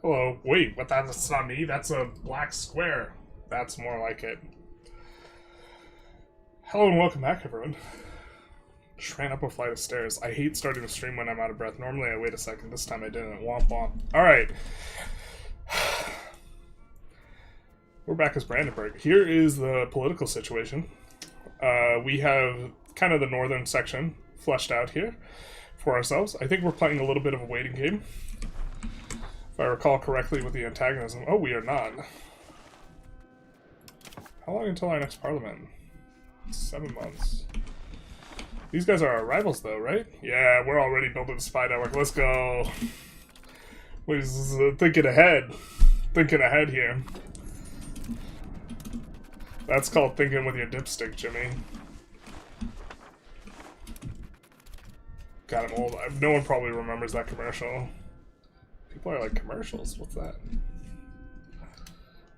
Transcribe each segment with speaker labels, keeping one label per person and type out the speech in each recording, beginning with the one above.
Speaker 1: Hello. Wait, but that's not me. That's a black square. That's more like it. Hello and welcome back, everyone. Just ran up a flight of stairs. I hate starting a stream when I'm out of breath. Normally I wait a second. This time I didn't. Womp womp. Alright. We're back as Brandenburg. Here is the political situation. We have kind of the northern section fleshed out here for ourselves. I think we're playing a little bit of a waiting game. If I recall correctly with the antagonism. Oh, we are not. How long until our next parliament? 7 months. These guys are our rivals though, right? Yeah, we're already building a spy network. Let's go. We're thinking ahead. Thinking ahead here. That's called thinking with your dipstick, Jimmy. God, I'm old. No one probably remembers that commercial. People are like, commercials? What's that?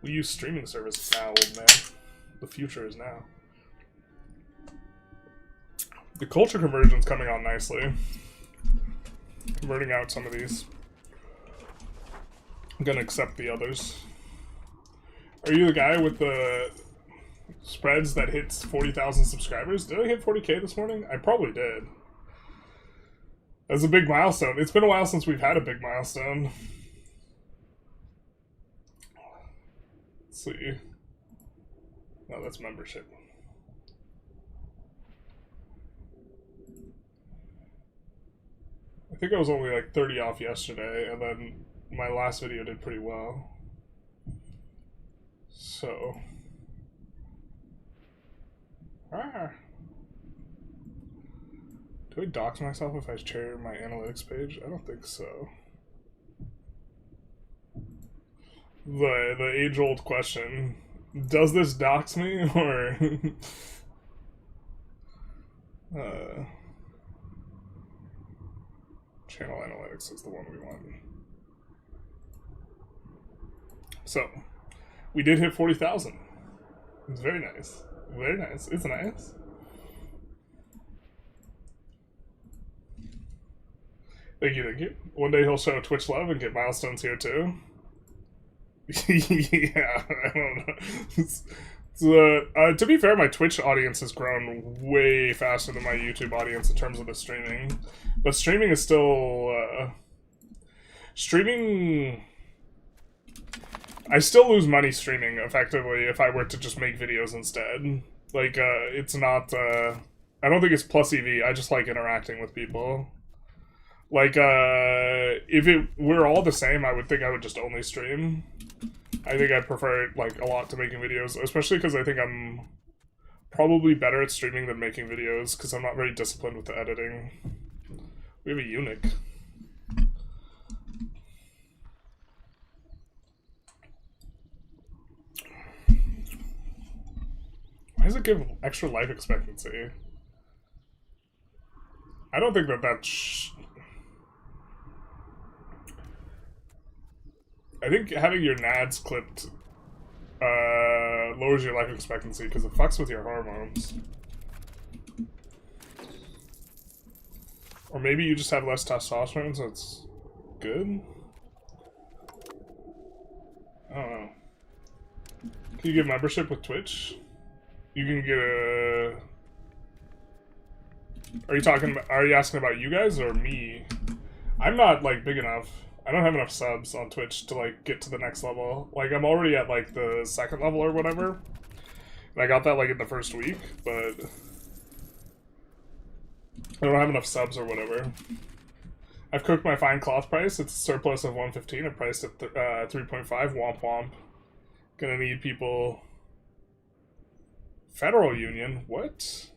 Speaker 1: We use streaming services now, old man. The future is now. The culture conversion's coming on nicely. Converting out some of these. I'm gonna accept the others. Are you the guy with the spreads that hits 40,000 subscribers? Did I hit 40k this morning? I probably did. That's a big milestone. It's been a while since we've had a big milestone. Let's see. No, that's membership. I think I was only like 30 off yesterday, and then my last video did pretty well. So. Do I dox myself if I share my analytics page? I don't think so. The age-old question. Does this dox me, or... Channel analytics is the one we want. So, we did hit 40,000. It's very nice. Very nice. It's nice. Thank you, thank you. One day he'll show Twitch love and get milestones here too. Yeah, I don't know. To be fair, my Twitch audience has grown way faster than my YouTube audience in terms of the streaming. But streaming is still... streaming... I still lose money streaming, effectively, if I were to just make videos instead. Like, it's not... I don't think it's plus EV, I just like interacting with people. Like, if it were all the same, I would think I would just only stream. I think I prefer it, like, a lot to making videos, especially because I think I'm probably better at streaming than making videos, because I'm not very disciplined with the editing. We have a eunuch. Why does it give extra life expectancy? I don't think that that's... I think having your nads clipped lowers your life expectancy because it fucks with your hormones. Or maybe you just have less testosterone, so it's good? I don't know. Can you get membership with Twitch? You can get a... Are you asking about you guys or me? I'm not, like, big enough. I don't have enough subs on Twitch to, like, get to the next level. Like, I'm already at, like, the 2nd level or whatever. And I got that, like, in the first week, but... I don't have enough subs or whatever. I've cooked my fine cloth price. It's a surplus of 115. I priced at 3.5. Womp womp. Gonna need people... Federal Union? What?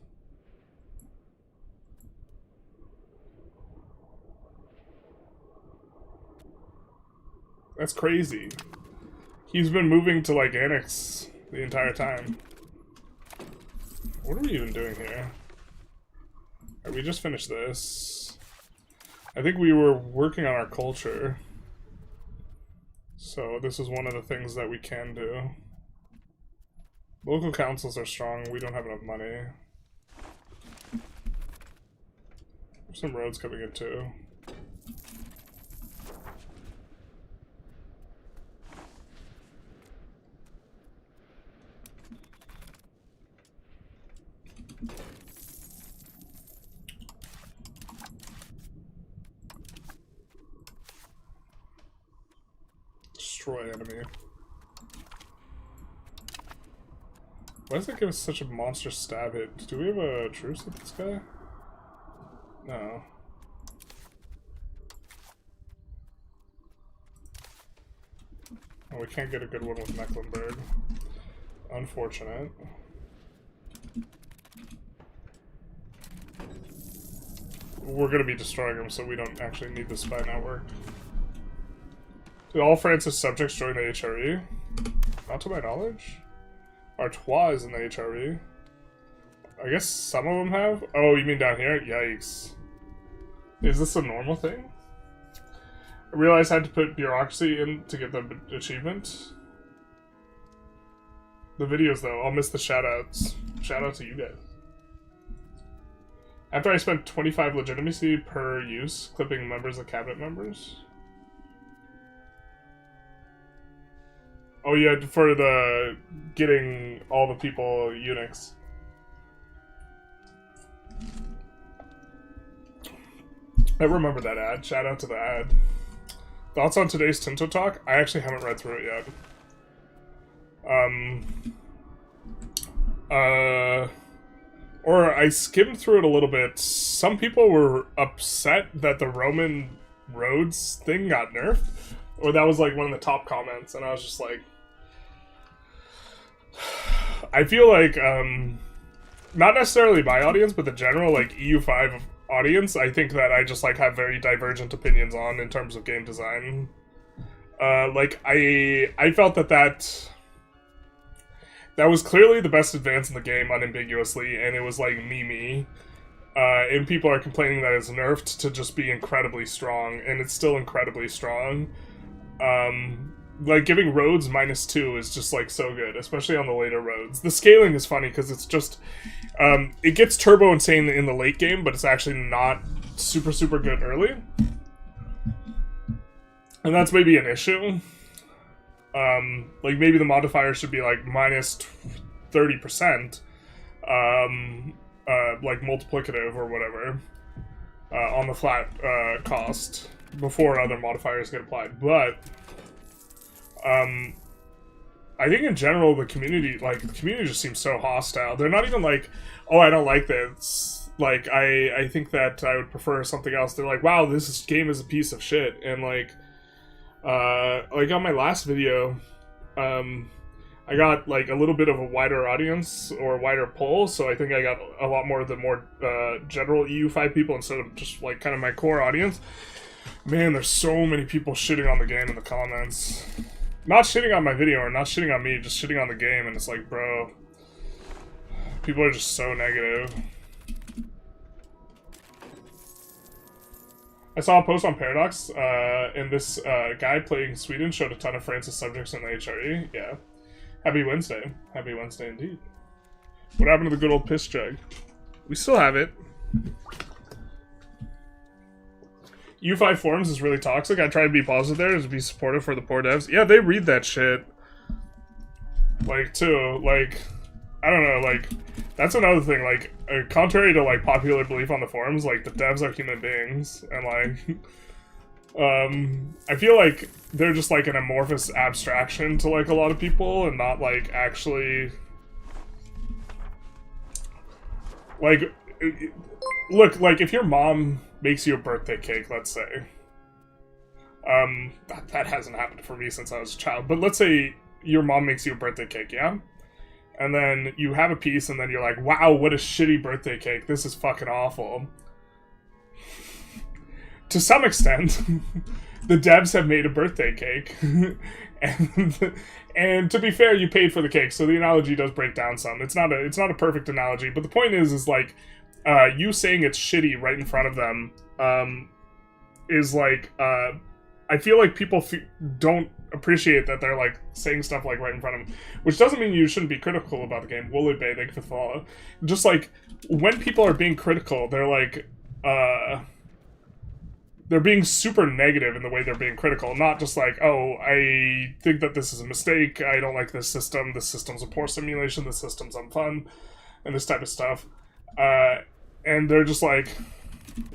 Speaker 1: That's crazy. He's been moving to, like, annex the entire time. What are we even doing here? Right, we just finished this. I think we were working on our culture. So this is one of the things that we can do. Local councils are strong. We don't have enough money. There's some roads coming in too. destroy enemy. Why does it give us such a monster stab hit? Do we have a truce with this guy? No. Oh, we can't get a good one with Mecklenburg. Unfortunate. We're gonna be destroying them, so we don't actually need the spy network. Did all France's subjects join the HRE? Not to my knowledge. Artois is in the HRE. I guess some of them have? Oh, you mean down here? Yikes. Is this a normal thing? I realized I had to put bureaucracy in to get the achievement. The videos, though, I'll miss the shoutouts. Shout out to you guys. After I spent 25 legitimacy per use, clipping members of cabinet members. Oh yeah, for the getting all the people eunuchs. I remember that ad. Shout out to the ad. Thoughts on today's Tinto talk? I actually haven't read through it yet. Or I skimmed through it a little bit. Some people were upset that the Roman roads thing got nerfed. Or that was like one of the top comments, and I was just like... I feel like, not necessarily my audience, but the general, like, EU5 audience, I think that I just, like, have very divergent opinions on in terms of game design. Like, I felt that was clearly the best advance in the game, unambiguously, and it was, like, me. And people are complaining that it's nerfed to just be incredibly strong, and it's still incredibly strong. Like, giving roads -2 is just, like, so good, especially on the later roads. The scaling is funny, because it's just, it gets turbo insane in the late game, but it's actually not super, super good early. And that's maybe an issue. Like, maybe the modifier should be, like, -30%, like, multiplicative or whatever, on the flat, cost, before other modifiers get applied, but... I think in general the community just seems so hostile. They're not even like, oh, I don't like this. Like, I think that I would prefer something else. They're like, wow, this game is a piece of shit. And like on my last video, I got like a little bit of a wider audience or wider poll, so I think I got a lot more of the more general EU5 people instead of just like kind of my core audience. Man, there's so many people shitting on the game in the comments. Not shitting on my video or not shitting on me, just shitting on the game, and it's like, bro, people are just so negative. I saw a post on Paradox, and this guy playing Sweden showed a ton of France's subjects in the HRE. Yeah. Happy Wednesday. Happy Wednesday indeed. What happened to the good old piss jug? We still have it. EU5 forums is really toxic. I try to be positive there, to be supportive for the poor devs. Yeah, they read that shit. Like, too. Like, I don't know, like, that's another thing. Like, contrary to, like, popular belief on the forums, like, the devs are human beings. And, like, I feel like they're just, like, an amorphous abstraction to, like, a lot of people and not, like, actually... Like, look, like, if your mom makes you a birthday cake, let's say. That hasn't happened for me since I was a child, but let's say your mom makes you a birthday cake, yeah? And then you have a piece, and then you're like, wow, what a shitty birthday cake. This is fucking awful. To some extent, the devs have made a birthday cake. And to be fair, you paid for the cake, so the analogy does break down some. It's not a perfect analogy, but the point is like, you saying it's shitty right in front of them, is like, I feel like people don't appreciate that they're like saying stuff like right in front of them, which doesn't mean you shouldn't be critical about the game. Woolly Bay, thank you for the follow. Just like, when people are being critical, they're like, they're being super negative in the way they're being critical, not just like, oh, I think that this is a mistake, I don't like this system's a poor simulation, this system's unfun, and this type of stuff. And they're just like,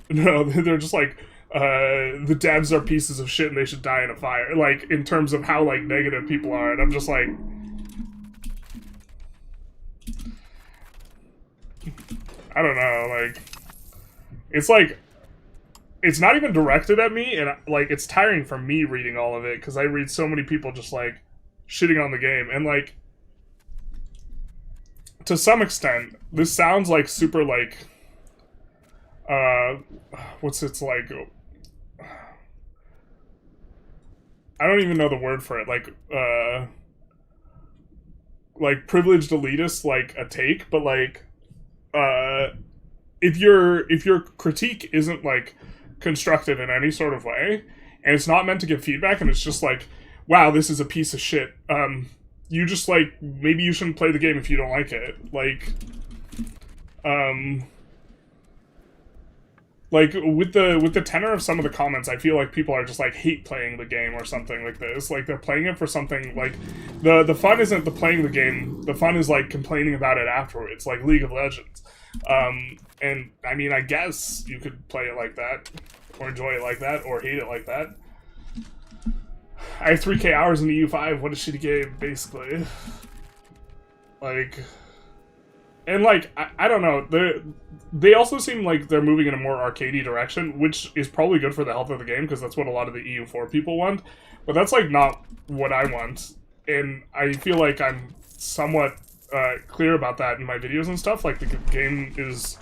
Speaker 1: no, they're just like, the devs are pieces of shit and they should die in a fire. Like, in terms of how, like, negative people are. And I'm just like... I don't know, like... It's like... It's not even directed at me, and, like, it's tiring for me reading all of it, because I read so many people just, like, shitting on the game. And, like... To some extent, this sounds like super, like... what's it's like... I don't even know the word for it. Like privileged elitist, like a take, but like, if your critique isn't like constructive in any sort of way, and it's not meant to give feedback, and it's just like, wow, this is a piece of shit. You just like, maybe you shouldn't play the game if you don't like it. Like, with the tenor of some of the comments, I feel like people are just, like, hate playing the game or something like this. Like, they're playing it for something, like, the fun isn't the playing the game, the fun is, like, complaining about it afterwards, like League of Legends. And, I mean, I guess you could play it like that, or enjoy it like that, or hate it like that. I have 3K hours in the EU5, what a shitty game, basically. Like... And, like, I don't know, they also seem like they're moving in a more arcadey direction, which is probably good for the health of the game, because that's what a lot of the EU4 people want. But that's, like, not what I want. And I feel like I'm somewhat clear about that in my videos and stuff. Like, the game is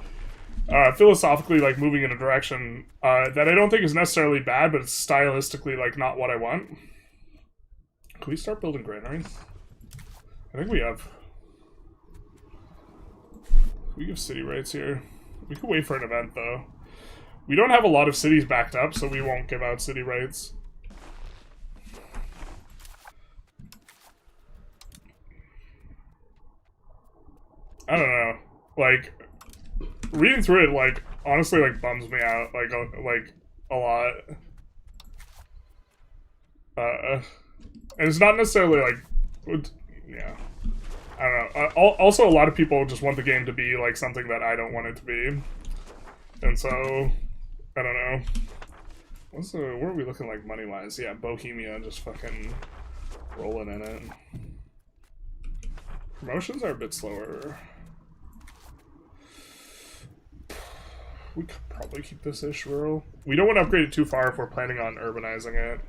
Speaker 1: philosophically, like, moving in a direction that I don't think is necessarily bad, but it's stylistically, like, not what I want. Can we start building granaries? I think we have... We give city rights here. We could wait for an event, though. We don't have a lot of cities backed up, so we won't give out city rights. I don't know. Like, reading through it, like, honestly, like, bums me out, like a lot. And it's not necessarily, like, yeah. I don't know. Also, a lot of people just want the game to be, like, something that I don't want it to be. And so, I don't know. Where are we looking like money-wise? Yeah, Bohemia just fucking rolling in it. Promotions are a bit slower. We could probably keep this ish rural. We don't want to upgrade it too far if we're planning on urbanizing it.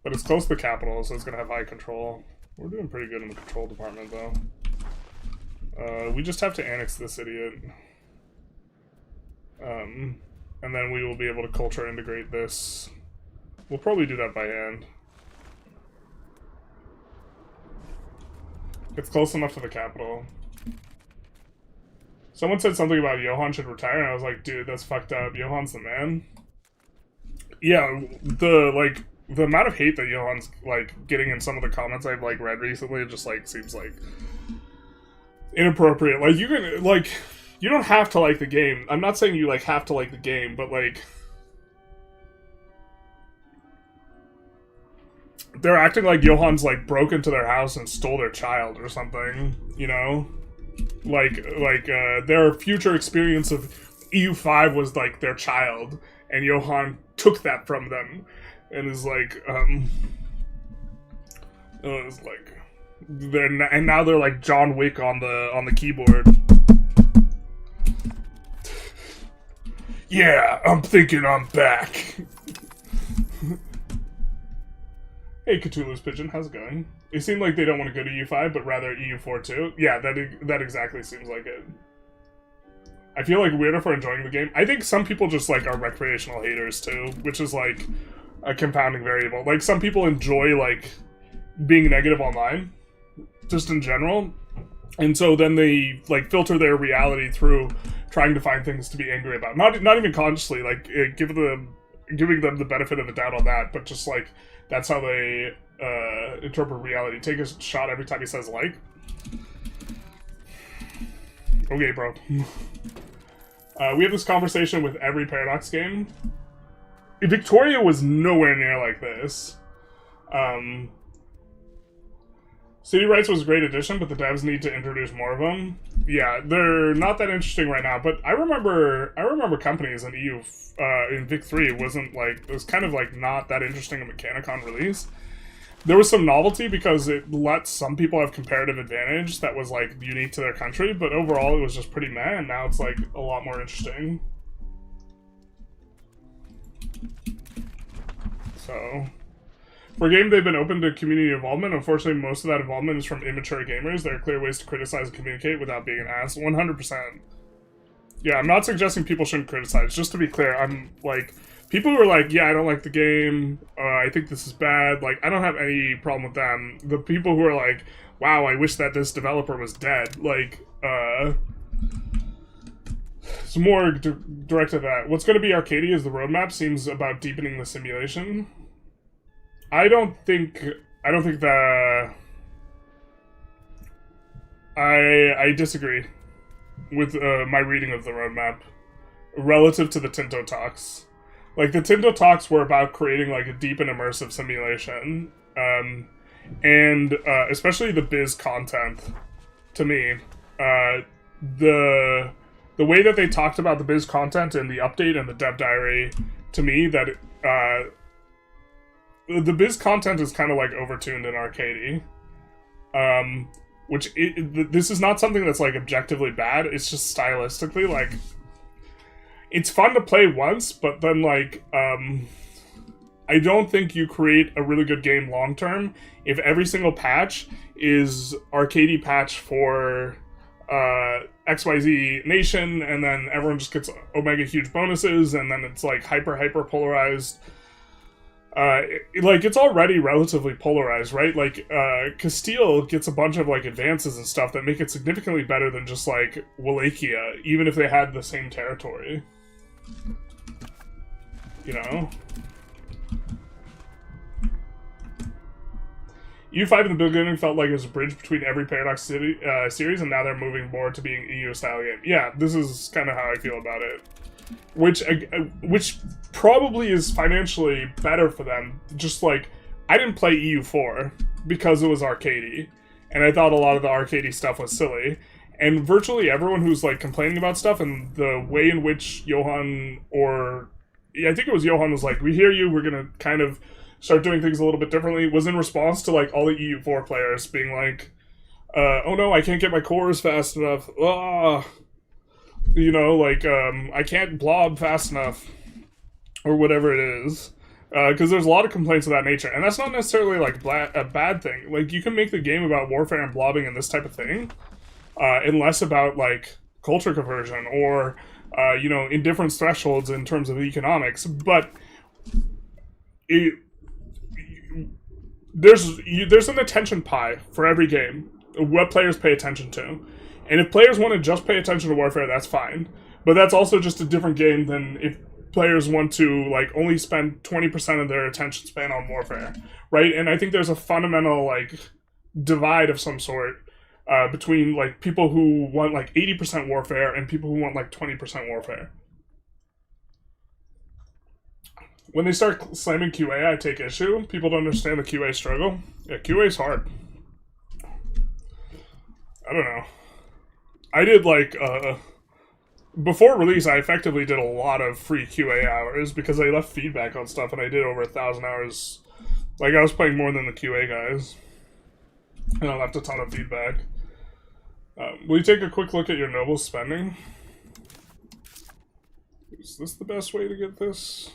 Speaker 1: But it's close to the capital, so it's going to have high control. We're doing pretty good in the control department, though. We just have to annex this idiot. And then we will be able to culture integrate this. We'll probably do that by hand. It's close enough to the capital. Someone said something about Johan should retire, and I was like, dude, that's fucked up. Johan's the man. Yeah, the amount of hate that Johan's, like, getting in some of the comments I've, like, read recently, it just, like, seems, like, inappropriate. Like, you can, like, you don't have to like the game. I'm not saying you, like, have to like the game, but, like, they're acting like Johan's, like, broke into their house and stole their child or something, you know? Like, their future experience of EU5 was, like, their child, and Johan took that from them. And is like, it's like, and now they're like John Wick on the keyboard. Yeah, I'm thinking I'm back. Hey, Cthulhu's Pigeon, how's it going? It seemed like they don't want to go to EU5, but rather EU4 too. Yeah, that exactly seems like it. I feel like weird if we're enjoying the game. I think some people just like are recreational haters too, which is like a compounding variable. Like, some people enjoy, like, being negative online, just in general, and so then they, like, filter their reality through trying to find things to be angry about. Not even consciously, like, giving them the benefit of the doubt on that, but just, like, that's how they interpret reality. Take a shot every time he says, like. Okay, bro. We have this conversation with every Paradox game. Victoria was nowhere near like this. City Rights was a great addition, but the devs need to introduce more of them. Yeah, they're not that interesting right now, but I remember companies in EU, in Vic 3 wasn't like, it was kind of like not that interesting a mechanic on release. There was some novelty because it let some people have comparative advantage that was like unique to their country, but overall it was just pretty meh, and now it's like a lot more interesting. So, for a game, they've been open to community involvement. Unfortunately, most of that involvement is from immature gamers. There are clear ways to criticize and communicate without being an ass. 100%. Yeah, I'm not suggesting people shouldn't criticize. Just to be clear, I'm like, people who are like, yeah, I don't like the game, I think this is bad, like, I don't have any problem with them. The people who are like, wow, I wish that this developer was dead, like, it's more directed at that. What's going to be arcadey is the roadmap seems about deepening the simulation. I don't think that... I disagree with my reading of the roadmap relative to the Tinto talks. Like, the Tinto talks were about creating, like, a deep and immersive simulation. And especially the biz content, to me. The way that they talked about the biz content in the update and the dev diary, to me, that the biz content is kind of, like, overtuned in arcadey. This is not something that's, like, objectively bad. It's just stylistically, like... It's fun to play once, but then, like, I don't think you create a really good game long-term if every single patch is arcadey patch for XYZ nation, and then everyone just gets omega huge bonuses, and then it's, like, hyper polarized. Like, it's already relatively polarized, right? Like, Castile gets a bunch of, like, advances and stuff that make it significantly better than just, like, Wallachia, even if they had the same territory. You know? EU5 in the beginning felt like it was a bridge between every Paradox series, and now they're moving more to being EU-style game. Yeah, this is kind of how I feel about it. Which probably is financially better for them. Just like, I didn't play EU4 because it was arcadey, and I thought a lot of the arcadey stuff was silly. And virtually everyone who's like complaining about stuff, and the way in which Johan, or yeah, I think it was Johan, was like, we hear you, we're gonna kind of start doing things a little bit differently, was in response to like all the EU4 players being like, oh no, I can't get my cores fast enough. Ah. You know, like, I can't blob fast enough, or whatever it is, because there's a lot of complaints of that nature, and that's not necessarily, like, a bad thing. Like, you can make the game about warfare and blobbing and this type of thing, and less about, like, culture conversion, or, you know, indifference thresholds in terms of economics, but there's an attention pie for every game, what players pay attention to. And if players want to just pay attention to warfare, that's fine. But that's also just a different game than if players want to, like, only spend 20% of their attention span on warfare, right? And I think there's a fundamental, like, divide of some sort between, like, people who want, like, 80% warfare and people who want, like, 20% warfare. When they start slamming QA, I take issue. People don't understand the QA struggle. Yeah, QA's hard. I don't know. I did, like, before release, I effectively did a lot of free QA hours because I left feedback on stuff, and I did over 1,000 hours. Like, I was playing more than the QA guys. And I left a ton of feedback. Will you take a quick look at your noble spending? Is this the best way to get this?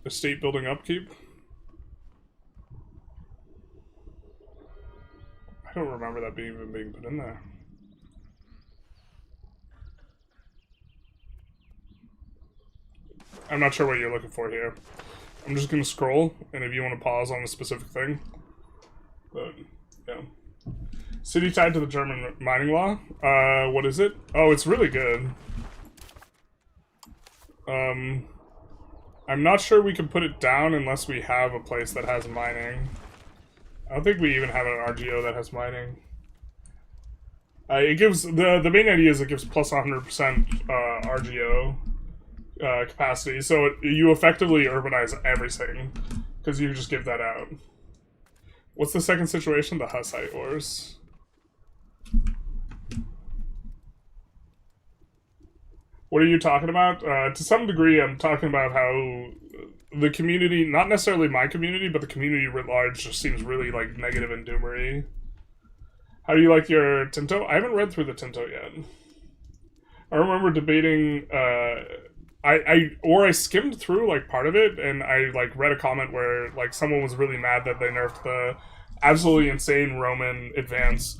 Speaker 1: Estate building upkeep? I don't remember that even being put in there. I'm not sure what you're looking for here. I'm just gonna scroll, and if you want to pause on a specific thing. But, yeah. City tied to the German mining law. What is it? Oh, it's really good. I'm not sure we can put it down unless we have a place that has mining. I don't think we even have an RGO that has mining. It gives, the main idea is it gives plus 100% RGO capacity, so you effectively urbanize everything, because you just give that out. What's the second situation? The Hussite Wars. What are you talking about? To some degree, I'm talking about how the community, not necessarily my community, but the community writ large just seems really, like, negative and doomery. How do you like your Tinto? I haven't read through the Tinto yet. I remember debating, I skimmed through, like, part of it, and I, like, read a comment where, like, someone was really mad that they nerfed the absolutely insane Roman advance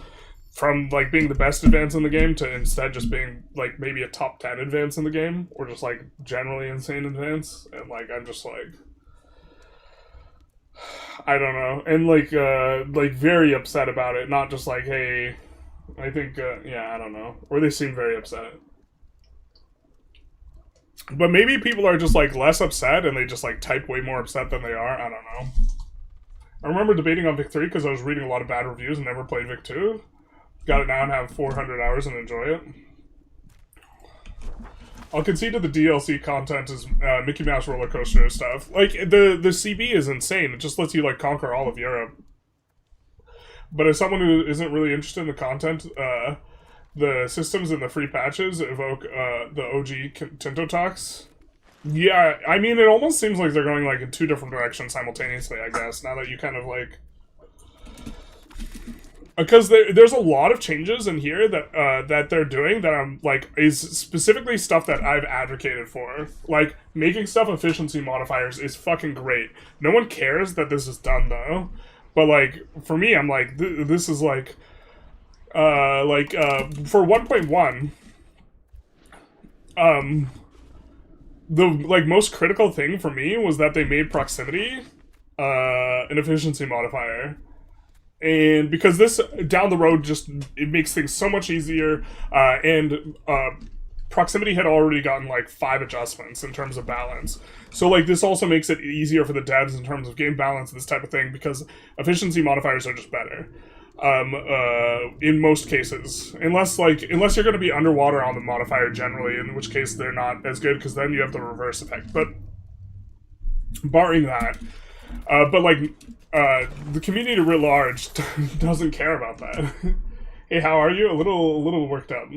Speaker 1: from, like, being the best advance in the game to instead just being, like, maybe a top 10 advance in the game, or just, like, generally insane advance, and, like, I'm just, like, I don't know, and, like, very upset about it, not just, like, hey, I think, yeah, I don't know, or they seem very upset. But maybe people are just, like, less upset, and they just, like, type way more upset than they are, I don't know. I remember debating on Vic 3 because I was reading a lot of bad reviews and never played Vic 2. Got it now and have 400 hours and enjoy it. I'll concede to the DLC content is Mickey Mouse roller coaster stuff. Like, the CB is insane. It just lets you, like, conquer all of Europe. But as someone who isn't really interested in the content, the systems and the free patches evoke the OG Tinto talks. Yeah, I mean, it almost seems like they're going, like, in two different directions simultaneously, I guess, now that you kind of, like... Because there's a lot of changes in here that that they're doing that I'm, like, is specifically stuff that I've advocated for. Like, making stuff efficiency modifiers is fucking great. No one cares that this is done, though. But, like, for me, I'm like, this is, like... for 1.1, the, like, most critical thing for me was that they made proximity an efficiency modifier. And because this, down the road, just, it makes things so much easier, and proximity had already gotten, like, 5 adjustments in terms of balance. So, like, this also makes it easier for the devs in terms of game balance and this type of thing, because efficiency modifiers are just better. In most cases. Unless you're going to be underwater on the modifier generally, in which case they're not as good, because then you have the reverse effect. But, barring that, the community writ large doesn't care about that. Hey, how are you? A little worked up.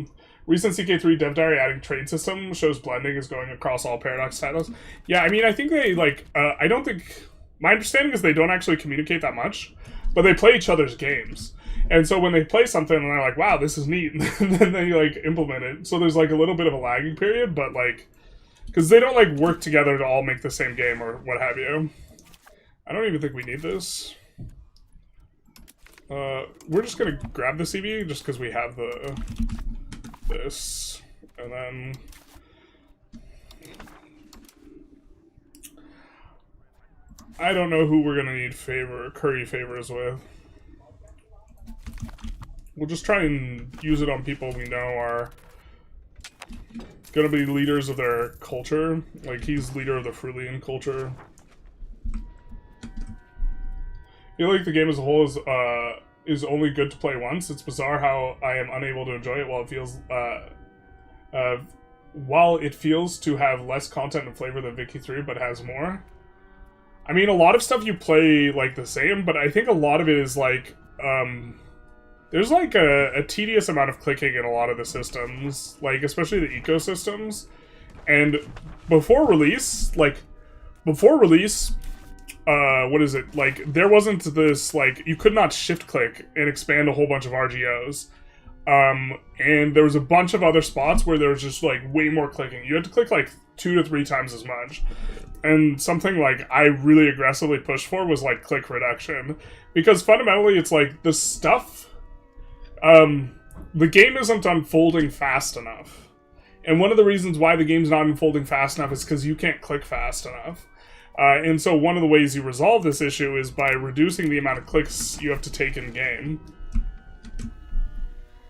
Speaker 1: Recent CK3 dev diary adding trade system shows blending is going across all Paradox titles. Yeah, I mean, I think they, like, I don't think... My understanding is they don't actually communicate that much, but they play each other's games. And so when they play something and they're like, wow, this is neat, and then they, like, implement it. So there's, like, a little bit of a lagging period, but, like... Because they don't, like, work together to all make the same game or what have you. I don't even think we need this. We're just gonna grab the CB just because we have this. And then... I don't know who we're gonna need curry favors with. We'll just try and use it on people we know are gonna be leaders of their culture. Like, he's leader of the Frulian culture. I feel like the game as a whole is only good to play once. It's bizarre how I am unable to enjoy it while it feels to have less content and flavor than Vicky 3, but has more. I mean, a lot of stuff you play, like, the same, but I think a lot of it is, like, there's, like, a tedious amount of clicking in a lot of the systems, like, especially the ecosystems. And before release, what is it? Like, there wasn't this, like, you could not shift-click and expand a whole bunch of RGOs. And there was a bunch of other spots where there was just, like, way more clicking. You had to click, like, 2 to 3 times as much. And something, like, I really aggressively pushed for was, like, click reduction. Because fundamentally, it's, like, the stuff... the game isn't unfolding fast enough. And one of the reasons why the game's not unfolding fast enough is because you can't click fast enough. And so one of the ways you resolve this issue is by reducing the amount of clicks you have to take in-game.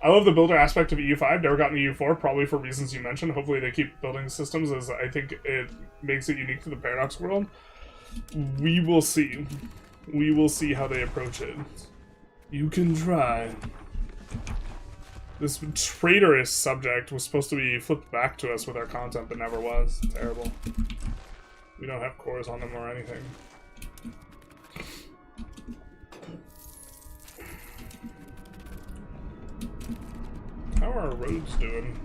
Speaker 1: I love the builder aspect of EU5, never gotten to EU4, probably for reasons you mentioned. Hopefully they keep building systems, as I think it makes it unique to the Paradox world. We will see. We will see how they approach it. You can try. This traitorous subject was supposed to be flipped back to us with our content, but never was. Terrible. We don't have cores on them or anything. How are our roads doing?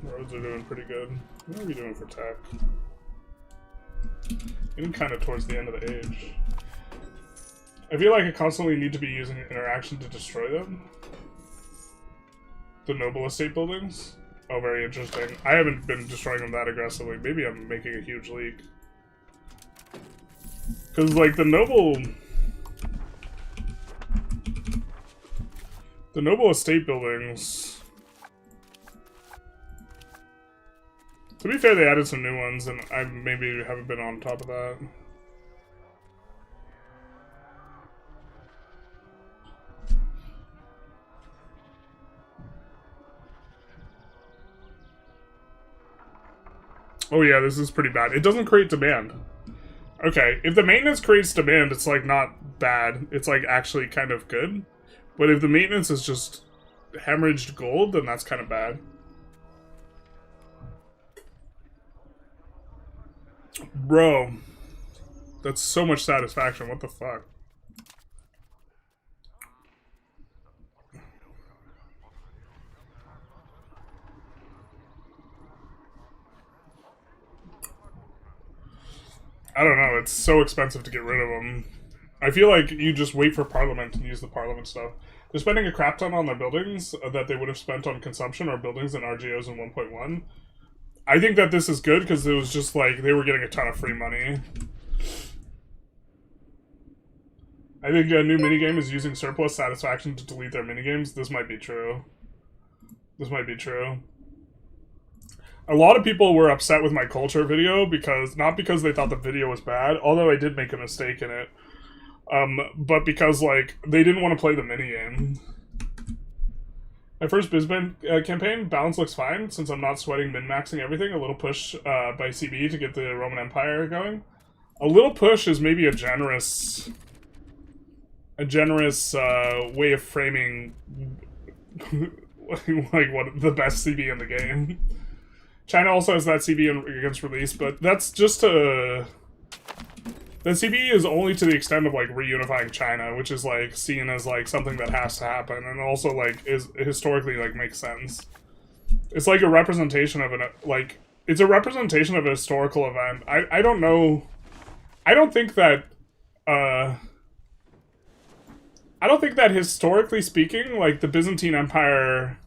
Speaker 1: Roads are doing pretty good. What are we doing for tech? Getting kind of towards the end of the age. I feel like I constantly need to be using interaction to destroy them. The noble estate buildings? Oh, very interesting. I haven't been destroying them that aggressively. Maybe I'm making a huge leak. Because, like, the noble estate buildings... To be fair, they added some new ones, and I maybe haven't been on top of that. Oh yeah, this is pretty bad. It doesn't create demand. Okay, if the maintenance creates demand, it's like not bad. It's like actually kind of good. But if the maintenance is just hemorrhaged gold, then that's kind of bad. Bro, that's so much satisfaction. What the fuck? I don't know, it's so expensive to get rid of them. I feel like you just wait for Parliament and use the Parliament stuff. They're spending a crap ton on their buildings that they would have spent on consumption or buildings and RGOs in 1.1. I think that this is good because it was just like they were getting a ton of free money. I think a new minigame is using surplus satisfaction to delete their minigames. This might be true. This might be true. A lot of people were upset with my culture video because, not because they thought the video was bad, although I did make a mistake in it, but because, like, they didn't want to play the minigame. My first BizBand campaign, balance looks fine, since I'm not sweating min-maxing everything. A little push by CB to get the Roman Empire going. A little push is maybe a generous way of framing, like, what the best CB in the game. China also has that CB against release, but that's just a... The CB is only to the extent of, like, reunifying China, which is, like, seen as, like, something that has to happen, and also, like, is historically, like, makes sense. It's, like, a representation of an, like, it's a representation of a historical event. I don't know... I don't think that, I don't think that, historically speaking, like, the Byzantine Empire...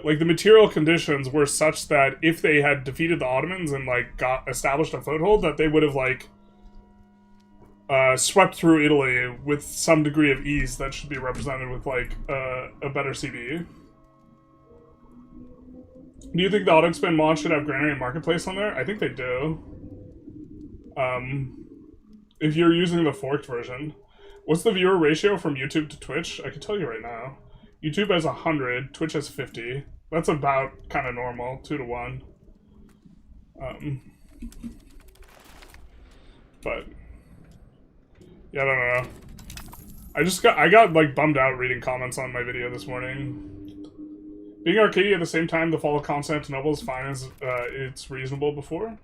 Speaker 1: like, the material conditions were such that if they had defeated the Ottomans and, like, got established a foothold, that they would have, like, swept through Italy with some degree of ease that should be represented with, like, a better CB. Do you think the AutoExpand mod should have Granary and Marketplace on there? I think they do. If you're using the forked version. What's the viewer ratio from YouTube to Twitch? I can tell you right now. YouTube has 100, Twitch has 50. That's about kind of normal, 2 to 1. But yeah, I don't know. I got like bummed out reading comments on my video this morning. Being arcadey at the same time, the fall of Constantinople is fine as it's reasonable before.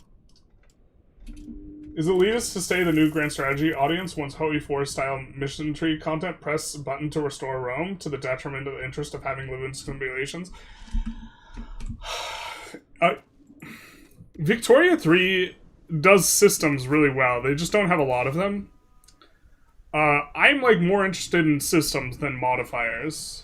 Speaker 1: Is elitist to stay the new grand strategy audience once HOE4 style mission tree content? Press button to restore Rome to the detriment of the interest of having lived in simulations. Victoria 3 does systems really well. They just don't have a lot of them. I'm like more interested in systems than modifiers.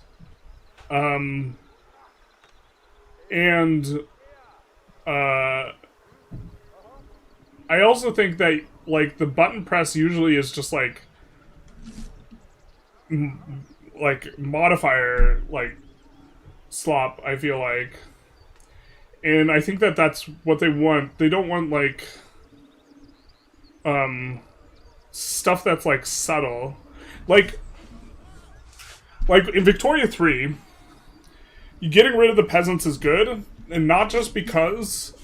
Speaker 1: I also think that, like, the button press usually is just, like modifier, like, slop, I feel like. And I think that that's what they want. They don't want, like, stuff that's, like, subtle. Like in Victoria 3, getting rid of the peasants is good, and not just because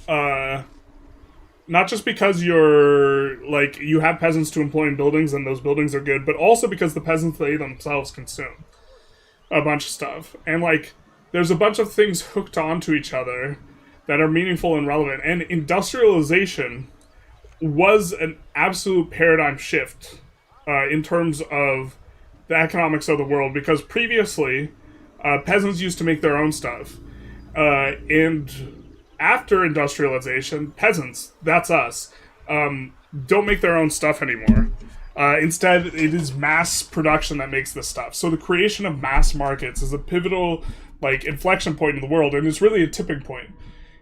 Speaker 1: you're, like, you have peasants to employ in buildings and those buildings are good, but also because the peasants, they themselves consume a bunch of stuff. And, like, there's a bunch of things hooked onto each other that are meaningful and relevant. And industrialization was an absolute paradigm shift in terms of the economics of the world, because previously peasants used to make their own stuff, and after industrialization, peasants, that's us, don't make their own stuff anymore. Instead, it is mass production that makes this stuff. So the creation of mass markets is a pivotal, like, inflection point in the world, and it's really a tipping point.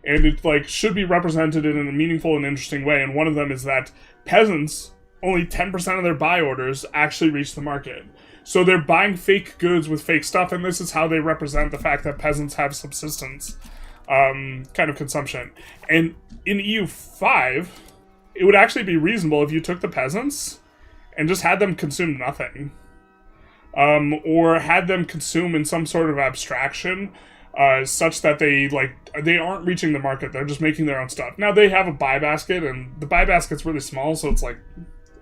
Speaker 1: And it, like, should be represented in a meaningful and interesting way, and one of them is that peasants, only 10% of their buy orders actually reach the market. So they're buying fake goods with fake stuff, and this is how they represent the fact that peasants have subsistence kind of consumption. And in EU5, it would actually be reasonable if you took the peasants and just had them consume nothing. Or had them consume in some sort of abstraction, such that they aren't reaching the market, they're just making their own stuff. Now, they have a buy basket, and the buy basket's really small, so it's like,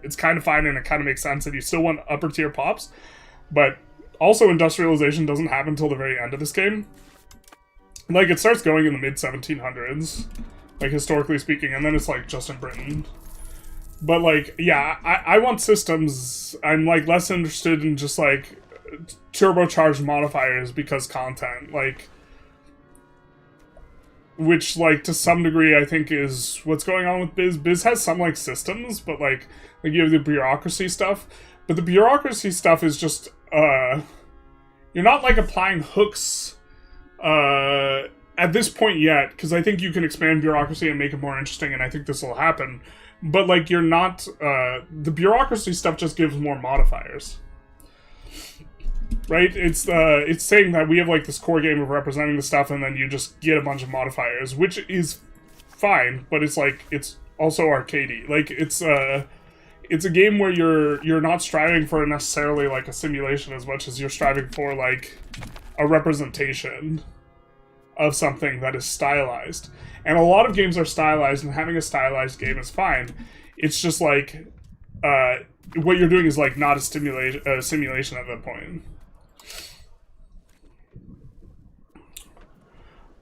Speaker 1: it's kind of fine, and it kind of makes sense that you still want upper tier pops. But also, industrialization doesn't happen until the very end of this game. Like, it starts going in the mid-1700s, like, historically speaking, and then it's, like, just in Britain. But, like, yeah, I want systems. I'm, like, less interested in just, like, turbocharged modifiers because content, like, which, like, to some degree, I think is what's going on with Biz. Biz has some, like, systems, but, like you have the bureaucracy stuff, but the bureaucracy stuff is just, you're not, like, applying hooks, at this point yet, because I think you can expand bureaucracy and make it more interesting, and I think this will happen. But, like, you're not, the bureaucracy stuff just gives more modifiers. Right? It's saying that we have, like, this core game of representing the stuff, and then you just get a bunch of modifiers, which is fine, but it's, like, it's also arcadey. Like, it's a game where you're not striving for necessarily, like, a simulation as much as you're striving for, like, a representation of something that is stylized. And a lot of games are stylized, and having a stylized game is fine. It's just, like, what you're doing is, like, not a simulation at that point.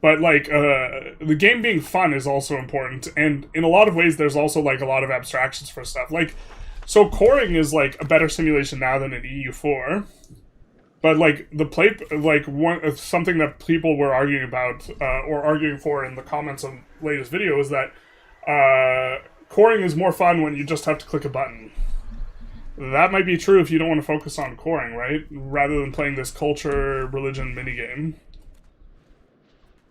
Speaker 1: But, like, the game being fun is also important, and in a lot of ways, there's also, like, a lot of abstractions for stuff. Like, so coring is, like, a better simulation now than in EU4. But, like, something that people were arguing about, or arguing for in the comments on the latest video is that coring is more fun when you just have to click a button. That might be true if you don't want to focus on coring, right? Rather than playing this culture, religion minigame.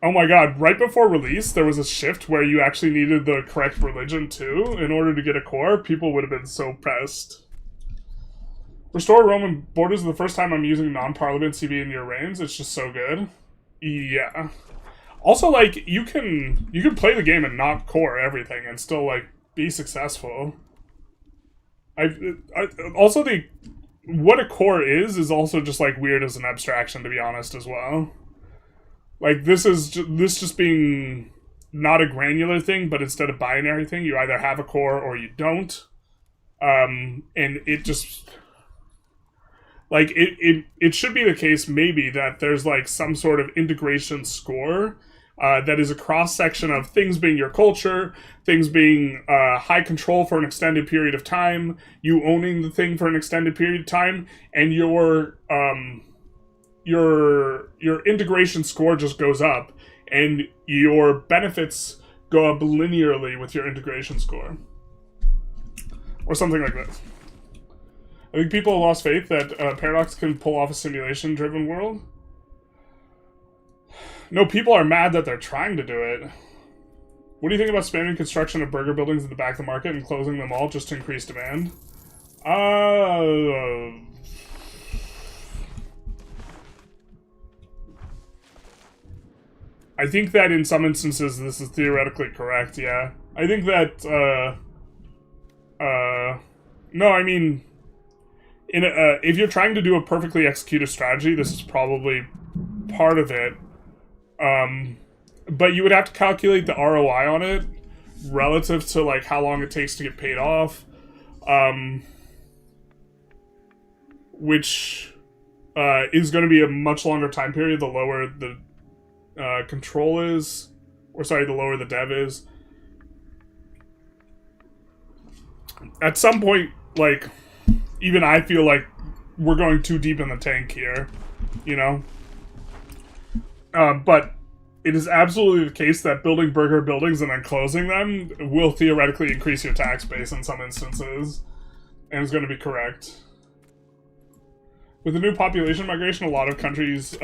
Speaker 1: Oh my god, right before release, there was a shift where you actually needed the correct religion, too, in order to get a core. People would have been so pressed. Restore Roman borders is the first time I'm using non-parliament CV in your reigns. It's just so good. Yeah. Also, like, you can play the game and not core everything and still, like, be successful. Also, what a core is also just, like, weird as an abstraction, to be honest, as well. Like, this just being not a granular thing, but instead of binary thing, you either have a core or you don't. And it just... Like, it should be the case, maybe, that there's, like, some sort of integration score that is a cross-section of things being your culture, things being high control for an extended period of time, you owning the thing for an extended period of time, and your integration score just goes up, and your benefits go up linearly with your integration score. Or something like this. I think people lost faith that Paradox can pull off a simulation-driven world. No, people are mad that they're trying to do it. What do you think about spamming construction of burger buildings at the back of the market and closing them all just to increase demand? I think that in some instances this is theoretically correct, yeah. I think that, no, I mean... if you're trying to do a perfectly executed strategy, this is probably part of it. But you would have to calculate the ROI on it relative to, like, how long it takes to get paid off. Which is going to be a much longer time period the lower the control is. Or, sorry, the lower the dev is. At some point, like... Even I feel like we're going too deep in the tank here, you know? But it is absolutely the case that building burger buildings and then closing them will theoretically increase your tax base in some instances, and is going to be correct. With the new population migration, a lot of countries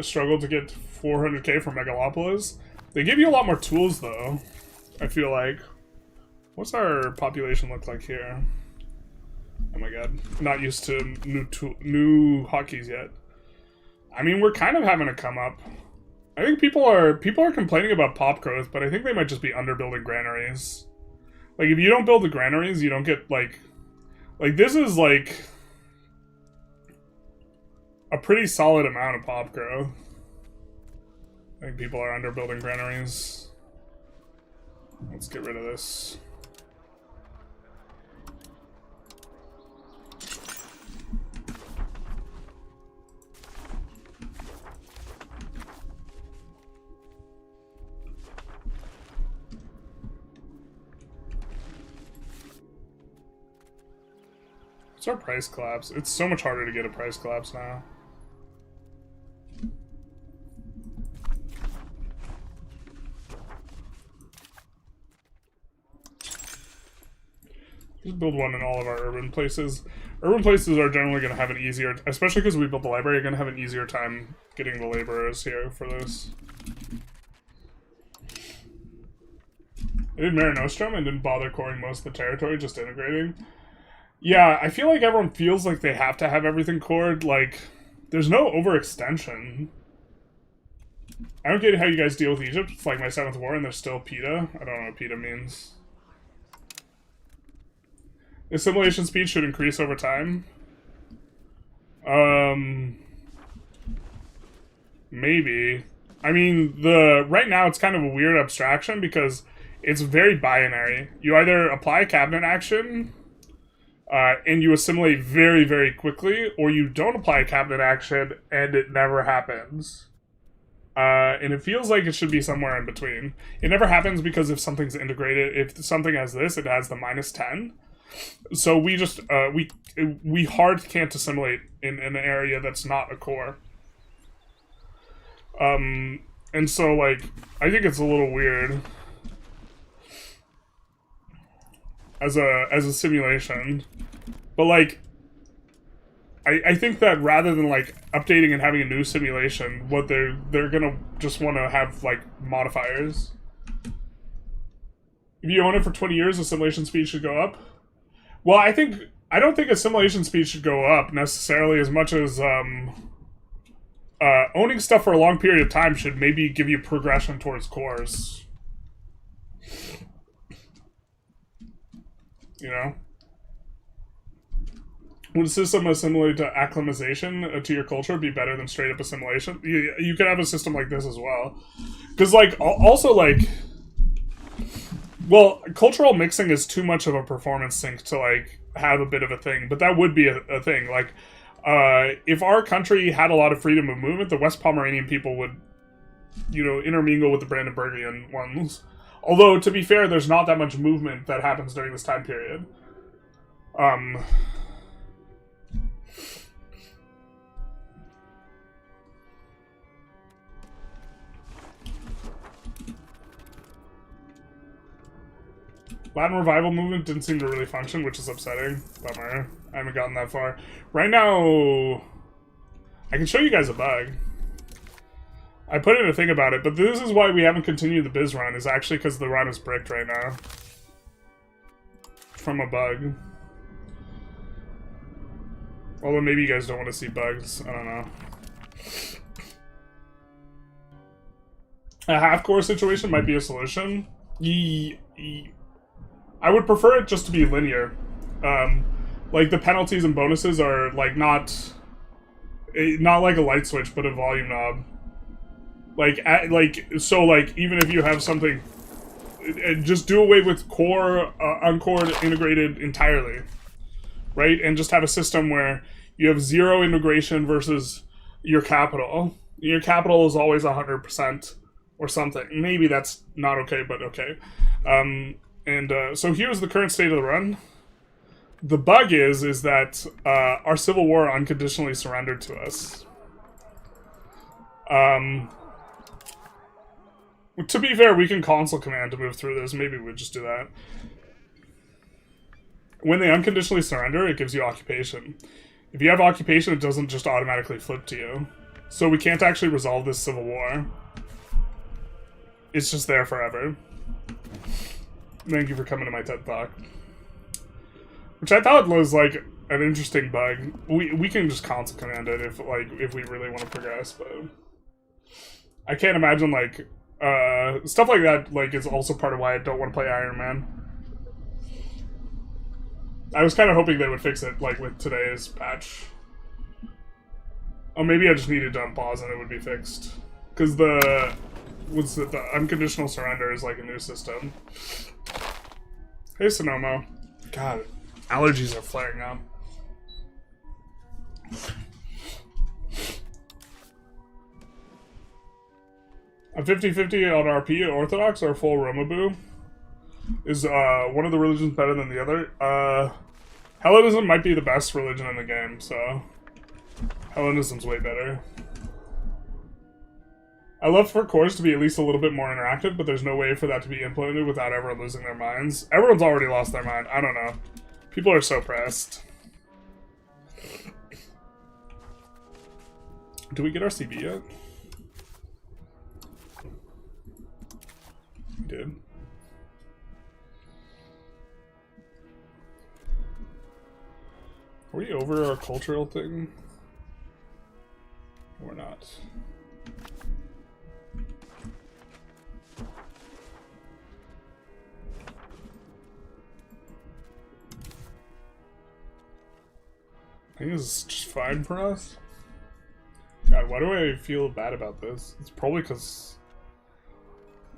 Speaker 1: struggle to get 400k for megalopolis. They give you a lot more tools, though, I feel like. What's our population look like here? Oh my god. Not used to new hotkeys yet. I mean, we're kind of having a come up. I think people are complaining about pop growth, but I think they might just be underbuilding granaries. Like, if you don't build the granaries, you don't get, like this is, like, a pretty solid amount of pop growth. I think people are underbuilding granaries. Let's get rid of this. What's our price collapse? It's so much harder to get a price collapse now. Just build one in all of our urban places. Urban places are generally going to have an easier, especially because we built the library, going to have an easier time getting the laborers here for this. I did Mare Nostrum and didn't bother coring most of the territory, just integrating. Yeah, I feel like everyone feels like they have to have everything cored. Like, there's no overextension. I don't get how you guys deal with Egypt. It's like my 7th war and there's still PETA. I don't know what PETA means. Assimilation speed should increase over time. Maybe. I mean, right now it's kind of a weird abstraction because it's very binary. You either apply a cabinet action and you assimilate very, very quickly, or you don't apply a cabinet action and it never happens. And it feels like it should be somewhere in between. It never happens because if something's integrated, if something has this, it has the -10. So we just, we hard can't assimilate in an area that's not a core. And so, like, I think it's a little weird as a simulation. But, like, I think that rather than, like, updating and having a new simulation, what they're gonna just want to have, like, modifiers. If you own it for 20 years, assimilation speed should go up. Well, I don't think assimilation speed should go up necessarily as much as owning stuff for a long period of time should maybe give you progression towards cores. You know? Would a system assimilated to acclimatization to your culture be better than straight up assimilation? You could have a system like this as well. Because, like, also, like, well, cultural mixing is too much of a performance sink to, like, have a bit of a thing. But that would be a thing. Like, if our country had a lot of freedom of movement, the West Pomeranian people would, you know, intermingle with the Brandenburgian ones. Although, to be fair, there's not that much movement that happens during this time period. Latin revival movement didn't seem to really function, which is upsetting. Bummer. I haven't gotten that far. Right now, I can show you guys a bug. I put in a thing about it, but this is why we haven't continued the biz run, is actually because the run is bricked right now. From a bug. Although maybe you guys don't want to see bugs. I don't know. A half-core situation might be a solution. I would prefer it just to be linear. Like, the penalties and bonuses are, like, not like a light switch, but a volume knob. So, even if you have something, just do away with core, uncored, integrated entirely. Right? And just have a system where you have 0 integration versus your capital. Your capital is always 100% or something. Maybe that's not okay, but okay. So here's the current state of the run. The bug is that our civil war unconditionally surrendered to us. To be fair, we can console command to move through this. Maybe we'll just do that. When they unconditionally surrender, it gives you occupation. If you have occupation, it doesn't just automatically flip to you. So we can't actually resolve this civil war. It's just there forever. Thank you for coming to my TED Talk. Which I thought was, like, an interesting bug. We can just console command it if we really want to progress, but... I can't imagine, like, stuff like that, like, is also part of why I don't want to play Iron Man. I was kind of hoping they would fix it, like, with today's patch. Oh, maybe I just needed to unpause and it would be fixed. Because the unconditional surrender is, like, a new system. Hey, Sonomo. God, allergies are flaring up. A 50-50 on RP, Orthodox, or full Romaboo? Is one of the religions better than the other? Hellenism might be the best religion in the game, so... Hellenism's way better. I love for cores to be at least a little bit more interactive, but there's no way for that to be implemented without everyone losing their minds. Everyone's already lost their mind. I don't know. People are so pressed. Do we get our CB yet? We did. Are we over our cultural thing? Or not? I think this is just fine for us. God, why do I feel bad about this? It's probably because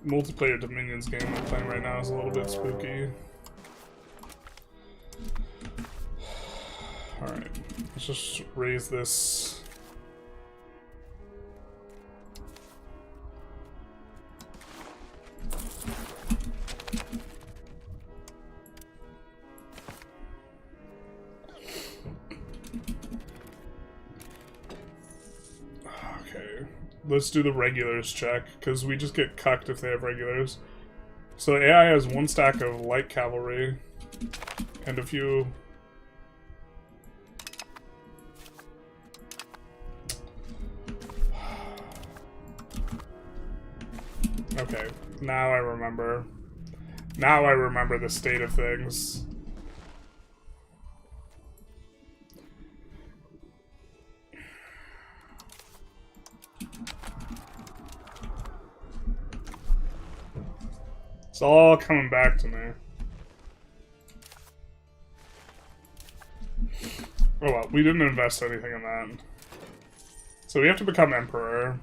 Speaker 1: multiplayer Dominions game I'm playing right now is a little bit spooky. Alright, let's just raise this. Okay, let's do the regulars check, because we just get cucked if they have regulars. So AI has one stack of light cavalry, and a few... Okay, now I remember. Now I remember the state of things. It's all coming back to me. Oh well, we didn't invest anything in that. So we have to become emperor.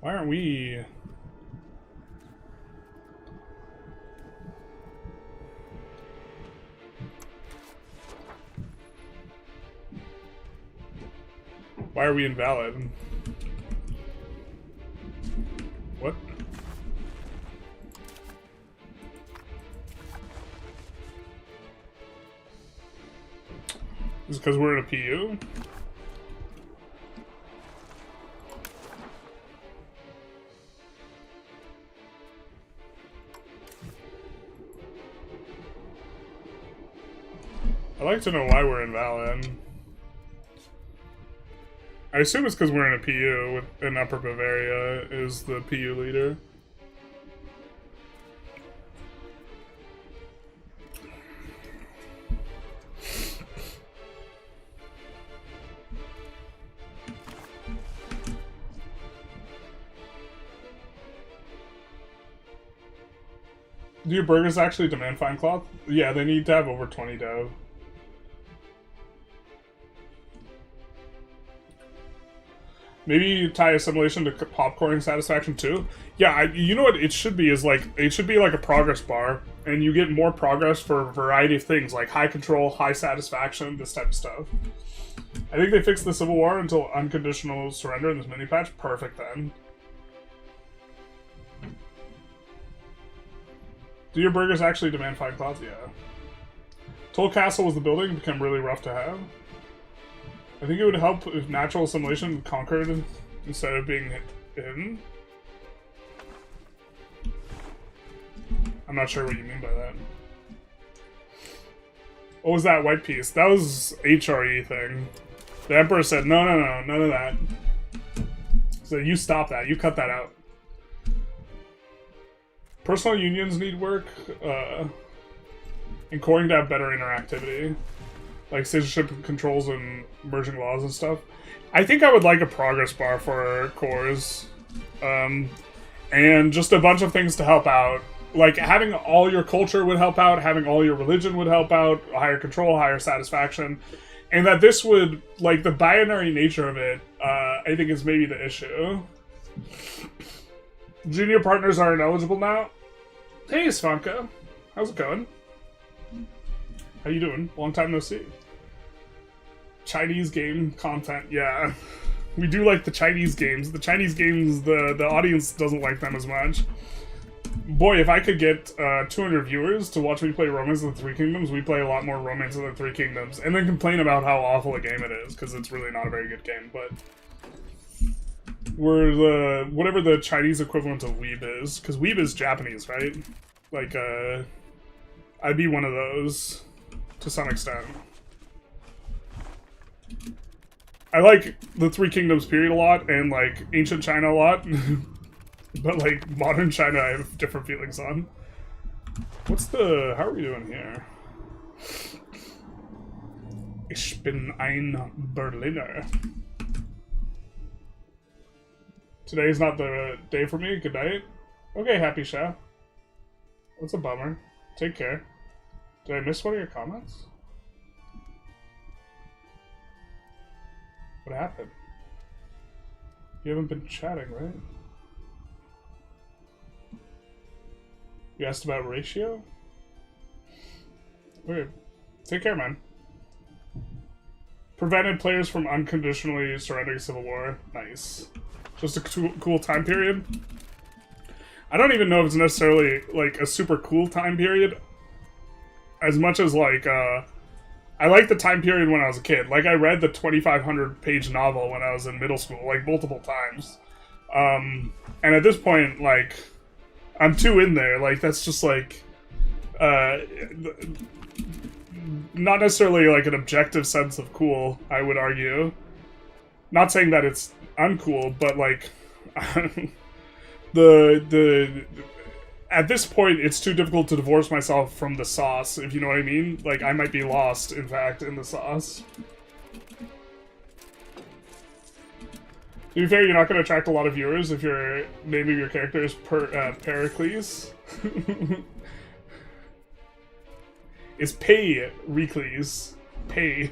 Speaker 1: Why aren't we... Why are we invalid? What? Is it because we're in a PU? I'd like to know why we're invalid. I assume it's because we're in a PU, with an Upper Bavaria is the PU leader. Do your burgers actually demand fine cloth? Yeah, they need to have over 20 dough. Maybe you tie assimilation to popcorn satisfaction too? Yeah, you know what it should be is like, it should be like a progress bar, and you get more progress for a variety of things, like high control, high satisfaction, this type of stuff. I think they fixed the Civil War until unconditional surrender in this mini patch. Perfect then. Do your burgers actually demand 5 cloths? Yeah. Toll Castle was the building, become really rough to have. I think it would help if natural assimilation conquered instead of being hidden. I'm not sure what you mean by that. What was that white piece? That was HRE thing. The Emperor said, no, none of that. So you stop that. You cut that out. Personal unions need work. And coring to have better interactivity. Like citizenship controls and merging laws and stuff. I think I would like a progress bar for cores. And just a bunch of things to help out. Like, having all your culture would help out, having all your religion would help out, higher control, higher satisfaction. And that this would, like, the binary nature of it, I think is maybe the issue. Junior partners are ineligible now. Hey, Svanka. How's it going? How you doing? Long time no see. Chinese game content, yeah. We do like the Chinese games. The Chinese games, the audience doesn't like them as much. Boy, if I could get 200 viewers to watch me play Romance of the Three Kingdoms, we play a lot more Romance of the Three Kingdoms. And then complain about how awful a game it is, because it's really not a very good game, but... We're the... whatever the Chinese equivalent of Weeb is. Because Weeb is Japanese, right? Like, I'd be one of those, to some extent. I like the Three Kingdoms period a lot, and, like, Ancient China a lot. But, like, modern China, I have different feelings on. What's the... how are we doing here? Ich bin ein Berliner. Today's not the day for me. Good night. Okay, Happy Chef. That's a bummer. Take care. Did I miss one of your comments? What happened? You haven't been chatting, right? You asked about ratio? Okay. Take care, man. Prevented players from unconditionally surrendering civil war. Nice. Just a cool time period. I don't even know if it's necessarily, like, a super cool time period. As much as, like, I like the time period when I was a kid. Like, I read the 2,500-page novel when I was in middle school, like, multiple times. And at this point, like... I'm too in there, like, that's just, like, not necessarily, like, an objective sense of cool, I would argue. Not saying that it's uncool, but, like, at this point, it's too difficult to divorce myself from the sauce, if you know what I mean. Like, I might be lost, in fact, in the sauce. To be fair, you're not going to attract a lot of viewers if your name of your character is Pericles. It's Pericles. Pay.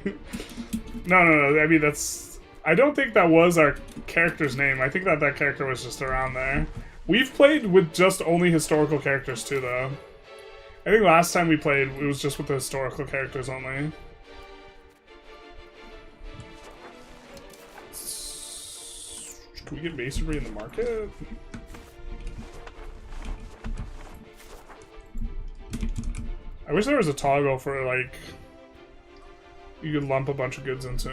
Speaker 1: No. I mean, that's... I don't think that was our character's name. I think that character was just around there. We've played with just only historical characters, too, though. I think last time we played, it was just with the historical characters only. Can we get masonry in the market? I wish there was a toggle for, like, you could lump a bunch of goods into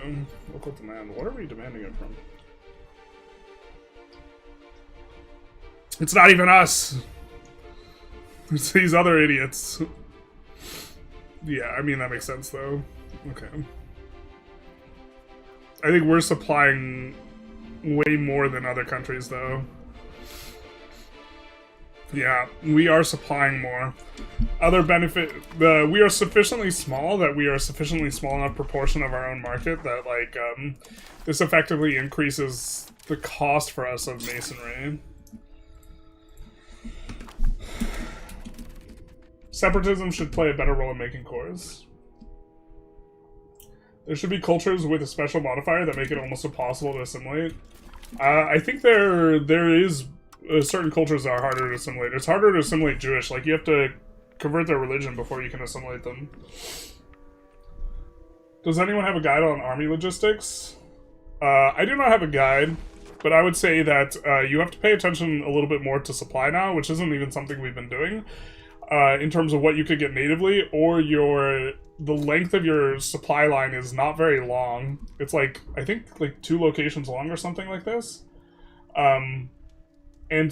Speaker 1: local demand. What are we demanding it from? It's not even us! It's these other idiots. Yeah, I mean, that makes sense, though. Okay. I think we're supplying... way more than other countries, though. Yeah, we are supplying more. Other benefit... we are sufficiently small that we are sufficiently small enough proportion of our own market that, like, this effectively increases the cost for us of masonry. Separatism should play a better role in making cores. There should be cultures with a special modifier that make it almost impossible to assimilate. I think there is certain cultures that are harder to assimilate. It's harder to assimilate Jewish. Like, you have to convert their religion before you can assimilate them. Does anyone have a guide on army logistics? I do not have a guide, but I would say that you have to pay attention a little bit more to supply now, which isn't even something we've been doing. in terms of what you could get natively, or the length of your supply line is not very long. It's like, I think, like 2 locations long or something like this. And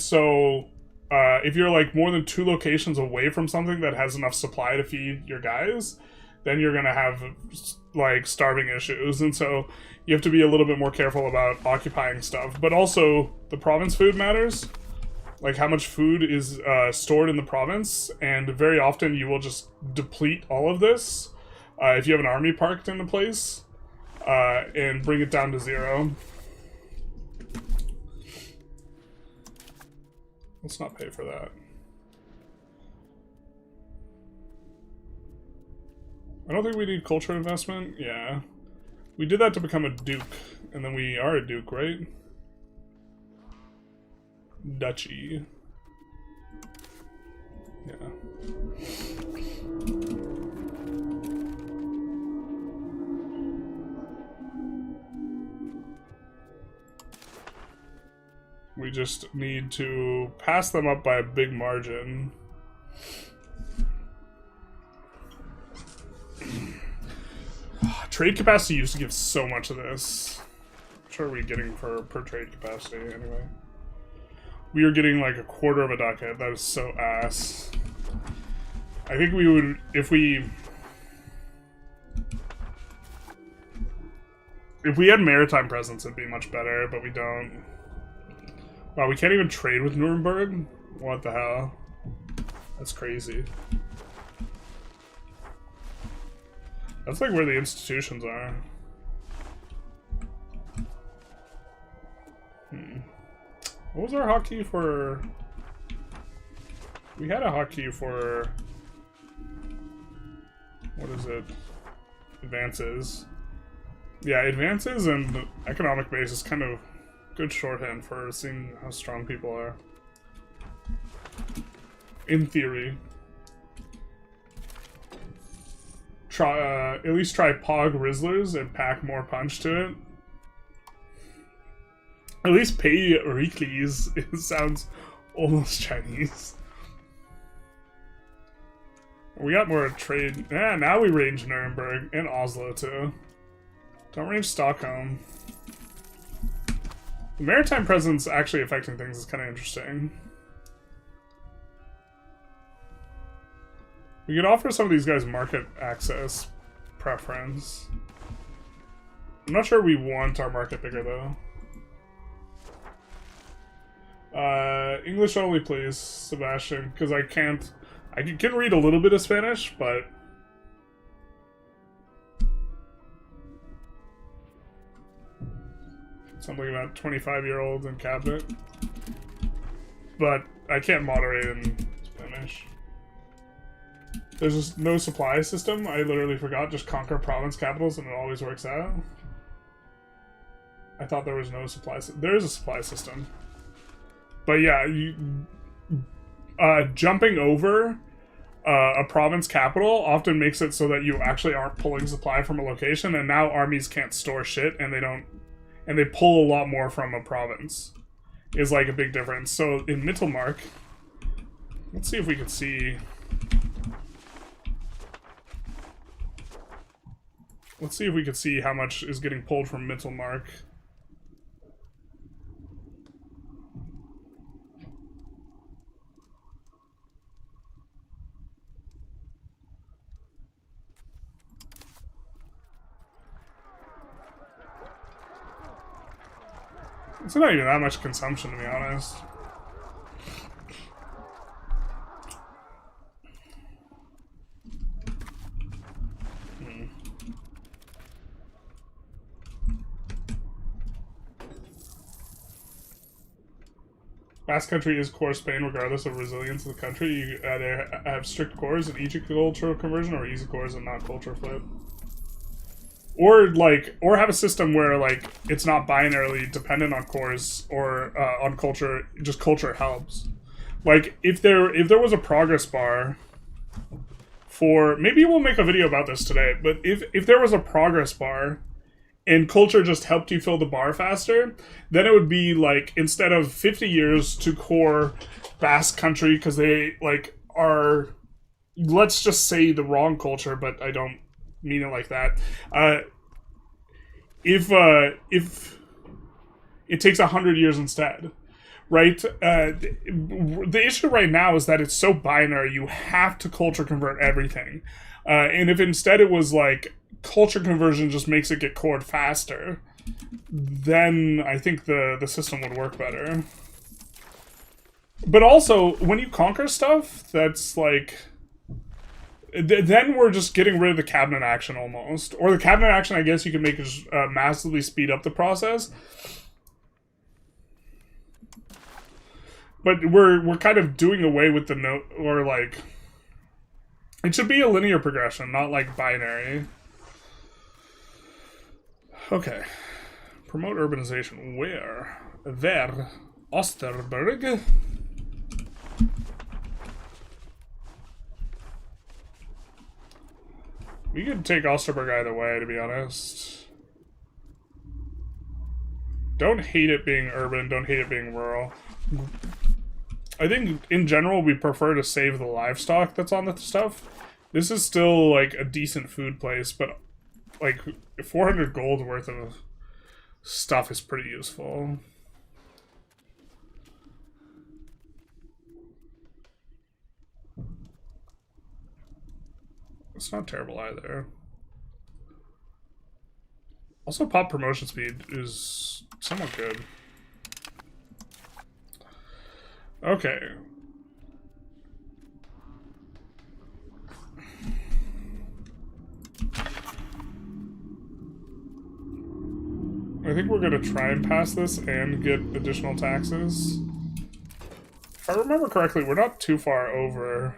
Speaker 1: so if you're like more than 2 locations away from something that has enough supply to feed your guys, then you're gonna have like starving issues. And so you have to be a little bit more careful about occupying stuff. But also the province food matters. Like how much food is stored in the province, and very often you will just deplete all of this if you have an army parked in a place, and bring it down to 0. Let's not pay for that. I don't think we need culture investment. Yeah. We did that to become a duke, and then we are a duke, right? Duchy. Yeah. We just need to pass them up by a big margin. Trade capacity used to give so much of this. What are we getting per trade capacity anyway? We are getting like a quarter of a ducat. That is so ass. I think we would, if we had maritime presence, it'd be much better, but we don't. Wow, we can't even trade with Nuremberg? What the hell? That's crazy. That's like where the institutions are. What was our hotkey for... We had a hotkey for... What is it? Advances. Yeah, advances and economic base is kind of good shorthand for seeing how strong people are. In theory. At least try Pog Rizzlers and pack more punch to it. At least pay Riklis. It sounds almost Chinese. We got more trade. Yeah, now we range Nuremberg and Oslo too. Don't range Stockholm. The maritime presence actually affecting things is kind of interesting. We could offer some of these guys market access preference. I'm not sure we want our market bigger though. English only, please, Sebastian, because I can read a little bit of Spanish, but something about 25-year-olds in cabinet. But I can't moderate in Spanish. There's just no supply system. I literally forgot. Just conquer province capitals and it always works out. I thought there was no supply system. There is a supply system. But yeah, jumping over a province capital often makes it so that you actually aren't pulling supply from a location, and now armies can't store shit, and they pull a lot more from a province. Is like a big difference. So in Mittelmark, let's see if we can see. Let's see if we can see how much is getting pulled from Mittelmark. It's not even that much consumption, to be honest. Basque Country is core Spain, regardless of resilience of the country. You either have strict cores and easy cultural conversion, or easy cores and not culture flip. Or have a system where like it's not binarily dependent on cores or on culture. Just culture helps. Like if there was a progress bar for, maybe we'll make a video about this today. But if there was a progress bar and culture just helped you fill the bar faster, then it would be like, instead of 50 years to core Basque Country because they like are let's just say the wrong culture, but I don't mean it like that. If it takes 100 years instead, right? The issue right now is that it's so binary. You have to culture convert everything, and if instead it was like culture conversion just makes it get cored faster, then I think the system would work better. But also, when you conquer stuff, that's like... then we're just getting rid of the cabinet action almost. Or the cabinet action, I guess you can make it massively speed up the process. But we're kind of doing away with the note, or like... It should be a linear progression, not like binary. Okay. Promote urbanization. Where? There. Osterberg. We could take Osterberg either way, to be honest. Don't hate it being urban, don't hate it being rural. I think, in general, we prefer to save the livestock that's on the stuff. This is still, like, a decent food place, but, like, 400 gold worth of stuff is pretty useful. It's not terrible either. Also, pop promotion speed is somewhat good. Okay. I think we're gonna try and pass this and get additional taxes. If I remember correctly, we're not too far over.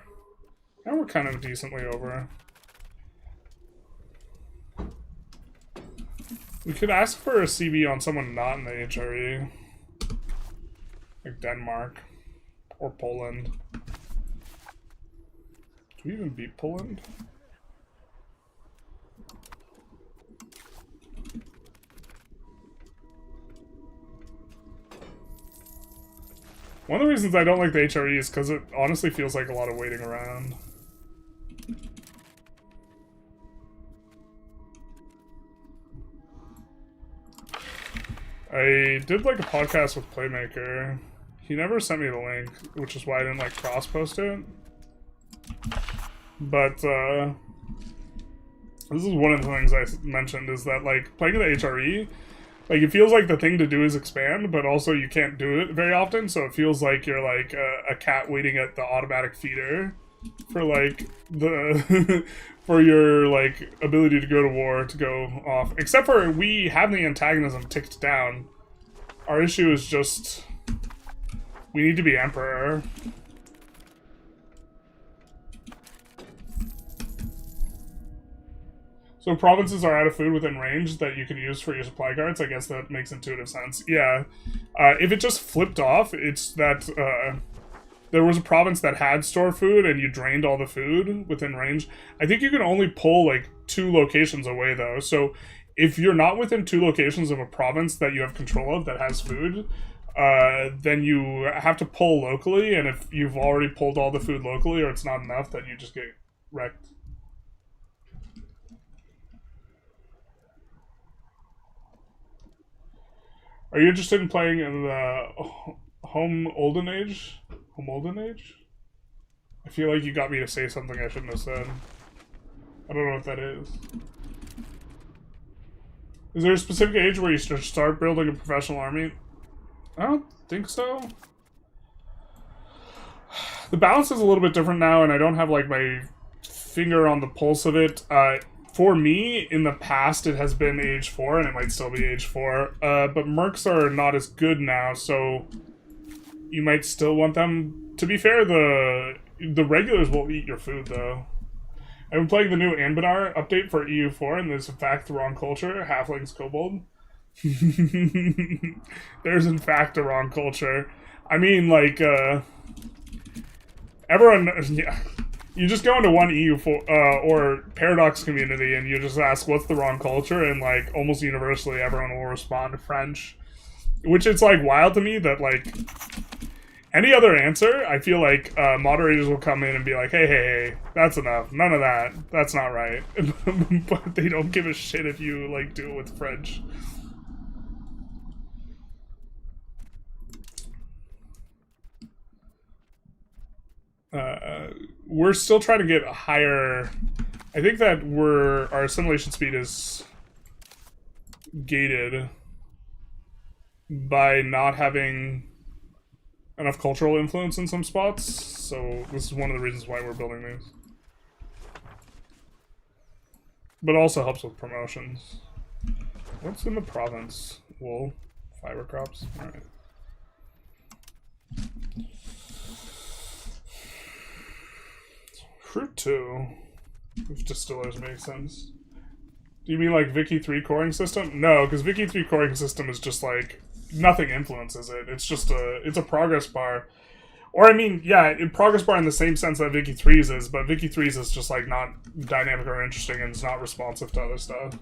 Speaker 1: Now we're kind of decently over. We could ask for a CB on someone not in the HRE. Like Denmark. Or Poland. Do we even beat Poland? One of the reasons I don't like the HRE is because it honestly feels like a lot of waiting around. I did like a podcast with Playmaker. He never sent me the link, which is why I didn't like cross-post it. But this is one of the things I mentioned, is that like playing the HRE, like it feels like the thing to do is expand, but also you can't do it very often, so it feels like you're like a cat waiting at the automatic feeder for like the for your like ability to go to war to go off. Except for we have the antagonism ticked down. Our issue is just we need to be emperor. So provinces are out of food within range that you can use for your supply cards. I guess that makes intuitive sense. Yeah. If it just flipped off, it's that there was a province that had stored food and you drained all the food within range. I think you can only pull like 2 locations away though. So if you're not within 2 locations of a province that you have control of that has food, then you have to pull locally. And if you've already pulled all the food locally or it's not enough, then you just get wrecked. Are you interested in playing in the Home Olden Age? Home Olden Age? I feel like you got me to say something I shouldn't have said. I don't know what that is. Is there a specific age where you start building a professional army? I don't think so. The balance is a little bit different now, and I don't have like my finger on the pulse of it. For me, in the past, it has been age 4, and it might still be age 4. But mercs are not as good now, so you might still want them. To be fair, the regulars will eat your food, though. I've been playing the new Anbinar update for EU4, and there's in fact the wrong culture, Halflings Kobold. There's in fact a wrong culture. I mean, like, everyone, yeah. You just go into one EU4 or Paradox community and you just ask what's the wrong culture, and like almost universally everyone will respond to French, which is like wild to me that like Any other answer, I feel like moderators will come in and be like, hey, that's enough. None of that. That's not right. But they don't give a shit if you, like, do it with French. We're still trying to get a higher... I think that our assimilation speed is gated by not having enough cultural influence in some spots, so this is one of the reasons why we're building these. But also helps with promotions. What's in the province? Wool, fiber crops. All right. Fruit 2. If distillers make sense. Do you mean like Vicky 3 coring system? No, because Vicky 3 coring system is just like nothing influences it. It's just it's a progress bar. Or I mean, yeah, progress bar in the same sense that Vicky 3's is, but Vicky 3's is just like not dynamic or interesting and it's not responsive to other stuff.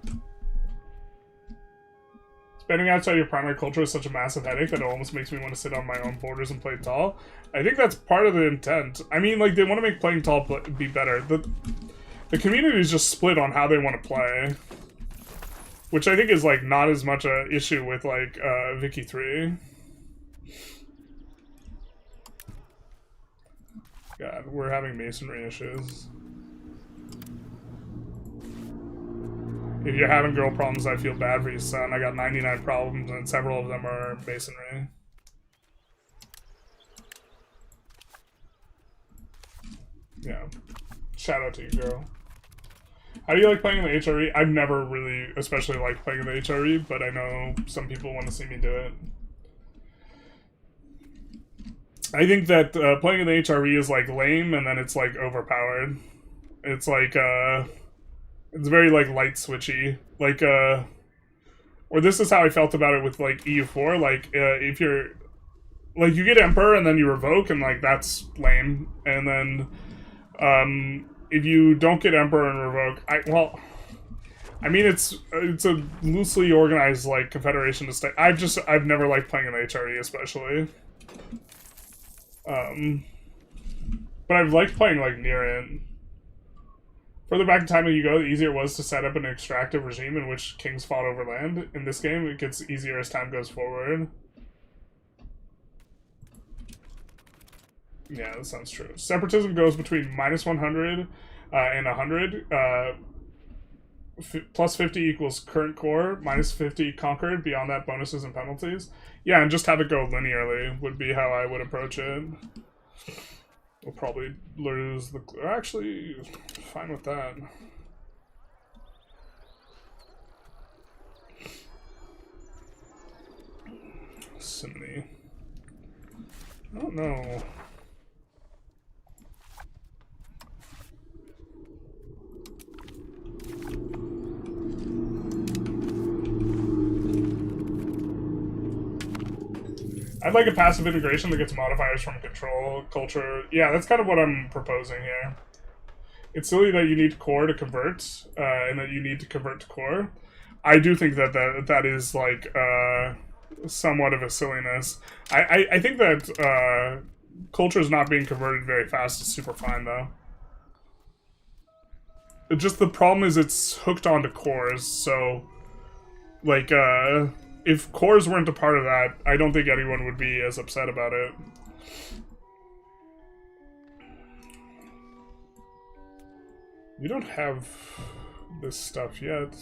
Speaker 1: Spending outside your primary culture is such a massive headache that it almost makes me want to sit on my own borders and play tall. I think that's part of the intent. I mean, like, they want to make playing tall be better. The community is just split on how they want to play. Which I think is, like, not as much an issue with, like, Vicky 3. God, we're having masonry issues. If you're having girl problems, I feel bad for you, son. I got 99 problems, and several of them are masonry. Yeah. Shout out to you, girl. How do you like playing in the HRE? I've never really especially liked playing in the HRE, but I know some people want to see me do it. I think that playing in the HRE is, like, lame, and then it's, like, overpowered. It's, like, it's very, like, light switchy. Like, or this is how I felt about it with, like, EU4. Like, if you're... Like, you get Emperor and then you revoke, and, like, that's lame. And then, if you don't get Emperor and revoke... Well, I mean, it's a loosely organized, like, confederation to stay... I've never liked playing in the HRE, especially. But I've liked playing, like, near it. Further back in time you go, the easier it was to set up an extractive regime in which kings fought over land. In this game, it gets easier as time goes forward. Yeah, that sounds true. Separatism goes between -100 and 100. Plus 50 equals current core, -50 conquered, beyond that bonuses and penalties. Yeah, and just have it go linearly would be how I would approach it. We'll probably lose the... Actually, fine with that. Simony. I don't know. I'd like a passive integration that gets modifiers from control, culture. Yeah, that's kind of what I'm proposing here. It's silly that you need core to convert, and that you need to convert to core. I do think that is, like, somewhat of a silliness. I think that culture is not being converted very fast is super fine, though. Just the problem is it's hooked onto cores, so, like, if cores weren't a part of that, I don't think anyone would be as upset about it. We don't have this stuff yet.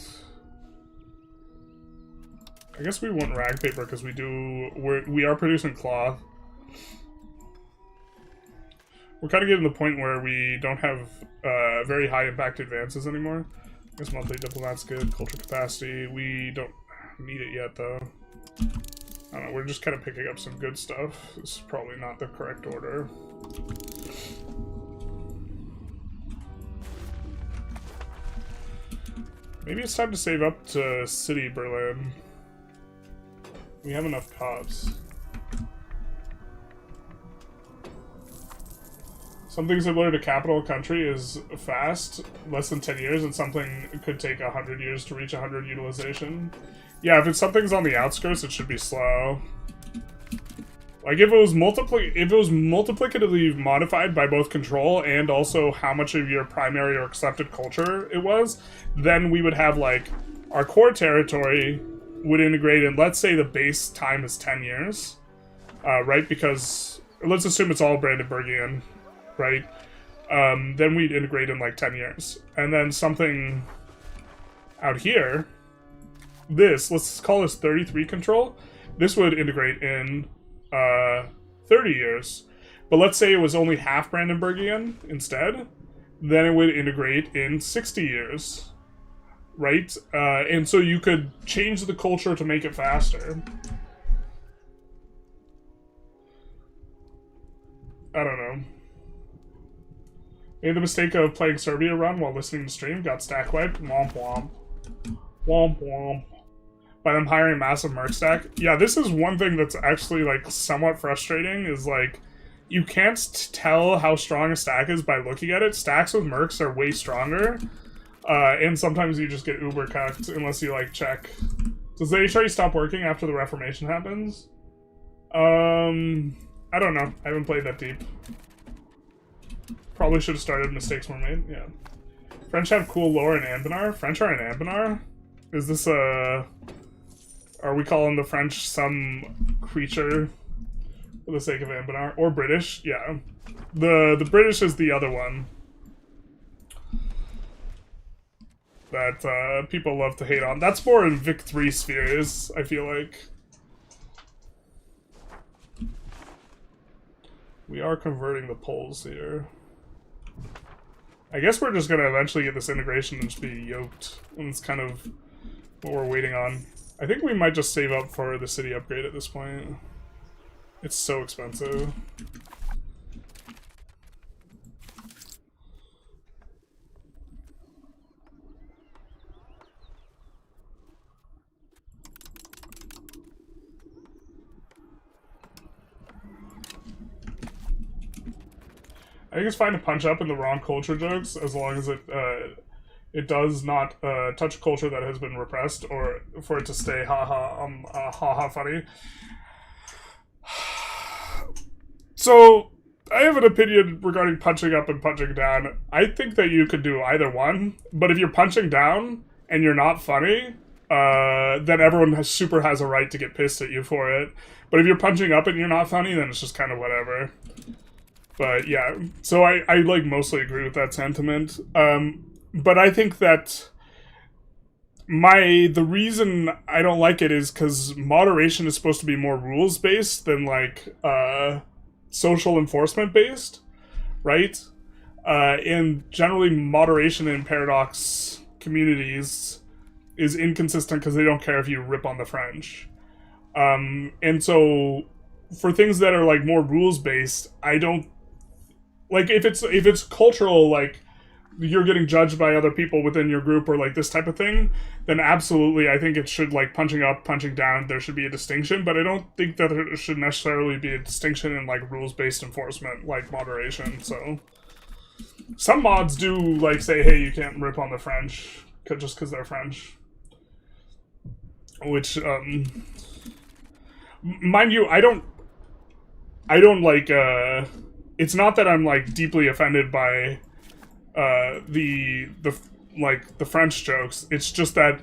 Speaker 1: I guess we want rag paper because we are producing cloth. We're kind of getting to the point where we don't have very high impact advances anymore. I guess monthly diplomat's good. Culture capacity, we don't need it yet though. I don't know, we're just kind of picking up some good stuff. This is probably not the correct order. Maybe it's time to save up to City Berlin. We have enough cops. Something similar to capital country is fast, less than 10 years, and something could take 100 years to reach 100 utilization. Yeah, if something's on the outskirts, it should be slow. Like, if it was multiplicatively modified by both control and also how much of your primary or accepted culture it was, then we would have, like, our core territory would integrate in, let's say the base time is 10 years, right? Because, let's assume it's all Brandenburgian, right? Then we'd integrate in, like, 10 years. And then something out here, let's call this 33 control. This would integrate in 30 years. But let's say it was only half Brandenburgian instead, then it would integrate in 60 years. Right? And so you could change the culture to make it faster. I don't know. Made the mistake of playing Serbia run while listening to stream, got stack wiped. Womp womp. Womp womp. By them hiring a massive merc stack. Yeah, this is one thing that's actually, like, somewhat frustrating, is, like, you can't tell how strong a stack is by looking at it. Stacks with mercs are way stronger. And sometimes you just get uber cucked unless you, like, check. Does the HRE stop working after the Reformation happens? I don't know. I haven't played that deep. Probably should have started. Mistakes were made. Yeah. French have cool lore in Ambinar. French are in Ambinar? Is this a... Are we calling the French some creature for the sake of Ambinar? Or British? Yeah. The British is the other one that people love to hate on. That's more in Vic 3 spheres, I feel like. We are converting the poles here. I guess we're just gonna eventually get this integration and just be yoked. And it's kind of what we're waiting on. I think we might just save up for the city upgrade at this point. It's so expensive. I think it's fine to punch up in the wrong culture jokes as long as it does not touch a culture that has been repressed, or for it to stay haha funny. So I have an opinion regarding punching up and punching down. I think that you could do either one, but if you're punching down and you're not funny, then everyone has a right to get pissed at you for it. But if you're punching up and you're not funny, then it's just kind of whatever. But yeah, so I like mostly agree with that sentiment. But I think that the reason I don't like it is because moderation is supposed to be more rules based than like social enforcement based, right? And generally moderation in paradox communities is inconsistent because they don't care if you rip on the French. And so for things that are like more rules based, I don't like if it's cultural, like you're getting judged by other people within your group or like this type of thing, then absolutely I think it should, like, punching up, punching down, there should be a distinction, but I don't think that it should necessarily be a distinction in like rules-based enforcement like moderation. So some mods do like say, hey, you can't rip on the French just because they're French, which mind you, I don't like it's not that I'm like deeply offended by the French jokes. It's just that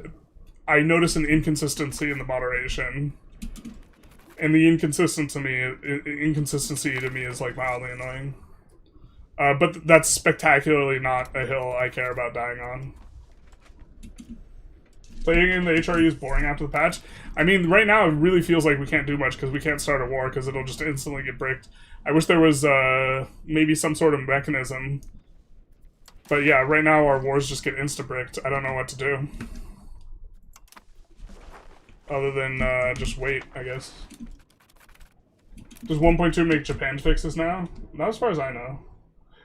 Speaker 1: I notice an inconsistency in the moderation, and the inconsistency to me is like mildly annoying. But that's spectacularly not a hill I care about dying on. Playing in the HRE is boring after the patch. I mean, right now it really feels like we can't do much because we can't start a war because it'll just instantly get bricked. I wish there was maybe some sort of mechanism. But yeah, right now our wars just get insta-bricked. I don't know what to do. Other than just wait, I guess. Does 1.2 make Japan fixes now? Not as far as I know.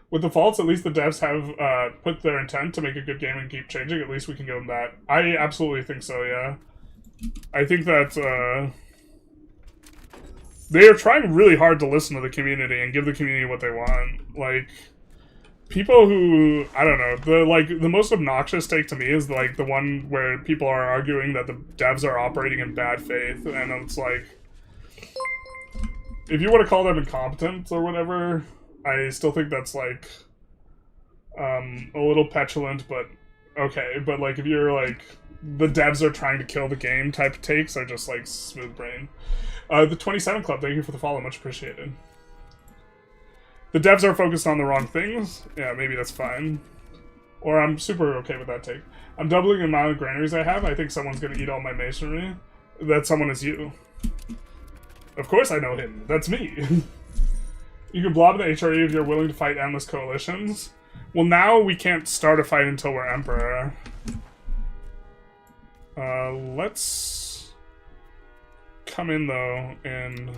Speaker 1: With the faults, at least the devs have put their intent to make a good game and keep changing. At least we can give them that. I absolutely think so, yeah. I think that they are trying really hard to listen to the community and give the community what they want. Like, people who, I don't know, the most obnoxious take to me is like the one where people are arguing that the devs are operating in bad faith, and it's like, if you want to call them incompetent or whatever, I still think that's, like, a little petulant, but okay. But, like, if you're, like, the devs are trying to kill the game type takes are just, like, smooth brain. The 27 Club, thank you for the follow, much appreciated. The devs are focused on the wrong things. Yeah, maybe that's fine. Or I'm super okay with that take. I'm doubling the amount of granaries I have. I think someone's gonna eat all my masonry. That someone is you. Of course I know him. That's me. You can blob the HRE if you're willing to fight endless coalitions. Well, now we can't start a fight until we're Emperor. Let's come in, though, and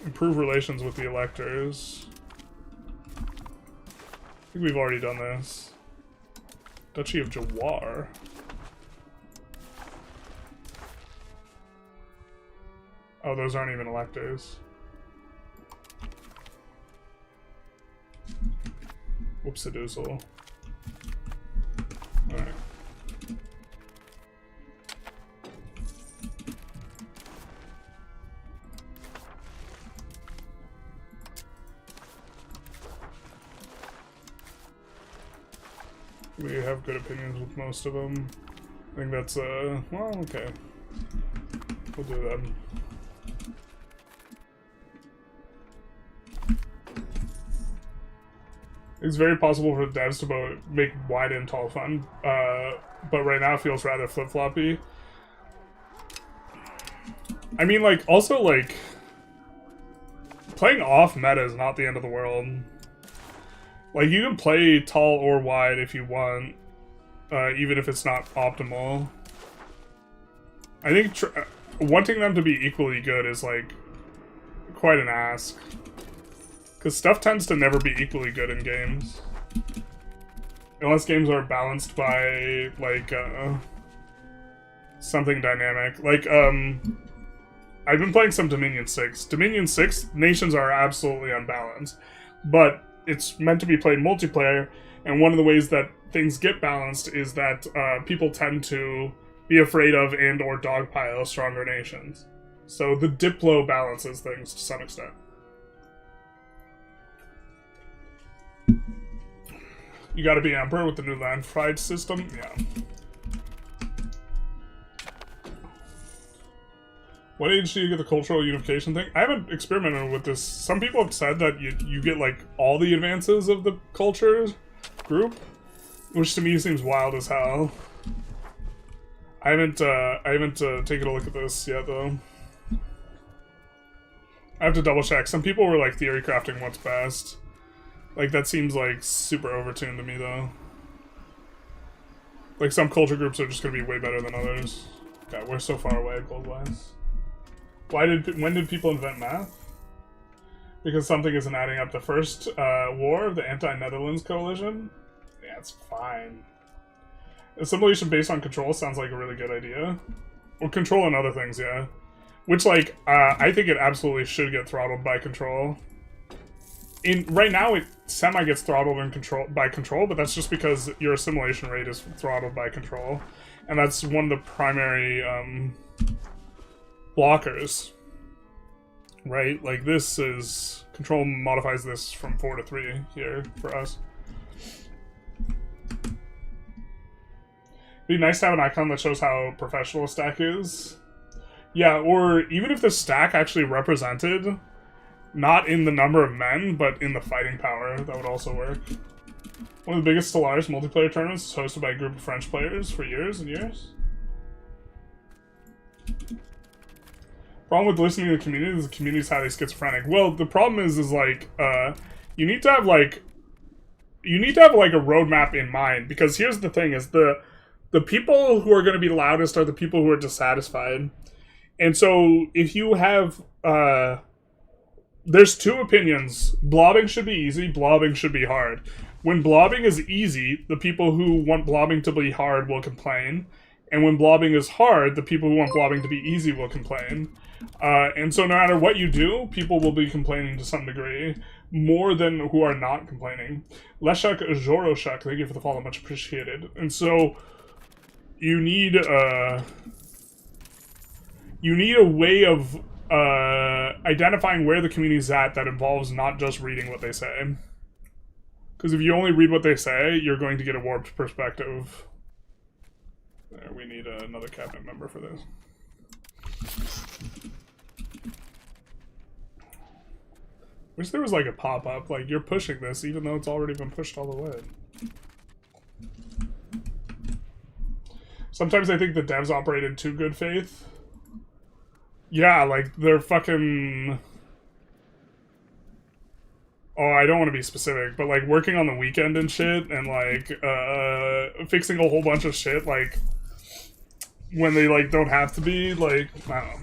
Speaker 1: improve relations with the electors. I think we've already done this. Duchy of Jawar. Oh, those aren't even electors. Whoops-a-doozle. Alright. We have good opinions with most of them. I think that's, well, okay. We'll do that. It's very possible for devs to make wide and tall fun, but right now it feels rather flip-floppy. I mean, like, also, like, playing off meta is not the end of the world. Like, you can play tall or wide if you want, even if it's not optimal. I think wanting them to be equally good is, like, quite an ask. Because stuff tends to never be equally good in games. Unless games are balanced by, like, something dynamic. Like, I've been playing some Dominion 6. Dominion 6, nations are absolutely unbalanced. But it's meant to be played multiplayer, and one of the ways that things get balanced is that people tend to be afraid of and or dogpile stronger nations. So the Diplo balances things to some extent. You gotta be Emperor with the new land fried system? Yeah. What age do you get the cultural unification thing? I haven't experimented with this. Some people have said that you get, like, all the advances of the culture group, which to me seems wild as hell. I haven't taken a look at this yet, though. I have to double check. Some people were, like, theory crafting what's best. Like, that seems, like, super overtuned to me, though. Like, some culture groups are just gonna be way better than others. God, we're so far away, gold-wise. When did people invent math? Because something isn't adding up. The first war of the anti-Netherlands coalition? Yeah, it's fine. Assimilation based on control sounds like a really good idea. Or control and other things, yeah. Which, like, I think it absolutely should get throttled by control. Right now, it semi gets throttled by control, but that's just because your assimilation rate is throttled by control. And that's one of the primary, blockers, right? Like, this is... Control modifies this from 4 to 3 here for us. It'd be nice to have an icon that shows how professional a stack is. Yeah, or even if the stack actually represented, not in the number of men, but in the fighting power, that would also work. One of the biggest Stellaris multiplayer tournaments is hosted by a group of French players for years and years. Problem with listening to the community is the community is highly schizophrenic. Well, the problem is like, you need to have like a roadmap in mind, because here's the thing: is the people who are going to be loudest are the people who are dissatisfied, and so if you have there's two opinions: blobbing should be easy, blobbing should be hard. When blobbing is easy, the people who want blobbing to be hard will complain, and when blobbing is hard, the people who want blobbing to be easy will complain. And so no matter what you do, people will be complaining to some degree, more than who are not complaining. Leshak Zoroshak, thank you for the follow, much appreciated. And so you need you need a way of identifying where the community's at that involves not just reading what they say. Because if you only read what they say, you're going to get a warped perspective. There, we need another cabinet member for this. Wish there was like a pop-up, like you're pushing this even though it's already been pushed all the way. Sometimes I think the devs operate in too good faith. Yeah, like they're fucking... Oh, I don't want to be specific, but like working on the weekend and shit, and like fixing a whole bunch of shit, like when they like don't have to be, like, I don't know.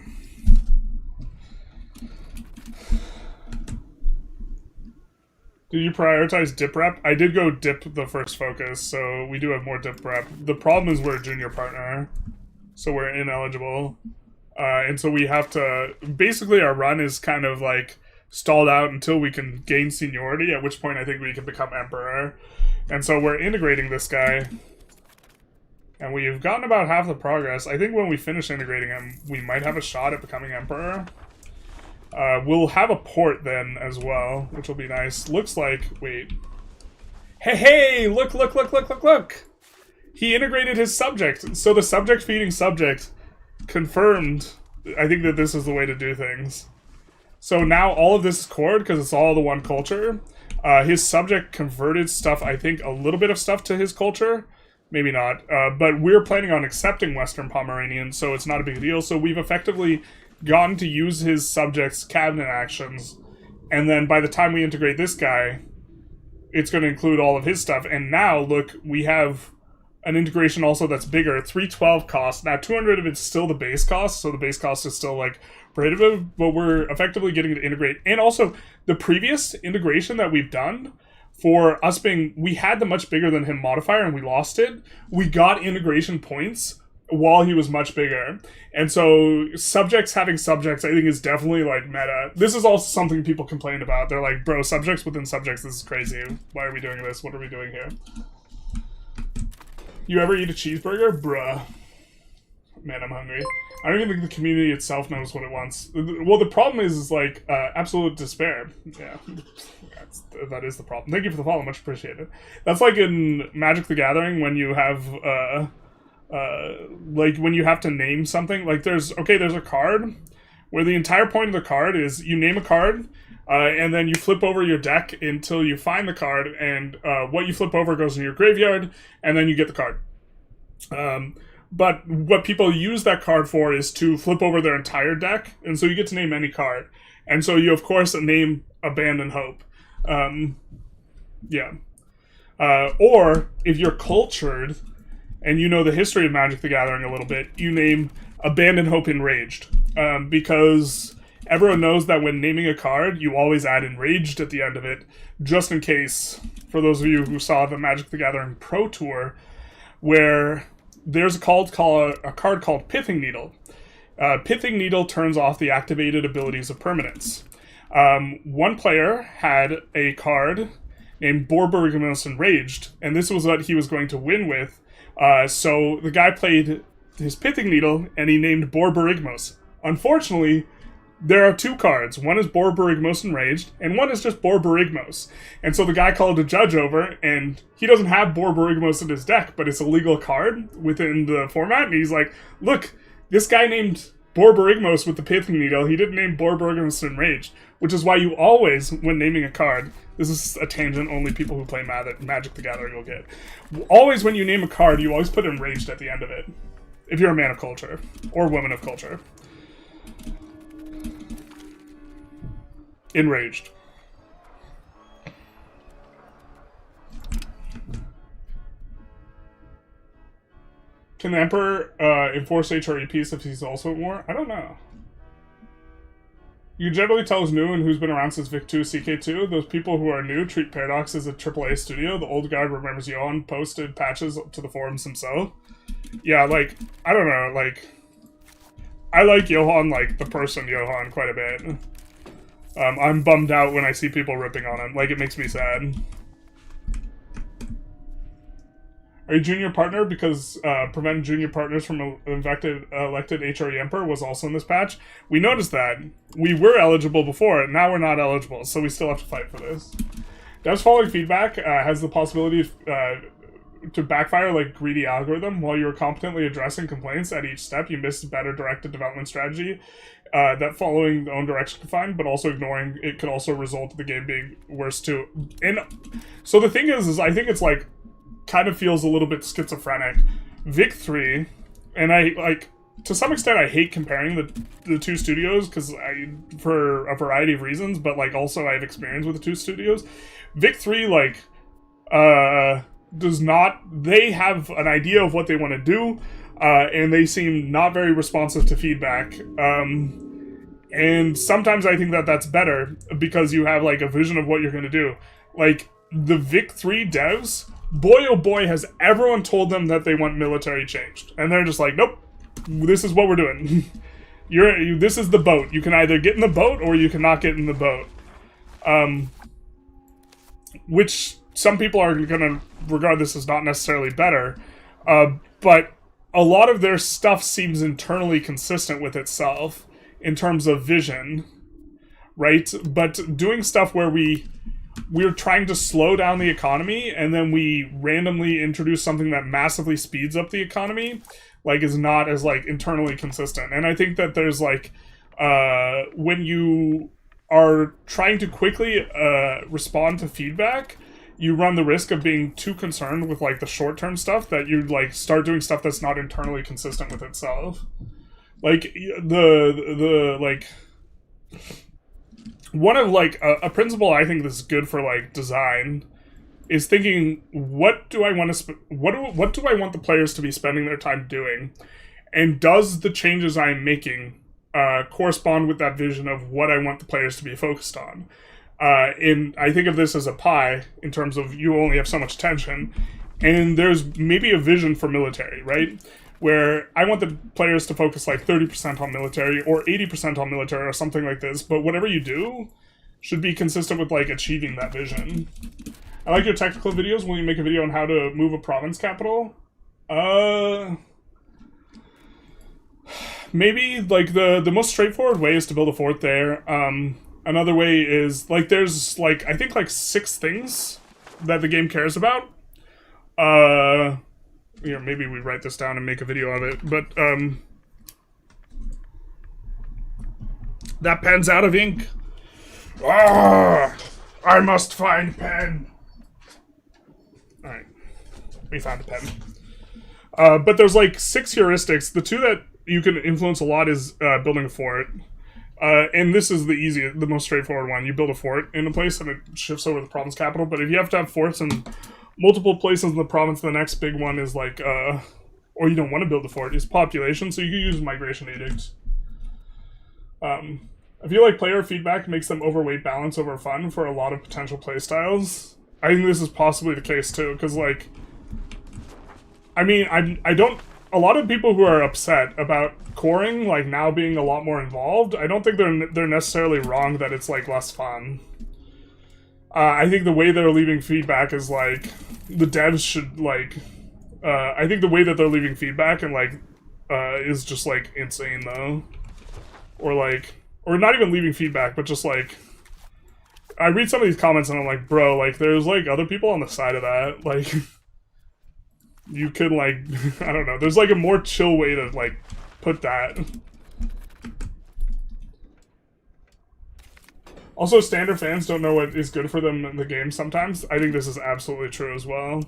Speaker 1: Did you prioritize dip rep? I did go dip the first focus, so we do have more dip rep. The problem is we're a junior partner, so we're ineligible. And so we have to... Basically, our run is kind of, like, stalled out until we can gain seniority, at which point I think we can become emperor. And so we're integrating this guy. And we've gotten about half the progress. I think when we finish integrating him, we might have a shot at becoming emperor. We'll have a port then as well, which will be nice. Looks like... Wait. Hey! Look, look, look, look, look, look! He integrated his subject. So the subject feeding subject confirmed, I think, that this is the way to do things. So now all of this is cord, because it's all the one culture. His subject converted stuff, I think, a little bit of stuff to his culture. Maybe not. But we're planning on accepting Western Pomeranian, so it's not a big deal. So we've effectively gotten to use his subject's cabinet actions, and then by the time we integrate this guy, it's going to include all of his stuff. And now, look, we have an integration also that's bigger, 312 cost. Now, 200 of it's still the base cost, so the base cost is still, like, prohibitive, but we're effectively getting to integrate. And also, the previous integration that we've done, for us being, we had the much bigger than him modifier, and we lost it. We got integration points while he was much bigger. And so subjects having subjects, I think, is definitely like meta. This is also something people complain about. They're like, bro, subjects within subjects, this is crazy. Why are we doing this? What are we doing here? You ever eat a cheeseburger? Bruh. Man, I'm hungry. I don't even think the community itself knows what it wants. Well, the problem is like, absolute despair. Yeah, that is the problem. Thank you for the follow, much appreciated. That's like in Magic the Gathering when you have, like when you have to name something. Like there's a card where the entire point of the card is you name a card, and then you flip over your deck until you find the card, and what you flip over goes in your graveyard, and then you get the card. But what people use that card for is to flip over their entire deck, and so you get to name any card. And so you, of course, name Abandon Hope. Yeah. Or, if you're cultured, and you know the history of Magic the Gathering a little bit, you name Abandon Hope Enraged. Because everyone knows that when naming a card, you always add Enraged at the end of it, just in case, for those of you who saw the Magic the Gathering Pro Tour, where there's a card called Pithing Needle. Pithing Needle turns off the activated abilities of permanents. One player had a card named Borborygmos Enraged, and this was what he was going to win with. So the guy played his Pithing Needle, and he named Borborygmos. Unfortunately, there are two cards. One is Borborygmos Enraged, and one is just Borborygmos. And so the guy called a judge over, and he doesn't have Borborygmos in his deck, but it's a legal card within the format, and he's like, look, this guy named Borborygmos with the Pithing Needle, he didn't name Borborygmos Enraged, which is why you always, when naming a card, this is a tangent only people who play Magic the Gathering will get, always when you name a card, you always put Enraged at the end of it, if you're a man of culture, or woman of culture. Enraged. Can the Emperor enforce HRE peace if he's also at war? I don't know. You can generally tell who's new and who's been around since Vic 2, CK2. Those people who are new treat Paradox as a AAA studio. The old guard remembers Johan posted patches to the forums himself. Yeah, like, I don't know, like, I like Johan, like, the person Johan quite a bit. I'm bummed out when I see people ripping on him. Like, it makes me sad. Are you junior partner? Because prevent junior partners from elected HRE Emperor was also in this patch. We noticed that. We were eligible before, now we're not eligible, so we still have to fight for this. Devs following feedback has the possibility to backfire like greedy algorithm. While you're competently addressing complaints at each step, you missed a better directed development strategy that following the own direction can find, but also ignoring it could also result in the game being worse too. And so the thing is I think it's like kind of feels a little bit schizophrenic. Vic 3, and I like to some extent I hate comparing the two studios because for a variety of reasons, but like also I have experience with the two studios. Vic 3 like does not, they have an idea of what they want to do, and they seem not very responsive to feedback. And sometimes I think that that's better because you have like a vision of what you're going to do. Like the Vic 3 devs, boy oh boy has everyone told them that they want military changed, and they're just like, nope, this is what we're doing. This is the boat. You can either get in the boat or you cannot get in the boat. Which some people are going to regard this as not necessarily better, but a lot of their stuff seems internally consistent with itself in terms of vision, right? But doing stuff where we're trying to slow down the economy and then we randomly introduce something that massively speeds up the economy, like, is not as like internally consistent. And I think that there's like when you are trying to quickly respond to feedback, you run the risk of being too concerned with like the short-term stuff that you like start doing stuff that's not internally consistent with itself. Like the like one of like a principle I think that's good for like design is thinking, what do I want to what do I want the players to be spending their time doing, and does the changes I'm making correspond with that vision of what I want the players to be focused on? And I think of this as a pie in terms of you only have so much attention, and there's maybe a vision for military, right? Where I want the players to focus like 30% on military or 80% on military or something like this, but whatever you do should be consistent with like achieving that vision. I like your technical videos. Will you make a video on how to move a province capital? Maybe like the most straightforward way is to build a fort there. Another way is, like, there's, like, I think, like, 6 things that the game cares about. You know, maybe we write this down and make a video of it, but, that pen's out of ink. Ah, I must find pen. Alright, we found a pen. But there's, like, 6 heuristics. The 2 that you can influence a lot is, building a fort. And this is the easiest, the most straightforward one. You build a fort in a place and it shifts over the province capital. But if you have to have forts in multiple places in the province, the next big one is like, or you don't want to build a fort, is population. So you can use migration edict. I feel like player feedback makes them overweight balance over fun for a lot of potential playstyles. I think this is possibly the case too, because like, I mean, I don't. A lot of people who are upset about coring like now being a lot more involved, I don't think they're necessarily wrong that it's like less fun. I think the way they're leaving feedback is like the devs should like. I think the way that they're leaving feedback and like is just like insane though, or not even leaving feedback, but just like I read some of these comments and I'm like, bro, like there's like other people on the side of that, like. You could, like, I don't know. There's, like, a more chill way to, like, put that. Also, standard fans don't know what is good for them in the game sometimes. I think this is absolutely true as well.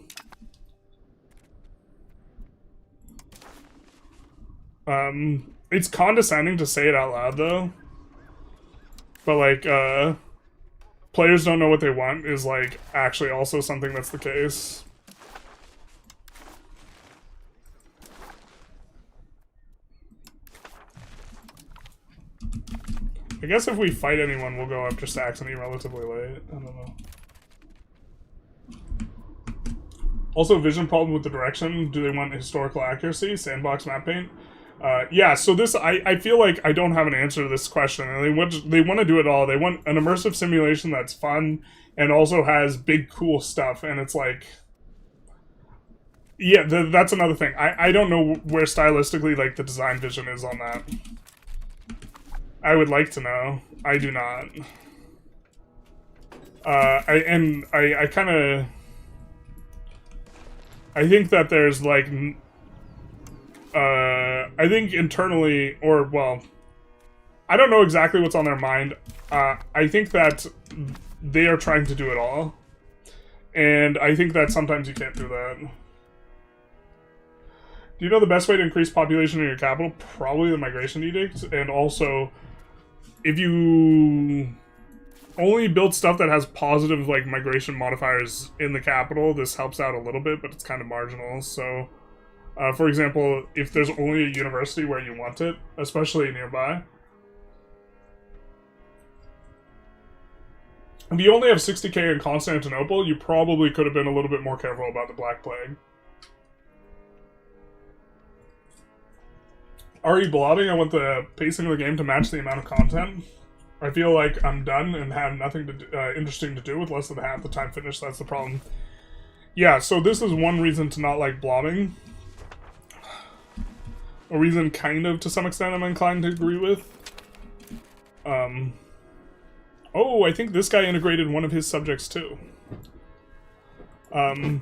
Speaker 1: It's condescending to say it out loud, though. But, like, players don't know what they want is, like, actually also something that's the case. I guess if we fight anyone, we'll go after Saxony relatively late. I don't know. Also, vision problem with the direction. Do they want historical accuracy? Sandbox map paint? Yeah, so this, I feel like I don't have an answer to this question. And they want to do it all. They want an immersive simulation that's fun and also has big, cool stuff. And it's like... Yeah, that's another thing. I don't know where stylistically, like, the design vision is on that. I would like to know. I do not. I kind of... I think that there's, like... I think internally, or, well... I don't know exactly what's on their mind. I think that they are trying to do it all. And I think that sometimes you can't do that. Do you know the best way to increase population in your capital? Probably the migration edict. And also, if you only build stuff that has positive, like, migration modifiers in the capital, this helps out a little bit, but it's kind of marginal. So, for example, if there's only a university where you want it, especially nearby, if you only have 60k in Constantinople, you probably could have been a little bit more careful about the Black Plague. Are you blobbing? I want the pacing of the game to match the amount of content. I feel like I'm done and have nothing to do, interesting to do with less than half the time finished. That's the problem. Yeah, so this is one reason to not like blobbing. A reason, kind of, to some extent, I'm inclined to agree with. Oh, I think this guy integrated one of his subjects, too. Oh,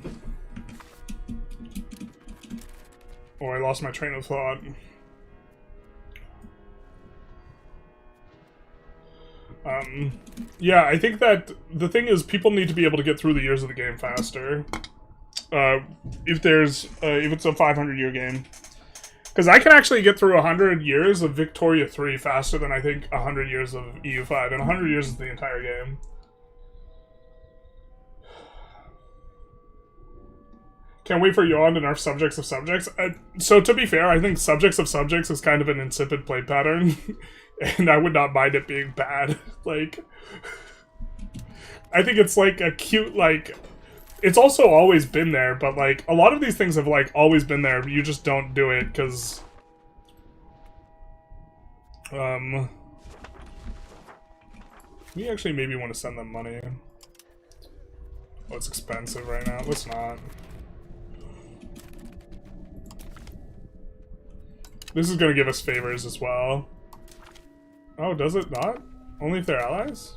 Speaker 1: I lost my train of thought. Yeah, I think that the thing is people need to be able to get through the years of the game faster. If it's a 500-year game. Because I can actually get through 100 years of Victoria 3 faster than I think 100 years of EU5, and 100 years is the entire game. Can't wait for Yawn to nerf Subjects of Subjects. So to be fair, I think Subjects of Subjects is kind of an insipid play pattern, and I would not mind it being bad. Like, I think it's like a cute, like... It's also always been there, but, like, a lot of these things have, like, always been there. You just don't do it, because... we actually maybe want to send them money. Oh, it's expensive right now. Let's not. This is going to give us favors as well. Oh, does it not? Only if they're allies?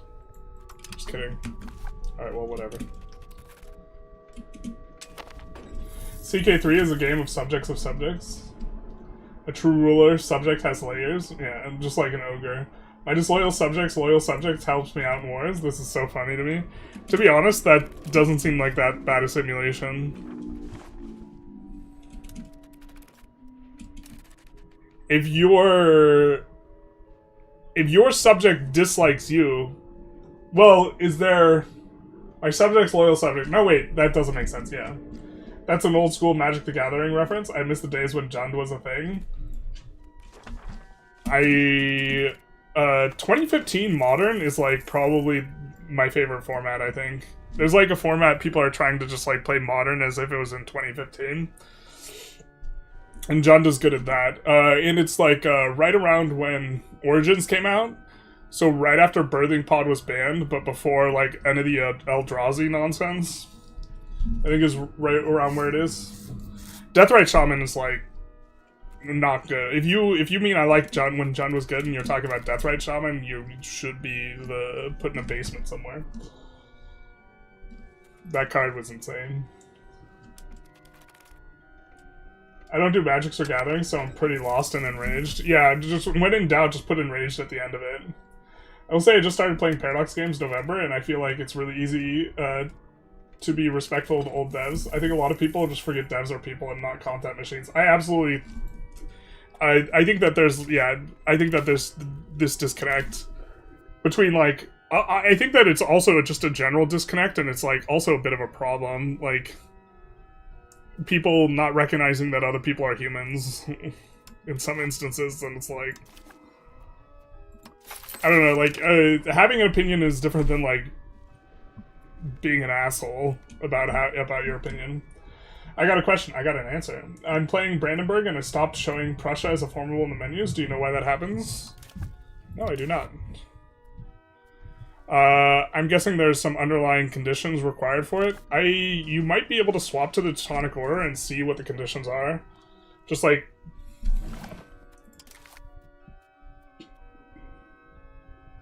Speaker 1: Just kidding. Alright, well, whatever. CK3 is a game of subjects of subjects. A true ruler subject has layers. Yeah, just like an ogre. My disloyal subjects, loyal subjects helps me out in wars. This is so funny to me. To be honest, that doesn't seem like that bad a simulation. If your subject dislikes you, well, is there... My subject's loyal subject. No, wait, that doesn't make sense, yeah. That's an old school Magic the Gathering reference. I miss the days when Jund was a thing. 2015 Modern is, like, probably my favorite format, I think. There's, like, a format people are trying to just, like, play Modern as if it was in 2015. And Jund is good at that. And it's, like, right around when Origins came out. So right after Birthing Pod was banned, but before, like, any of the Eldrazi nonsense. I think is right around where it is. Deathrite Shaman is, like, not good. If you mean I like Jund when Jund was good and you're talking about Deathrite Shaman, you should be put in a basement somewhere. That card was insane. I don't do Magics or Gatherings, so I'm pretty lost and enraged. Yeah, just when in doubt, just put enraged at the end of it. I will say I just started playing Paradox games in November, and I feel like it's really easy to be respectful to old devs. I think a lot of people just forget devs are people and not content machines. I absolutely... I think that there's... Yeah, I think that there's this disconnect between, like... I think that it's also just a general disconnect, and it's, like, also a bit of a problem. Like, people not recognizing that other people are humans in some instances, and it's like... I don't know, like, having an opinion is different than, like, being an asshole about your opinion. I got a question. I got an answer. I'm playing Brandenburg and I stopped showing Prussia as a formable in the menus. Do you know why that happens? No, I do not. I'm guessing there's some underlying conditions required for it. You might be able to swap to the Teutonic Order and see what the conditions are. Just like...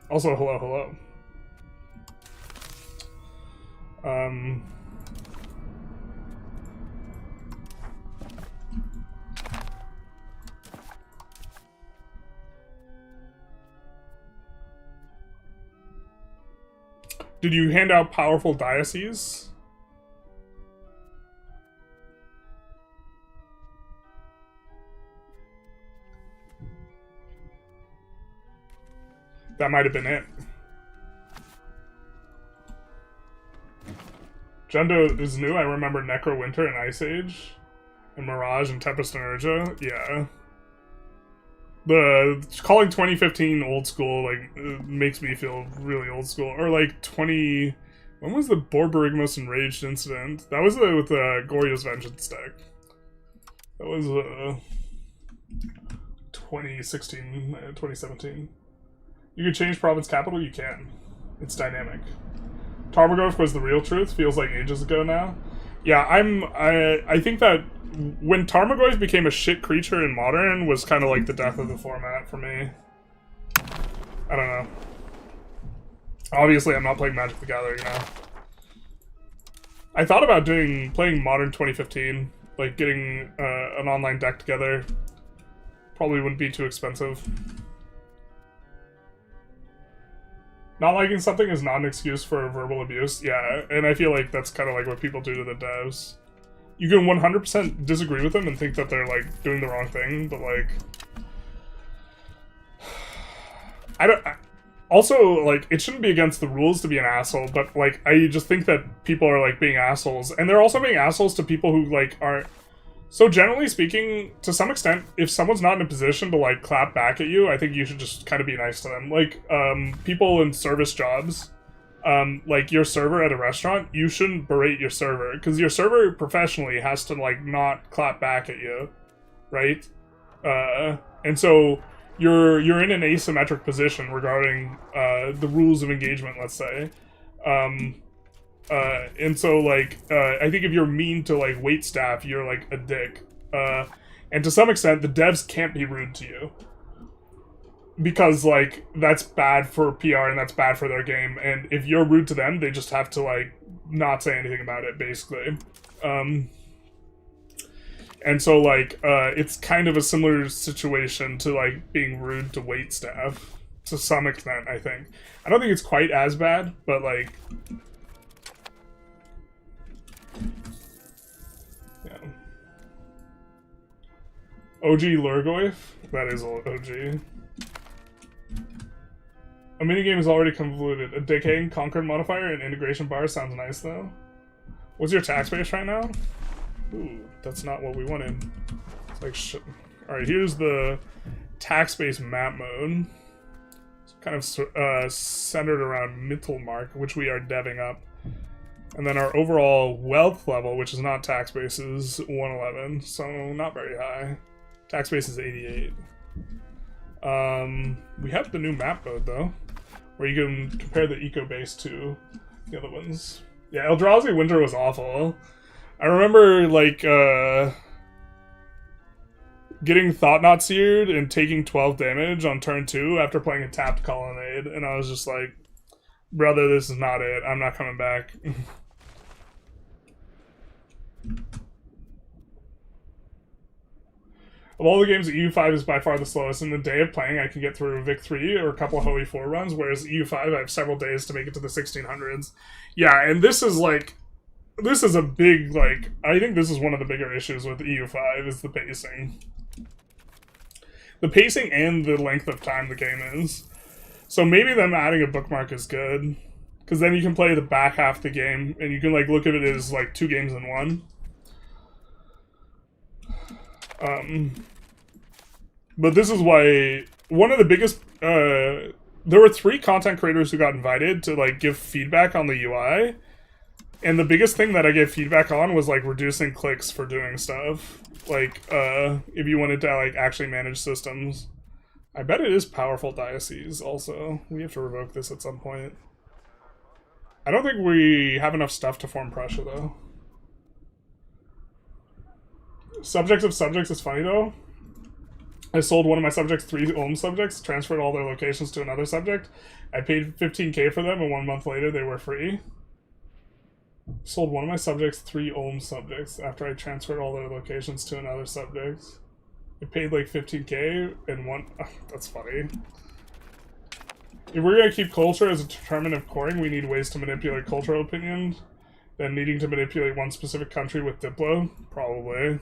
Speaker 1: Also, hello. Did you hand out powerful dioceses? That might have been it. Jundo is new. I remember Necrowinter and Ice Age. And Mirage and Tempest and Urja. Yeah. The calling 2015 old school, like, makes me feel really old school. Or, like, when was the Borborygmus Enraged incident? That was with Gorya's Vengeance deck. That was, 2016, 2017. You can change province capital? You can. It's dynamic. Tarmogoyf was the real truth. Feels like ages ago now. Yeah, I think that when Tarmogoyf became a shit creature in Modern was kind of like the death of the format for me. I don't know. Obviously, I'm not playing Magic the Gathering now. I thought about playing Modern 2015, like getting an online deck together. Probably wouldn't be too expensive. Not liking something is not an excuse for verbal abuse. Yeah, and I feel like that's kind of like what people do to the devs. You can 100% disagree with them and think that they're, like, doing the wrong thing, but, like... Also, like, it shouldn't be against the rules to be an asshole, but, like, I just think that people are, like, being assholes. And they're also being assholes to people who, like, aren't... So, generally speaking, to some extent, if someone's not in a position to, like, clap back at you, I think you should just kind of be nice to them. Like, people in service jobs... like your server at a restaurant, you shouldn't berate your server, because your server professionally has to, like, not clap back at you, right? And so you're in an asymmetric position regarding the rules of engagement, let's say. And so, like, I think if you're mean to, like, wait staff, you're, like, a dick. And to some extent, the devs can't be rude to you. Because, like, that's bad for PR and that's bad for their game. And if you're rude to them, they just have to, like, not say anything about it, basically. And so, like, it's kind of a similar situation to, like, being rude to wait staff. To some extent, I think. I don't think it's quite as bad, but, like... Yeah. OG Lurgoyf? That is OG. A minigame is already convoluted. A decaying Concord modifier and integration bar sounds nice, though. What's your tax base right now? Ooh, that's not what we wanted. It's like shit. Alright, here's the tax base map mode. It's kind of centered around Mittelmark, which we are deving up. And then our overall wealth level, which is not tax base, is 111, so not very high. Tax base is 88. We have the new map mode, though, where you can compare the eco base to the other ones. Yeah, Eldrazi Winter was awful. I remember, like, getting Thought-Knot Seared and taking 12 damage on turn 2 after playing a tapped Colonnade, and I was just like, brother, this is not it. I'm not coming back. Of all the games, EU5 is by far the slowest. In the day of playing, I can get through Vic 3 or a couple of Hoey 4 runs, whereas EU5, I have several days to make it to the 1600s. Yeah, and this is, like... This is a big, like... I think this is one of the bigger issues with EU5, is the pacing. The pacing and the length of time the game is. So maybe them adding a bookmark is good. Because then you can play the back half of the game, and you can, like, look at it as, like, 2 games in one. But this is why one of the biggest, there were 3 content creators who got invited to, like, give feedback on the UI, and the biggest thing that I gave feedback on was, like, reducing clicks for doing stuff. Like, if you wanted to, like, actually manage systems. I bet it is powerful diocese, also. We have to revoke this at some point. I don't think we have enough stuff to form Prussia, though. Subjects of subjects is funny, though. I sold one of my subjects 3 Ulm subjects, transferred all their locations to another subject. I paid 15k for them, and 1 month later they were free. Sold one of my subjects 3 Ulm subjects after I transferred all their locations to another subject. I paid like 15k and one... Oh, that's funny. If we're going to keep culture as a determinant of coring, we need ways to manipulate cultural opinion. Then needing to manipulate one specific country with Diplo? Probably.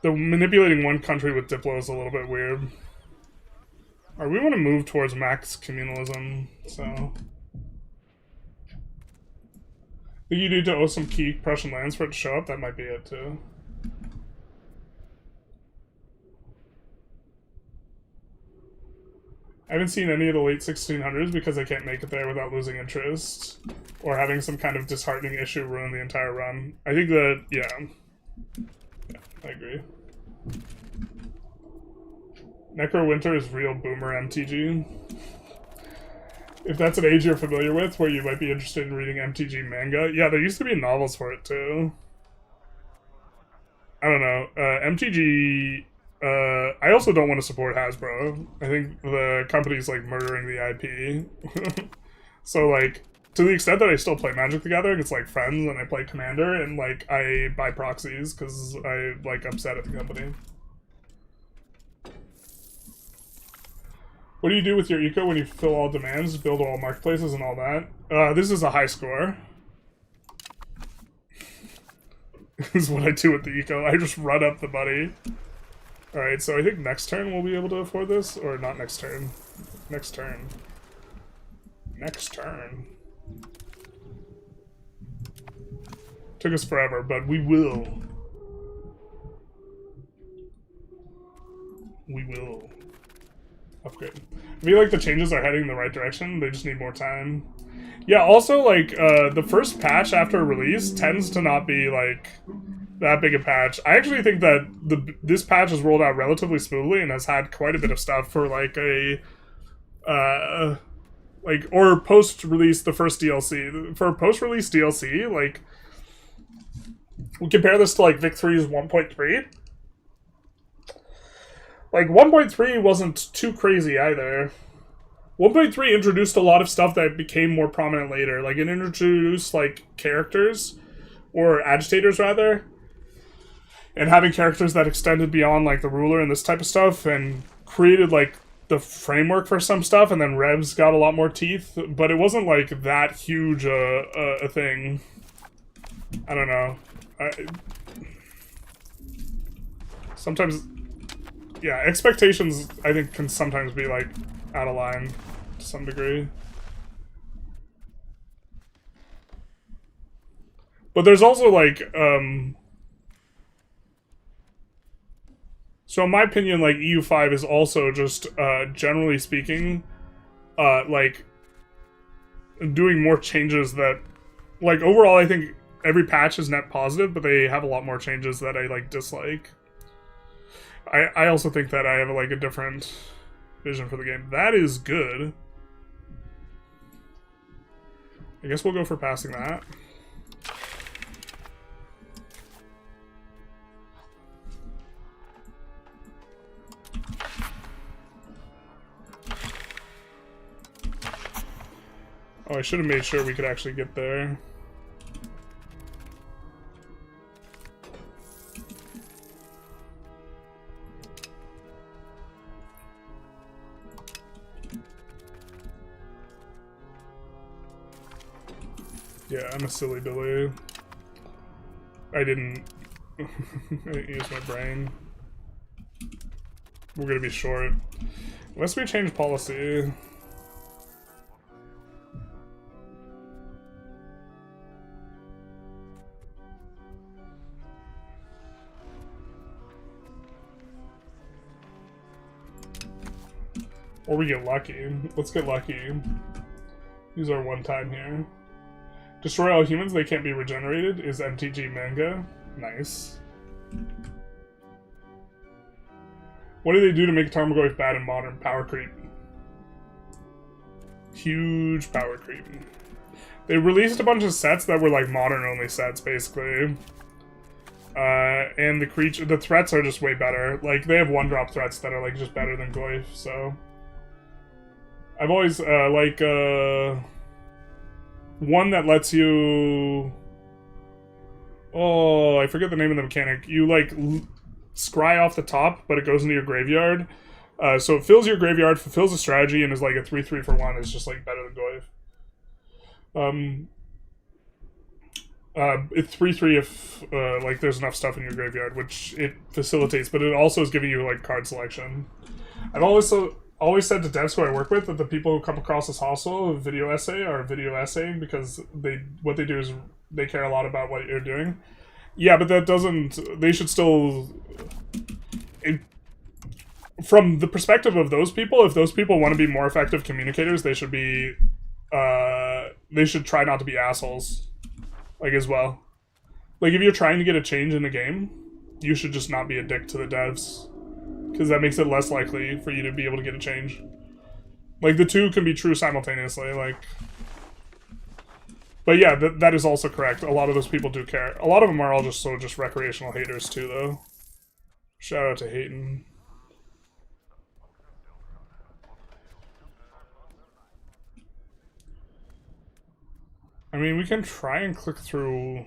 Speaker 1: The manipulating one country with Diplo is a little bit weird. Alright, we want to move towards max communalism, so... Think you need to owe some key Prussian lands for it to show up? That might be it, too. I haven't seen any of the late 1600s because I can't make it there without losing interest. Or having some kind of disheartening issue ruin the entire run. I think that, yeah, I agree. Necrowinter is real boomer MTG. If that's an age you're familiar with, where you might be interested in reading MTG manga. Yeah, there used to be novels for it, too. I don't know. MTG... I also don't want to support Hasbro. I think the company's, like, murdering the IP. So, like, to the extent that I still play Magic the Gathering, it's, like, friends, and I play Commander, and, like, I buy proxies, because I, like, upset at the company. What do you do with your eco when you fulfill all demands, build all marketplaces, and all that? This is a high score. This is what I do with the eco. I just run up the money. Alright, so I think next turn we'll be able to afford this. Or not next turn. Next turn. Next turn. Took us forever, but we will. We will. Upgrade. I feel like the changes are heading in the right direction. They just need more time. Yeah, also, like, the first patch after release tends to not be, like, that big a patch. I actually think that this patch has rolled out relatively smoothly and has had quite a bit of stuff for, like, a, like, or post-release the first DLC. For post-release DLC, like, we compare this to, like, Vic 3's 1.3. Like, 1.3 wasn't too crazy either. 1.3 introduced a lot of stuff that became more prominent later. Like, it introduced, like, characters, or agitators, rather, and having characters that extended beyond, like, the ruler and this type of stuff, and created, like, the framework for some stuff, and then Revs got a lot more teeth, but it wasn't, like, that huge a thing. I don't know. Sometimes... Yeah, expectations, I think, can sometimes be, like, out of line to some degree. But there's also, like, so in my opinion, like, EU5 is also just, generally speaking, like, doing more changes that, like, overall I think every patch is net positive, but they have a lot more changes that I, like, dislike. I also think that I have, like, a different vision for the game. That is good. I guess we'll go for passing that. Oh, I should have made sure we could actually get there. Yeah, I'm a silly Billy. I didn't use my brain. We're gonna be short. Unless we change policy. Or we get lucky. Let's get lucky. Use our one time here. Destroy all humans, they can't be regenerated, is MTG manga. Nice. What do they do to make Tarmogoyf bad in modern? Power creep. Huge power creep. They released a bunch of sets that were like modern-only sets, basically. And the threats are just way better. Like, they have one-drop threats that are like just better than Goyf, so... I've always, one that lets you... Oh, I forget the name of the mechanic. You, like, scry off the top, but it goes into your graveyard. So it fills your graveyard, fulfills a strategy, and is like a 3/3 for 1. It's just, like, better than Goyf. It's 3/3 if, like, there's enough stuff in your graveyard, which it facilitates, but it also is giving you, like, card selection. I've always said to devs who I work with that the people who come across as hostile video essay are video essaying because what they do is they care a lot about what you're doing. Yeah, but that doesn't... They should still... From the perspective of those people, if those people want to be more effective communicators, they should be... they should try not to be assholes. Like, as well. Like, if you're trying to get a change in the game, you should just not be a dick to the devs. Because that makes it less likely for you to be able to get a change. Like, the two can be true simultaneously, like... But yeah, that is also correct. A lot of those people do care. A lot of them are all just recreational haters, too, though. Shout out to Hayden. I mean, we can try and click through...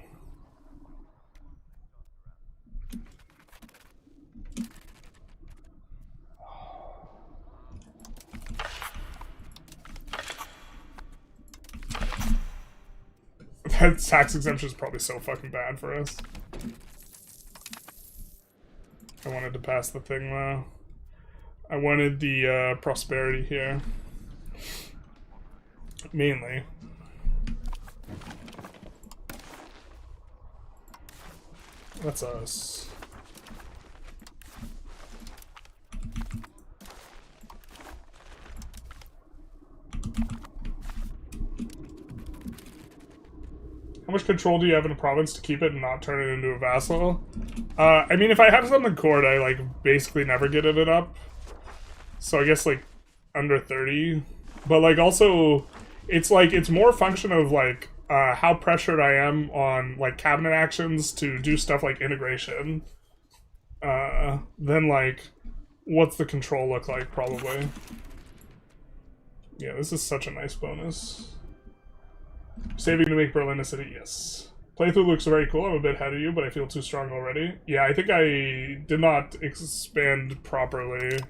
Speaker 1: That tax exemption is probably so fucking bad for us. I wanted to pass the thing, though. I wanted the prosperity here. Mainly. That's us. How much control do you have in a province to keep it and not turn it into a vassal? I mean, if I have some in court, I, like, basically never get it up. So I guess, like, under 30. But, like, also, it's, like, it's more a function of, like, how pressured I am on, like, cabinet actions to do stuff like integration. Then, like, what's the control look like, probably. Yeah, this is such a nice bonus. Saving to make Berlin a city, yes. Playthrough looks very cool. I'm a bit ahead of you, but I feel too strong already. Yeah, I think I did not expand properly.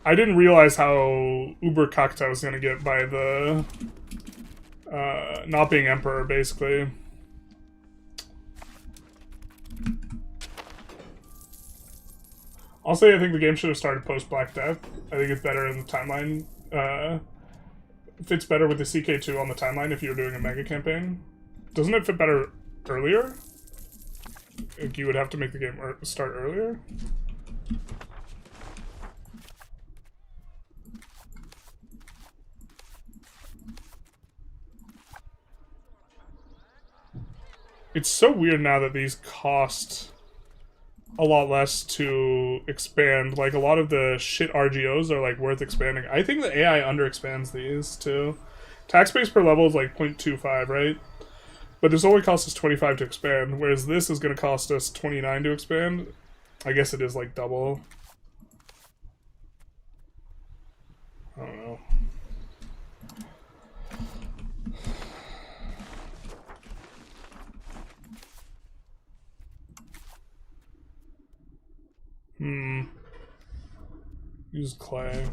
Speaker 1: I didn't realize how uber cucked I was gonna get by the... not being Emperor, basically. I'll say I think the game should have started post-Black Death. I think it's better in the timeline. Fits better with the CK2 on the timeline if you're doing a mega campaign. Doesn't it fit better earlier? Like, you would have to make the game start earlier? It's so weird now that these cost a lot less to expand. Like, a lot of the shit RGOs are, like, worth expanding. I think the AI underexpands these, too. Tax base per level is, like, 0.25, right? But this only costs us 25 to expand, whereas this is going to cost us 29 to expand. I guess it is, like, double. I don't know. Use clay.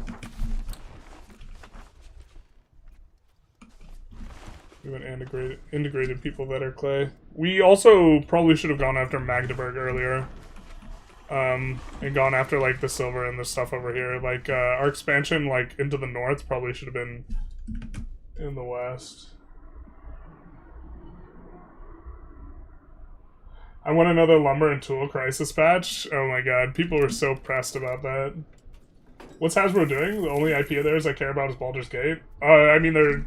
Speaker 1: We haven't integrated people that are clay. We also probably should have gone after Magdeburg earlier. And gone after, like, the silver and the stuff over here. Like, our expansion, like, into the north probably should have been in the west. I want another lumber and tool crisis patch. Oh my god, people were so pressed about that. What's Hasbro doing? The only IP of theirs I care about is Baldur's Gate. I mean,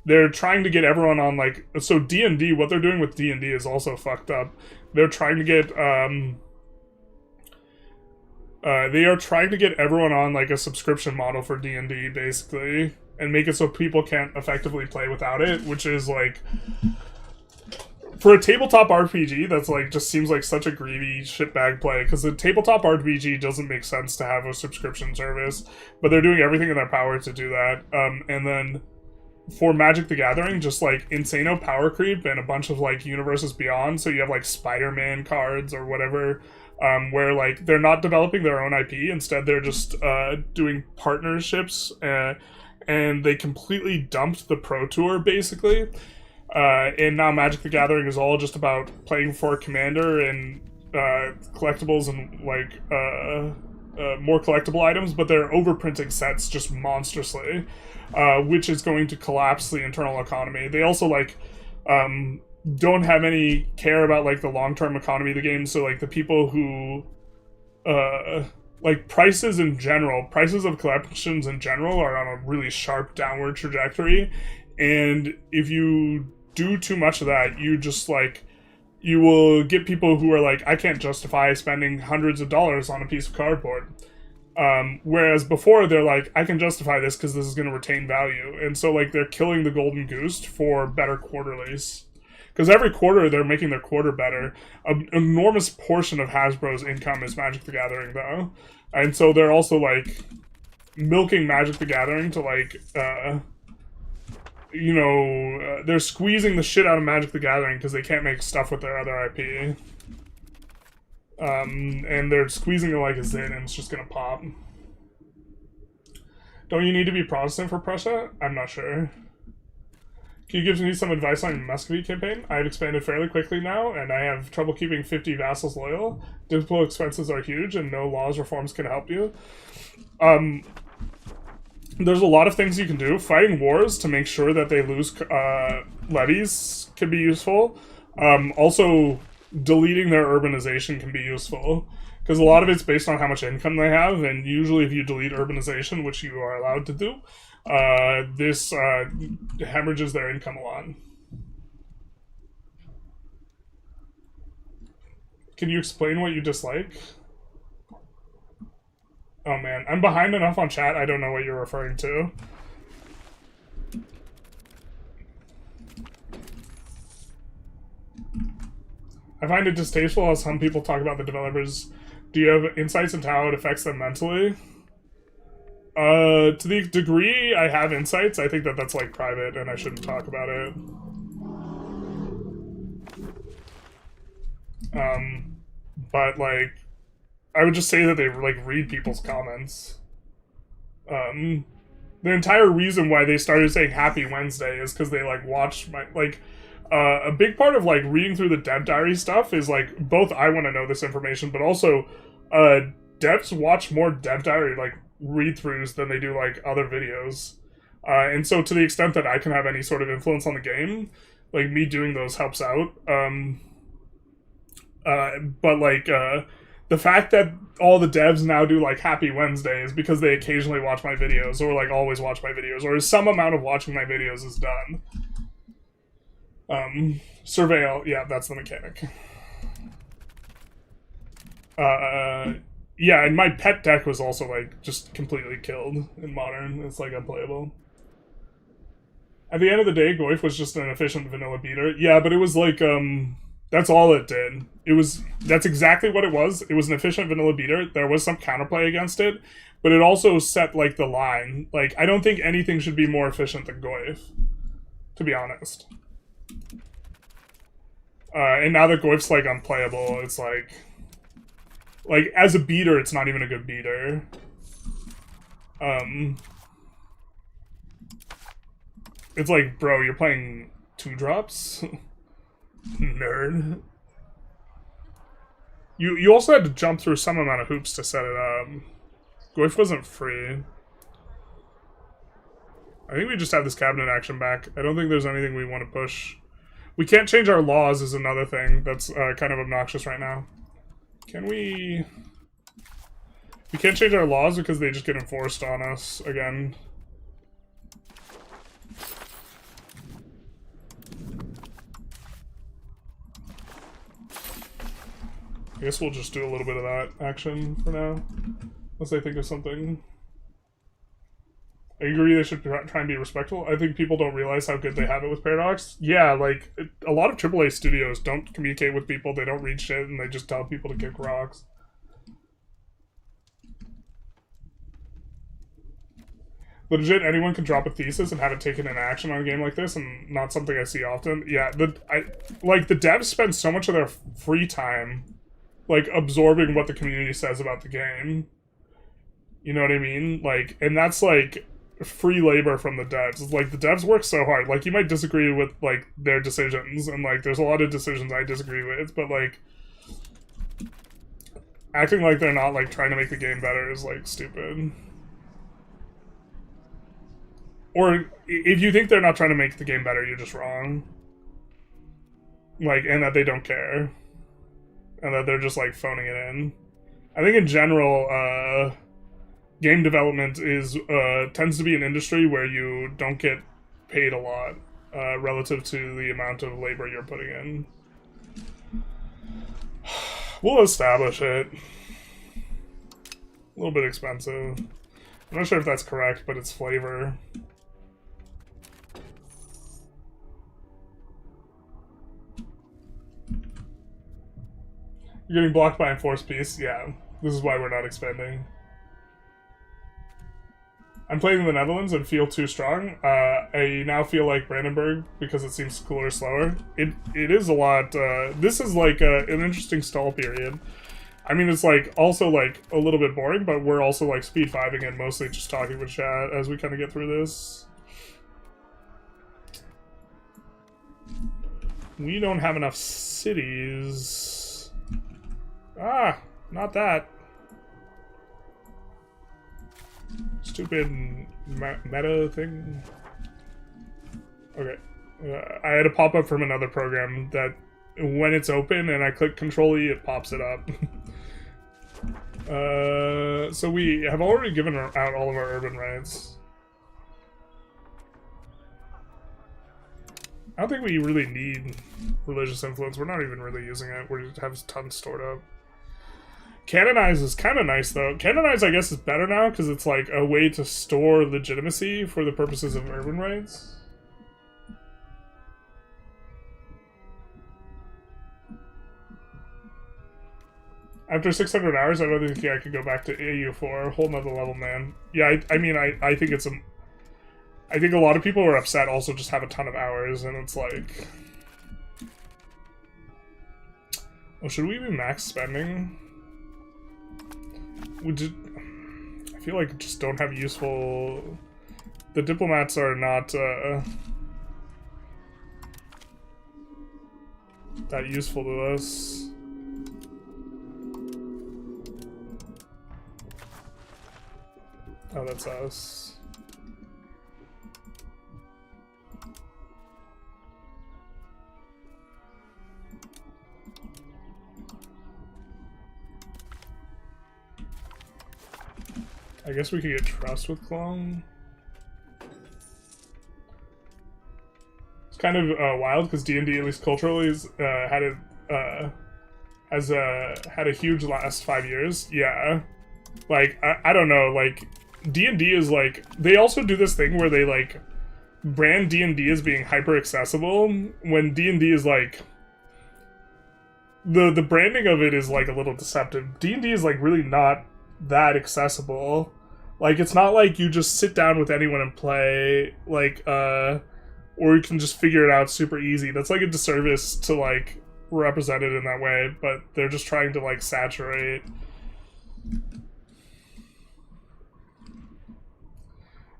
Speaker 1: they're trying to get everyone on, like... So D&D, what they're doing with D&D is also fucked up. They're trying to get, they are trying to get everyone on, like, a subscription model for D&D, basically. and make it so people can't effectively play without it, which is like, for a tabletop RPG, that's like just seems like such a greedy shitbag play, because a tabletop RPG doesn't make sense to have a subscription service, but they're doing everything in their power to do that. And then for Magic the Gathering, just like insano power creep and a bunch of like universes beyond, so you have like Spider-Man cards or whatever, where like they're not developing their own IP, instead they're just doing partnerships, and they completely dumped the Pro Tour basically. And now Magic the Gathering is all just about playing for Commander and collectibles and like more collectible items, but they're overprinting sets just monstrously, which is going to collapse the internal economy. They also like don't have any care about like the long-term economy of the game, so like the people who like prices in general, prices of collections in general are on a really sharp downward trajectory, and if you do too much of that, you just like, you will get people who are like, I can't justify spending hundreds of dollars on a piece of cardboard. Whereas before they're like, I can justify this because this is going to retain value. And so like they're killing the golden goose for better quarterlies. Because every quarter they're making their quarter better. An enormous portion of Hasbro's income is Magic the Gathering though. And so they're also like milking Magic the Gathering to like, you know, they're squeezing the shit out of Magic the Gathering because they can't make stuff with their other IP. And they're squeezing it like a zin, and it's just gonna pop. Don't you need to be Protestant for Prussia? I'm not sure. Can you give me some advice on your Muscovy campaign? I've expanded fairly quickly now, and I have trouble keeping 50 vassals loyal. Diplo expenses are huge, and no laws reforms can help you. There's a lot of things you can do. Fighting wars to make sure that they lose levies can be useful. Also, deleting their urbanization can be useful, because a lot of it's based on how much income they have, and usually if you delete urbanization, which you are allowed to do, this hemorrhages their income a lot. Can you explain what you dislike? Oh man, I'm behind enough on chat, I don't know what you're referring to. I find it distasteful how some people talk about the developers. Do you have insights into how it affects them mentally? To the degree I have insights, I think that that's like private and I shouldn't talk about it. But like, I would just say that they like read people's comments. The entire reason why they started saying Happy Wednesday is because they like watched my like. A big part of like reading through the dev diary stuff is like both I want to know this information, but also devs watch more dev diary like read-throughs than they do like other videos. And so to the extent that I can have any sort of influence on the game, like me doing those helps out. But like the fact that all the devs now do like Happy Wednesday is because they occasionally watch my videos, or like always watch my videos, or some amount of watching my videos is done. Surveil, yeah, that's the mechanic. Yeah, and my pet deck was also, like, just completely killed in Modern. It's, like, unplayable. At the end of the day, Goyf was just an efficient vanilla beater. Yeah, but it was, like, that's all it did. That's exactly what it was. It was an efficient vanilla beater. There was some counterplay against it, but it also set, like, the line. Like, I don't think anything should be more efficient than Goyf, to be honest. And now that Goyf's, like, unplayable, it's, like, as a beater, it's not even a good beater. It's like, bro, you're playing 2-drops? Nerd. You also had to jump through some amount of hoops to set it up. Goyf wasn't free. I think we just have this cabinet action back. I don't think there's anything we want to push. We can't change our laws is another thing that's kind of obnoxious right now. Can we... We can't change our laws because they just get enforced on us again. I guess we'll just do a little bit of that action for now. Unless I think of something. I agree they should try and be respectful. I think people don't realize how good they have it with Paradox. Yeah, like, a lot of AAA studios don't communicate with people, they don't read shit, and they just tell people to kick rocks. Legit, anyone can drop a thesis and have it taken in action on a game like this, and not something I see often. Yeah, the devs spend so much of their free time, like, absorbing what the community says about the game. You know what I mean? Like, and that's, like, free labor from the devs. Like, the devs work so hard. Like, you might disagree with, like, their decisions, and, like, there's a lot of decisions I disagree with, but, like, acting like they're not, like, trying to make the game better is, like, stupid. Or if you think they're not trying to make the game better, you're just wrong. Like, and that they don't care. And that they're just, like, phoning it in. I think in general, game development is tends to be an industry where you don't get paid a lot relative to the amount of labor you're putting in. We'll establish it. A little bit expensive. I'm not sure if that's correct, but it's flavor. You're getting blocked by enforced peace? Yeah. This is why we're not expanding. I'm playing in the Netherlands and feel too strong. I now feel like Brandenburg because it seems cooler, slower. It is a lot. This is like an interesting stall period. I mean, it's like also like a little bit boring, but we're also like speed 5ing and mostly just talking with chat as we kind of get through this. We don't have enough cities. Ah, not that. Stupid meta thing. Okay. I had a pop-up from another program that when it's open and I click Control-E, it pops it up. So we have already given out all of our urban rights. I don't think we really need religious influence. We're not even really using it. We have tons stored up. Canonize is kind of nice, though. Canonize, I guess, is better now, because it's like a way to store legitimacy for the purposes of urban rights. After 600 hours, I don't think I could go back to EU4. A whole nother level, man. Yeah, I mean, I think it's I think a lot of people who are upset also just have a ton of hours, and it's like... Well, should we be max spending? I feel like just don't have useful... The diplomats are not that useful to us. Oh, that's us. I guess we could get trust with Clone. It's kind of wild because D&D, at least culturally, has had a huge last 5 years. Yeah, like I don't know. Like D&D is like they also do this thing where they like brand D&D as being hyper accessible when D&D is like the branding of it is like a little deceptive. D&D is like really not that accessible. Like, it's not like you just sit down with anyone and play, like, or you can just figure it out super easy. That's like a disservice to, like, represent it in that way, but they're just trying to, like, saturate.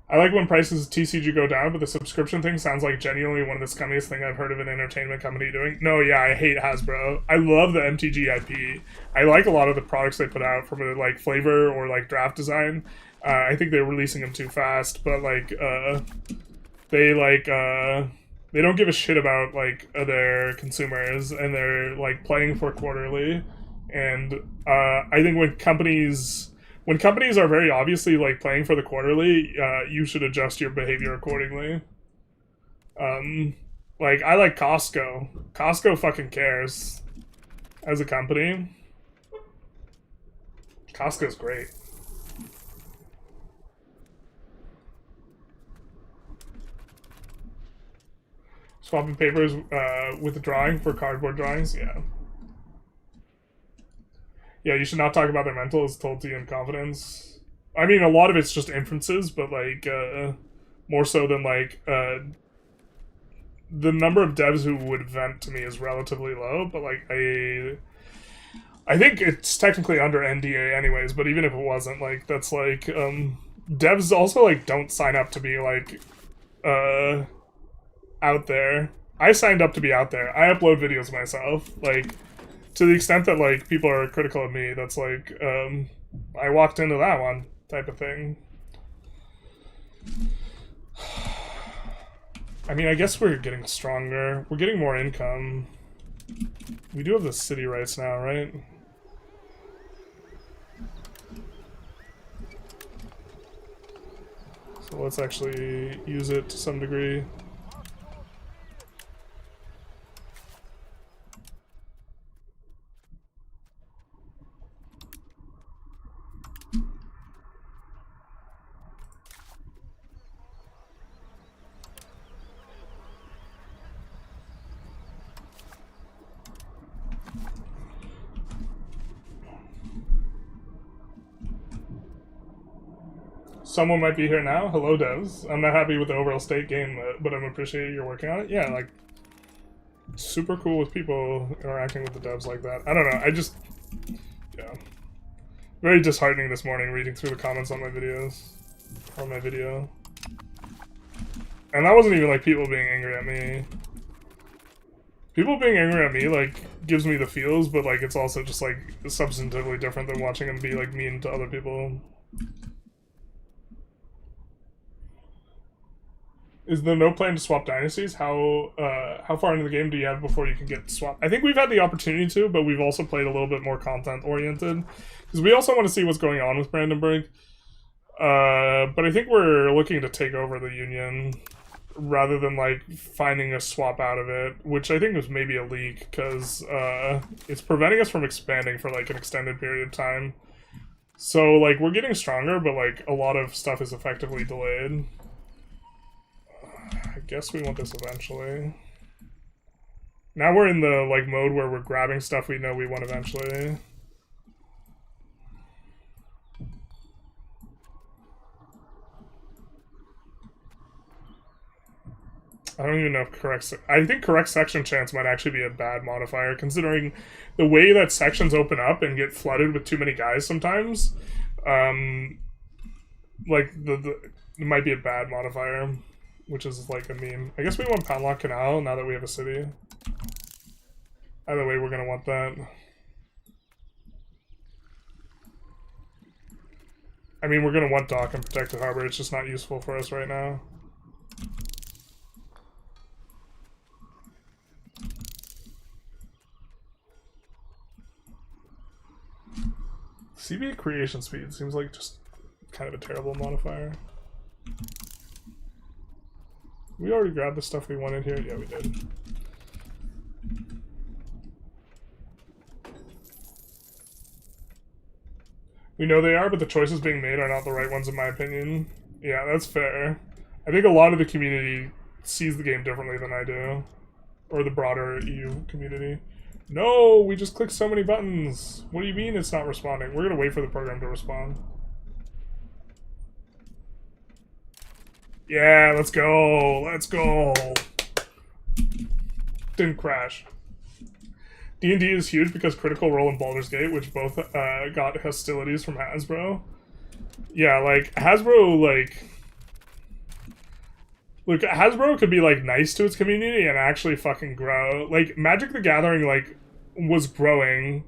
Speaker 1: I like when prices of TCG go down, but the subscription thing sounds like genuinely one of the scummiest thing I've heard of an entertainment company doing. No, yeah, I hate Hasbro. I love the MTG IP. I like a lot of the products they put out from a, like, flavor or, like, draft design. I think they're releasing them too fast, but, like, they don't give a shit about, like, their consumers, and they're, like, playing for quarterly. And I think when companies are very obviously, like, playing for the quarterly, you should adjust your behavior accordingly. Like, I like Costco. Costco fucking cares as a company. Costco's great. Swapping papers with the drawing for cardboard drawings, yeah. Yeah, you should not talk about their mental as told to you in confidence. I mean, a lot of it's just inferences, but, like, more so than, like, the number of devs who would vent to me is relatively low, but, like, I think it's technically under NDA anyways, but even if it wasn't, like, that's, like, devs also, like, don't sign up to be, like, out there. I signed up to be out there. I upload videos myself, like, to the extent that, like, people are critical of me, that's, like, I walked into that one type of thing. I mean, I guess we're getting stronger. We're getting more income. We do have the city rights now, right? So let's actually use it to some degree. Someone might be here now. Hello, devs. I'm not happy with the overall state game, but I'm appreciating you're working on it. Yeah, like, super cool with people interacting with the devs like that. I don't know, I just, yeah. Very disheartening this morning reading through the comments on my videos. On my video. And that wasn't even, like, people being angry at me. People being angry at me, like, gives me the feels, but, like, it's also just, like, substantively different than watching them be, like, mean to other people. Is there no plan to swap dynasties? How far into the game do you have before you can get swapped? I think we've had the opportunity to, but we've also played a little bit more content-oriented. Because we also want to see what's going on with Brandenburg. But I think we're looking to take over the Union rather than, like, finding a swap out of it, which I think was maybe a leak, because it's preventing us from expanding for, like, an extended period of time. So, like, we're getting stronger, but, like, a lot of stuff is effectively delayed. I guess we want this eventually. Now we're in the, like, mode where we're grabbing stuff we know we want eventually. I don't even know if I think correct section chance might actually be a bad modifier, considering the way that sections open up and get flooded with too many guys sometimes. Like, it might be a bad modifier. Which is like a meme. I guess we want Padlock Canal now that we have a city. Either way, we're gonna want that. I mean, we're gonna want Dock and Protected Harbor. It's just not useful for us right now. CBA creation speed seems like just kind of a terrible modifier. We already grabbed the stuff we wanted here. Yeah, we did. We know they are, but the choices being made are not the right ones in my opinion. Yeah, that's fair. I think a lot of the community sees the game differently than I do. Or the broader EU community. No, we just clicked so many buttons. What do you mean it's not responding? We're gonna wait for the program to respond. Yeah, let's go. Let's go. Didn't crash. D&D is huge because Critical Role and Baldur's Gate, which both got hostilities from Hasbro. Yeah, like, Hasbro, like... Look, Hasbro could be, like, nice to its community and actually fucking grow. Like, Magic the Gathering, like, was growing.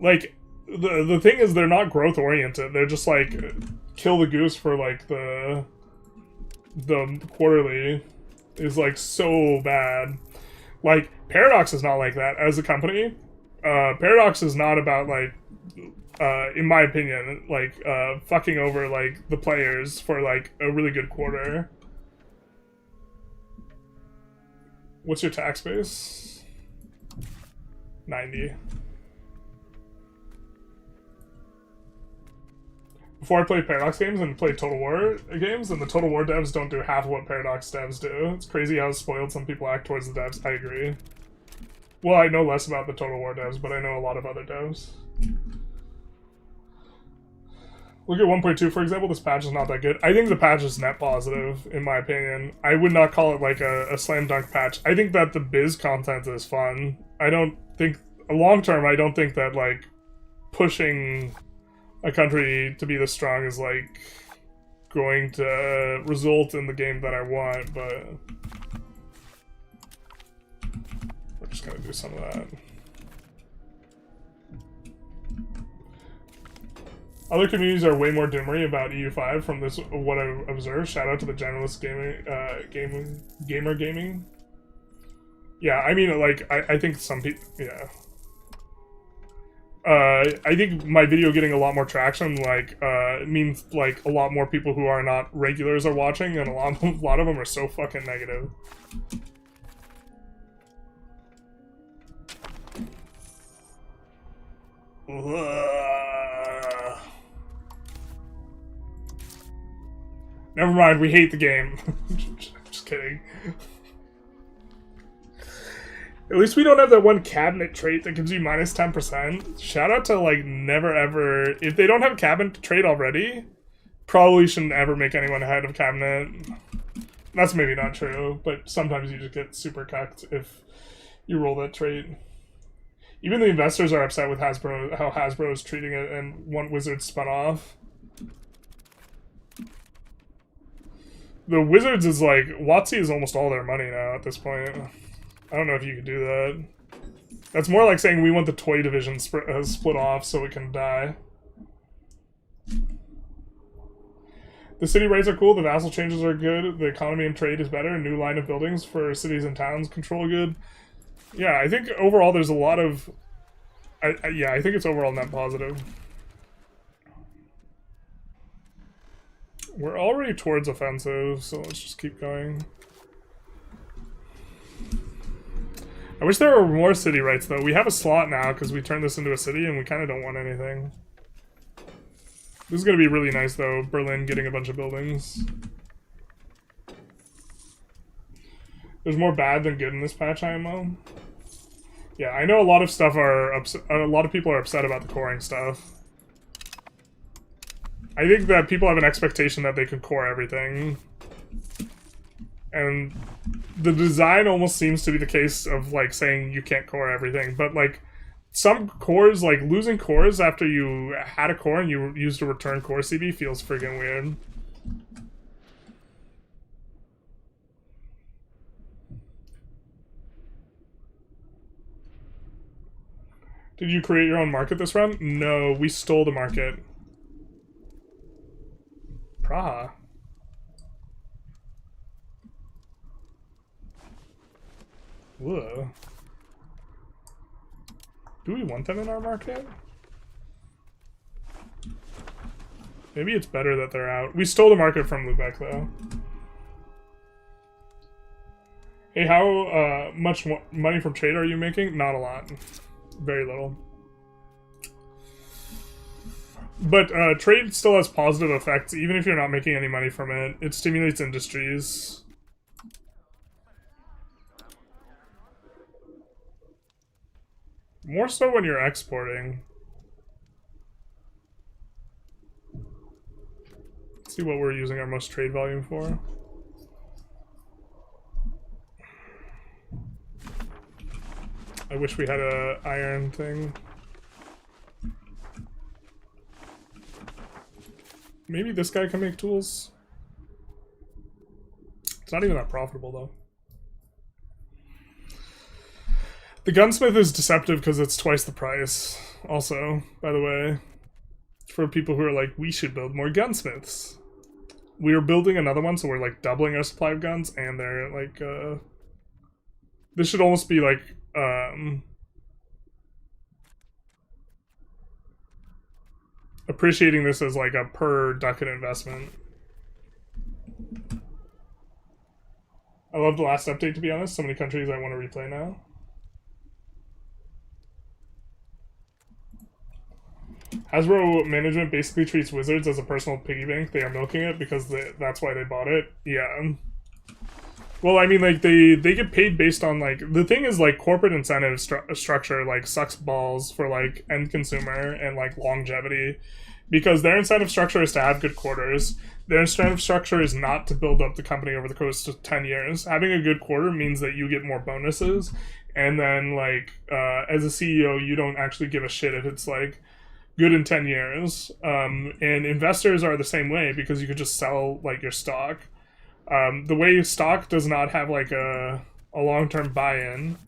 Speaker 1: Like, the thing is they're not growth-oriented. They're just, like, kill the goose for, like, the quarterly is, like, so bad. Like, Paradox is not like that as a company. Paradox is not about, like, in my opinion, like, fucking over, like, the players for, like, a really good quarter. What's your tax base? 90. before I play Paradox games and play Total War games, and the Total War devs don't do half of what Paradox devs do. It's crazy how spoiled some people act towards the devs. I agree. Well, I know less about the Total War devs, but I know a lot of other devs. Look at 1.2, for example. This patch is not that good. I think the patch is net positive, in my opinion. I would not call it like a slam dunk patch. I think that the biz content is fun. I don't think, long term, I don't think that like pushing a country to be this strong is like going to result in the game that I want, but we're just gonna do some of that. Other communities are way more dimmery about EU5 from this, what I've observed. Shout out to the generalist gamer gaming. Yeah, I mean, like, I think some people, yeah. I think my video getting a lot more traction, like, means, like, a lot more people who are not regulars are watching, and a lot of them are so fucking negative. Never mind, we hate the game. Just kidding. At least we don't have that one cabinet trait that gives you minus 10%. Shout out to, like, never ever... If they don't have a cabinet trait already, probably shouldn't ever make anyone ahead of cabinet. That's maybe not true, but sometimes you just get super cucked if you roll that trait. Even the investors are upset with Hasbro, how Hasbro is treating it, and want Wizards spun off. The Wizards is like, WotC is almost all their money now at this point. I don't know if you could do that. That's more like saying we want the toy division split off so it can die. The city rates are cool, the vassal changes are good, the economy and trade is better, new line of buildings for cities and towns control good. Yeah, I think overall there's a lot of... yeah, I think it's overall net positive. We're already towards offensive, so let's just keep going. I wish there were more city rights, though. We have a slot now, because we turned this into a city, and we kind of don't want anything. This is going to be really nice, though, Berlin getting a bunch of buildings. There's more bad than good in this patch, IMO. Yeah, I know a lot of stuff are a lot of people are upset about the coring stuff. I think that people have an expectation that they can core everything. And the design almost seems to be the case of, like, saying you can't core everything. But, like, some cores, like, losing cores after you had a core and you used a return core CB feels friggin' weird. Did you create your own market this run? No, we stole the market. Praha. Whoa. Do we want them in our market? Maybe it's better that they're out. We stole the market from Lubeck, though. Hey, how much money from trade are you making? Not a lot. Very little. But trade still has positive effects, even if you're not making any money from it. It stimulates industries. More so when you're exporting. Let's see what we're using our most trade volume for. I wish we had a iron thing. Maybe this guy can make tools. It's not even that profitable, though. The gunsmith is deceptive because it's twice the price. Also, by the way, for people who are like, we should build more gunsmiths. We are building another one, so we're like doubling our supply of guns, and they're like, this should almost be like, appreciating this as like a per ducat investment. I love the last update, to be honest. So many countries I want to replay now. Hasbro management basically treats Wizards as a personal piggy bank. They are milking it because that's why they bought it. Yeah. Well, I mean, like, they get paid based on, like, the thing is, like, corporate incentive structure, like, sucks balls for, like, end consumer and, like, longevity. Because their incentive structure is to have good quarters. Their incentive structure is not to build up the company over the course of 10 years. Having a good quarter means that you get more bonuses. And then, like, as a CEO, you don't actually give a shit if it's, like, good in 10 years. And investors are the same way because you could just sell, like, your stock. The way stock does not have, like, a long-term buy-in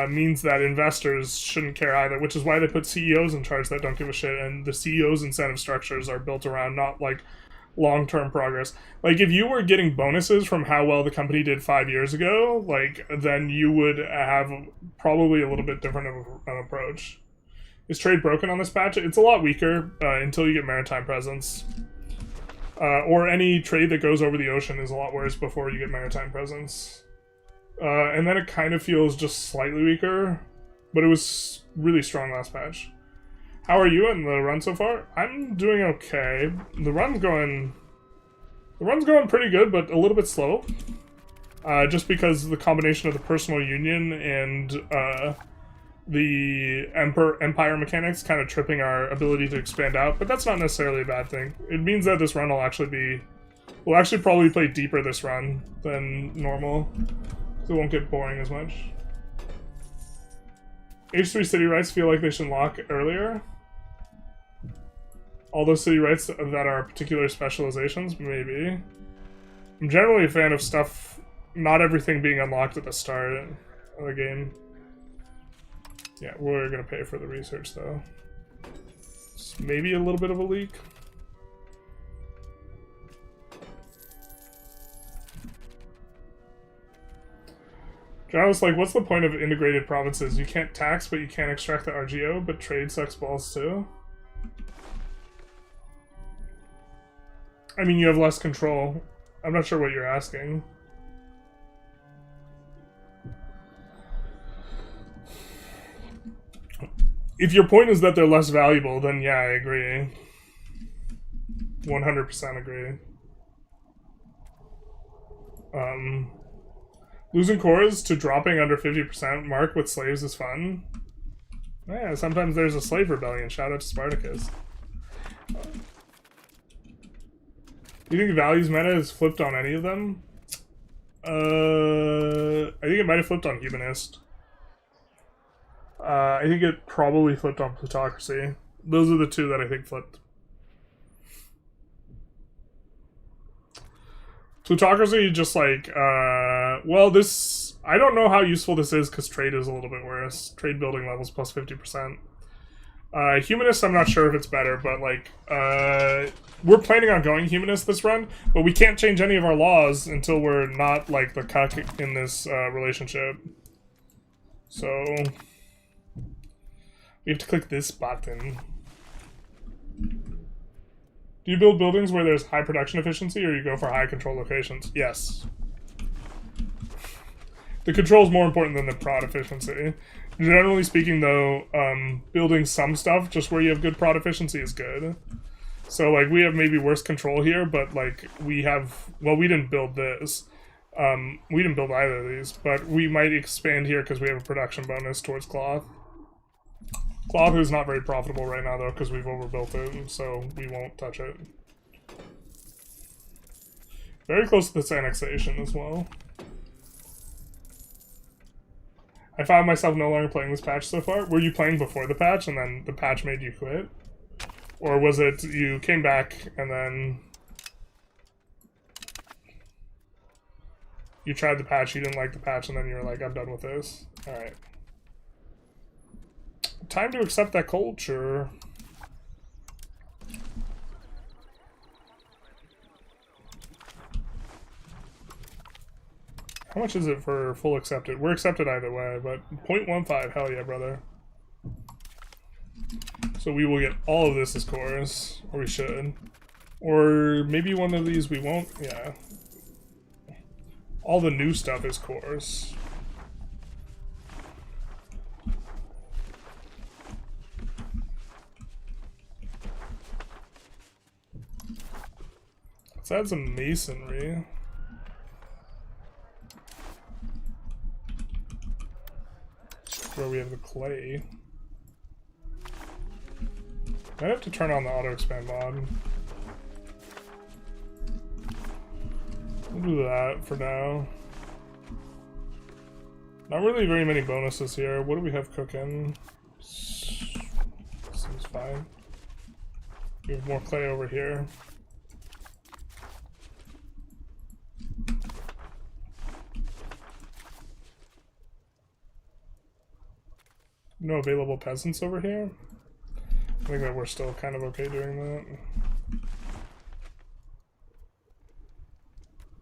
Speaker 1: means that investors shouldn't care either, which is why they put CEOs in charge that don't give a shit, and the CEO's incentive structures are built around not, like, long-term progress. Like, if you were getting bonuses from how well the company did 5 years ago, like, then you would have probably a little bit different of an approach. Is trade broken on this patch? It's a lot weaker until you get maritime presence. Or any trade that goes over the ocean is a lot worse before you get maritime presence. And then it kind of feels just slightly weaker, but it was really strong last patch. How are you in the run so far? I'm doing okay. The run's going pretty good, but a little bit slow. Just because the combination of the personal union and the empire mechanics kind of tripping our ability to expand out, but that's not necessarily a bad thing. It means that this run will actually probably play deeper this run than normal, so it won't get boring as much. H3 city rights feel like they should lock earlier. All those city rights that are particular specializations, maybe. I'm generally a fan of stuff, not everything being unlocked at the start of the game. Yeah, we're gonna pay for the research though. It's maybe a little bit of a leak. Giles, like, what's the point of integrated provinces? You can't tax, but you can't extract the RGO, but trade sucks balls too. I mean, you have less control. I'm not sure what you're asking. If your point is that they're less valuable, then yeah, I agree. 100% agree. Losing cores to dropping under 50% mark with slaves is fun. Yeah, sometimes there's a slave rebellion. Shout out to Spartacus. Do you think values meta is flipped on any of them? I think it might have flipped on humanist. I think it probably flipped on plutocracy. Those are the two that I think flipped. Plutocracy just like, well, this, I don't know how useful this is because trade is a little bit worse. Trade building levels plus 50%. Humanist, I'm not sure if it's better, but like, we're planning on going humanist this run, but we can't change any of our laws until we're not like the cuck in this relationship. So we have to click this button. Do you build buildings where there's high production efficiency, or you go for high control locations? Yes. The control is more important than the prod efficiency. Generally speaking, though, building some stuff just where you have good prod efficiency is good. So, like, we have maybe worse control here, but, like, we have... Well, we didn't build this. We didn't build either of these, but we might expand here because we have a production bonus towards cloth. Cloth is not very profitable right now, though, because we've overbuilt it, so we won't touch it. Very close to this annexation as well. I found myself no longer playing this patch so far. Were you playing before the patch, and then the patch made you quit? Or was it you came back, and then... you tried the patch, you didn't like the patch, and then you were like, I'm done with this? Alright. Time to accept that culture. How much is it for full accepted? We're accepted either way, but 0.15, hell yeah, brother. So we will get all of this as cores, or we should. Or maybe one of these we won't, yeah. All the new stuff is cores. Let's add some masonry. Where we have the clay. Might have to turn on the auto expand mod. We'll do that for now. Not really very many bonuses here. What do we have cooking? Seems fine. We have more clay over here. No available peasants over here? I think that we're still kind of okay doing that.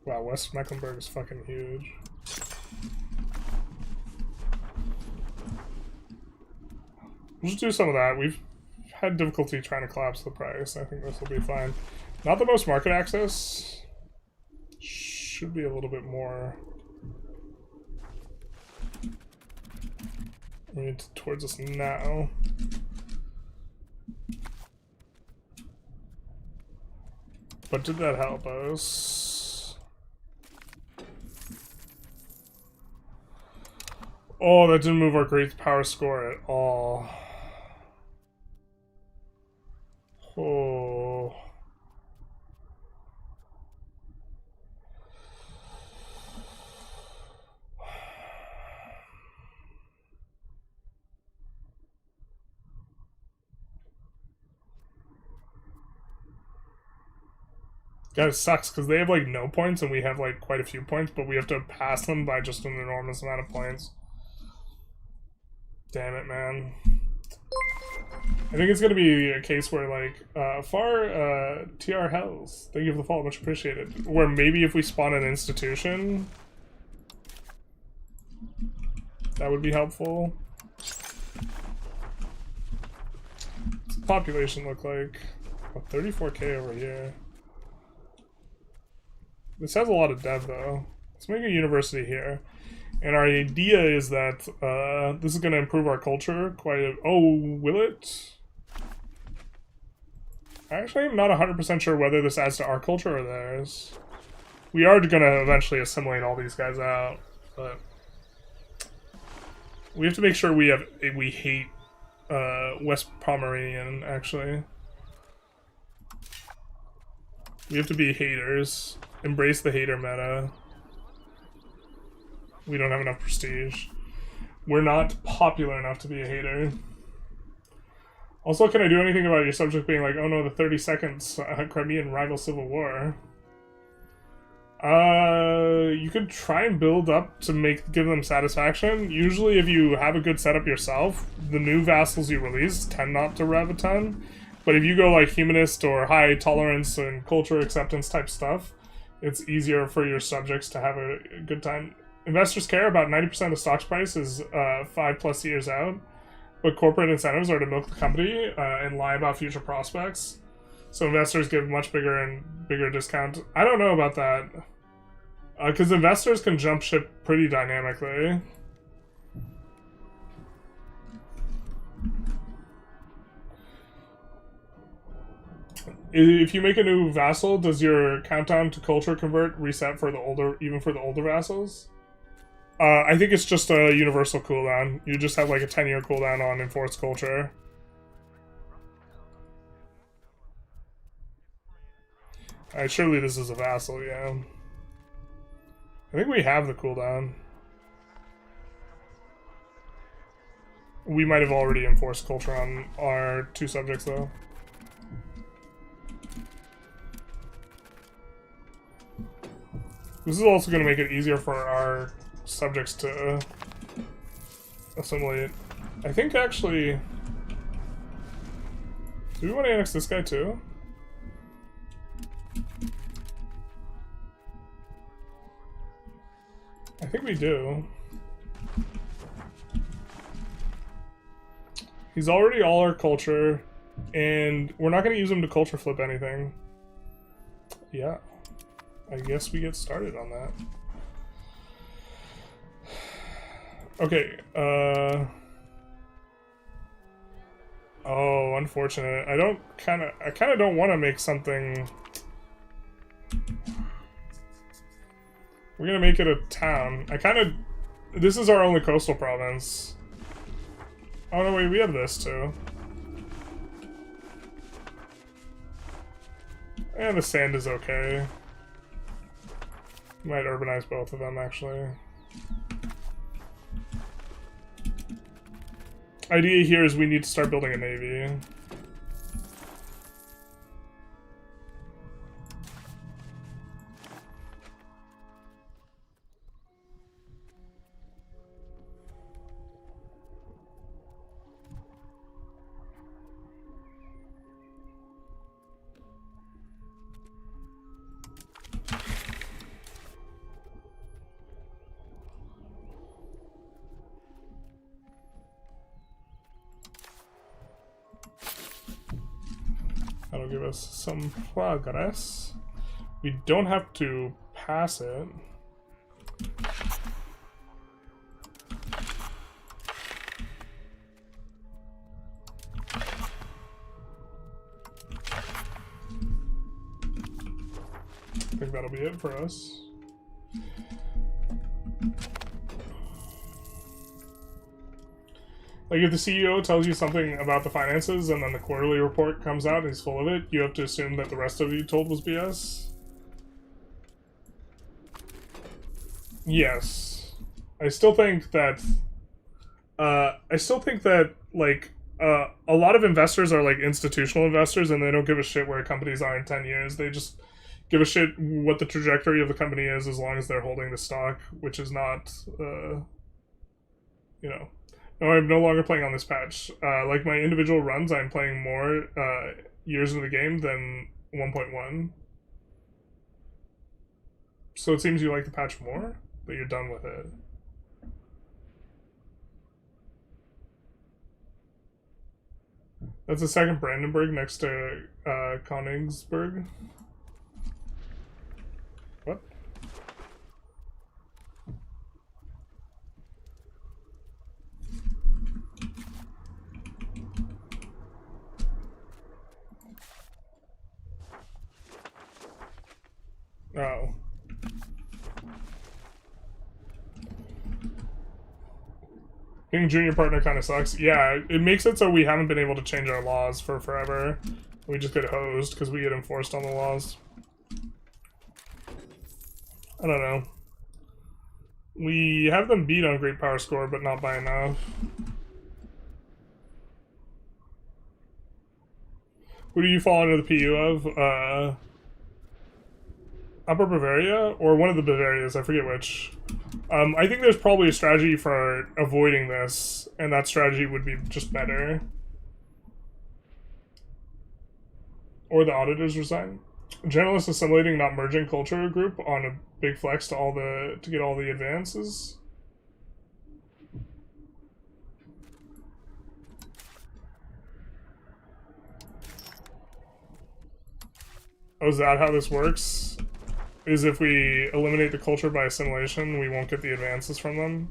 Speaker 1: Wow, West Mecklenburg is fucking huge. We'll just do some of that. We've had difficulty trying to collapse the price. I think this will be fine. Not the most market access. Should be a little bit more. We need towards us now. But did that help us? Oh, that didn't move our great power score at all. Oh. God, it sucks because they have like no points and we have like quite a few points, but we have to pass them by just an enormous amount of points. Damn it, man. I think it's gonna be a case where like TR Hells, thank you for the follow, much appreciated. Where maybe if we spawn an institution, that would be helpful. What's the population look like? Oh, 34k over here. This has a lot of dev though. Let's make a university here. And our idea is that this is going to improve our culture quite a... Oh, will it? Actually, I'm not 100% sure whether this adds to our culture or theirs. We are going to eventually assimilate all these guys out, but... We have to make sure we hate West Pomeranian, actually. We have to be haters. Embrace the hater meta. We don't have enough prestige. We're not popular enough to be a hater. Also, can I do anything about your subject being like, oh no, the 30 seconds Crimean rival civil war? You could try and build up to give them satisfaction. Usually if you have a good setup yourself, the new vassals you release tend not to rev a ton. But if you go like humanist or high tolerance and culture acceptance type stuff, it's easier for your subjects to have a good time. Investors care about 90% of the stock's price is 5+ years out, but corporate incentives are to milk the company and lie about future prospects. So investors give much bigger and bigger discount. I don't know about that, because investors can jump ship pretty dynamically. If you make a new vassal, does your countdown to culture convert reset for the older, even for the older vassals? I think it's just a universal cooldown. You just have like a 10-year cooldown on enforced culture. Surely this is a vassal, yeah. I think we have the cooldown. We might have already enforced culture on our 2 subjects though. This is also going to make it easier for our subjects to assimilate. I think actually... Do we want to annex this guy too? I think we do. He's already all our culture, and we're not going to use him to culture flip anything. Yeah. I guess we get started on that. Okay, oh, unfortunate. I kind of don't want to make something We're gonna make it a town. This is our only coastal province. Oh no, wait, we have this too. And the sand is okay. Might urbanize both of them, actually. Idea here is we need to start building a navy. That'll give us some progress. We don't have to pass it. I think that'll be it for us. Like, if the CEO tells you something about the finances and then the quarterly report comes out and he's full of it, you have to assume that the rest of you told was BS? Yes. I still think that, like, a lot of investors are, like, institutional investors and they don't give a shit where companies are in 10 years. They just give a shit what the trajectory of the company is as long as they're holding the stock, which is not, you know... No, I'm no longer playing on this patch. Like my individual runs, I'm playing more years in the game than 1.1. So it seems you like the patch more, but you're done with it. That's the second Brandenburg next to Königsberg. What? Oh. Being junior partner kind of sucks. Yeah, it makes it so we haven't been able to change our laws for forever. We just get hosed because we get enforced on the laws. I don't know. We have them beat on great power score, but not by enough. Who do you fall under the PU of? Upper Bavaria? Or one of the Bavarias, I forget which. I think there's probably a strategy for avoiding this, and that strategy would be just better. Or the auditors resign. Generalists assimilating, not merging culture group on a big flex to get all the advances. Oh, is that how this works? Is if we eliminate the culture by assimilation, we won't get the advances from them?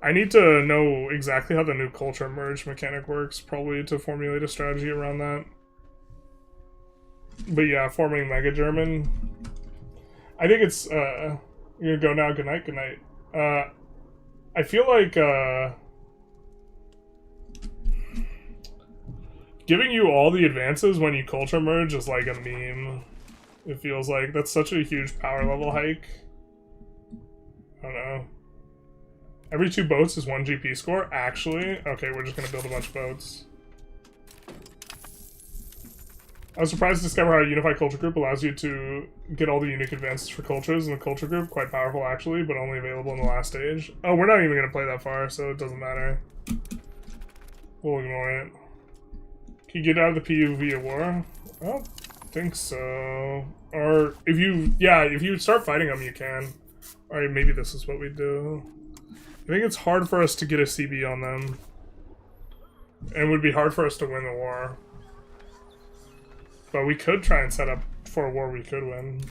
Speaker 1: I need to know exactly how the new culture merge mechanic works, probably to formulate a strategy around that. But yeah, forming Mega German. I think it's, you're gonna go now, good night, good night. I feel like, giving you all the advances when you culture merge is like a meme. It feels like that's such a huge power level hike. I don't know. Every 2 boats is 1 GP score? Actually? Okay, we're just gonna build a bunch of boats. I was surprised to discover how a unified culture group allows you to get all the unique advances for cultures in the culture group. Quite powerful, actually, but only available in the last stage. Oh, we're not even gonna play that far, so it doesn't matter. We'll ignore it. Can you get out of the PU via war? I don't think so. Or if you start fighting them, you can. Alright, maybe this is what we do. I think it's hard for us to get a CB on them. And it would be hard for us to win the war. But we could try and set up for a war we could win.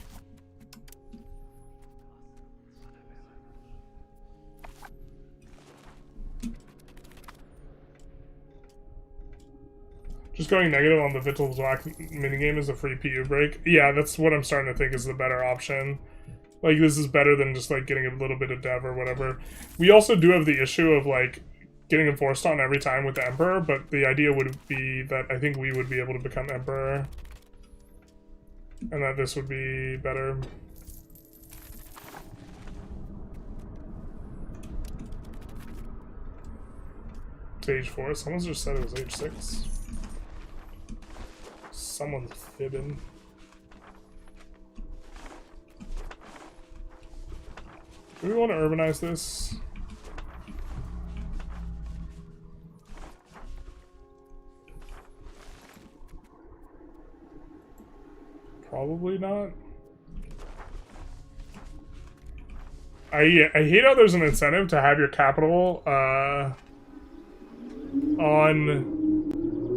Speaker 1: Just going negative on the Wittelsbach minigame is a free PU break. Yeah, that's what I'm starting to think is the better option. Like, this is better than just, like, getting a little bit of dev or whatever. We also do have the issue of, like, getting enforced on every time with the Emperor, but the idea would be that I think we would be able to become Emperor. And that this would be better. It's age 4. Someone's just said it was age 6. Someone's fibbing. Do we want to urbanize this? Probably not. I hate how there's an incentive to have your capital on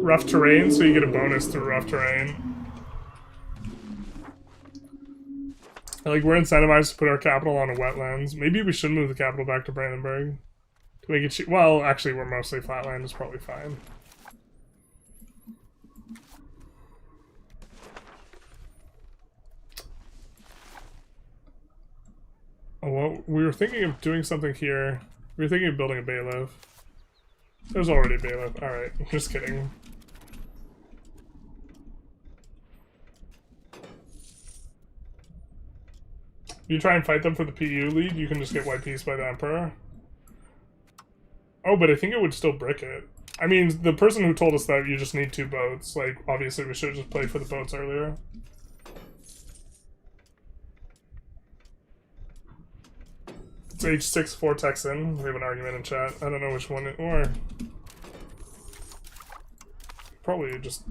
Speaker 1: rough terrain, so you get a bonus through rough terrain. Like, we're incentivized to put our capital on a wetlands. Maybe we should move the capital back to Brandenburg to make it cheap. Well, actually, we're mostly flatland. It's probably fine. Oh, well, we were thinking of doing something here. We were thinking of building a bailiff. There's already a bailiff. Alright, just kidding. You try and fight them for the PU lead, you can just get white piece by the Emperor. Oh, but I think it would still brick it. I mean, the person who told us that you just need 2 boats, like, obviously we should have just played for the boats earlier. It's age 6 Vortex in. We have an argument in chat. I don't know which one it, or... Probably just...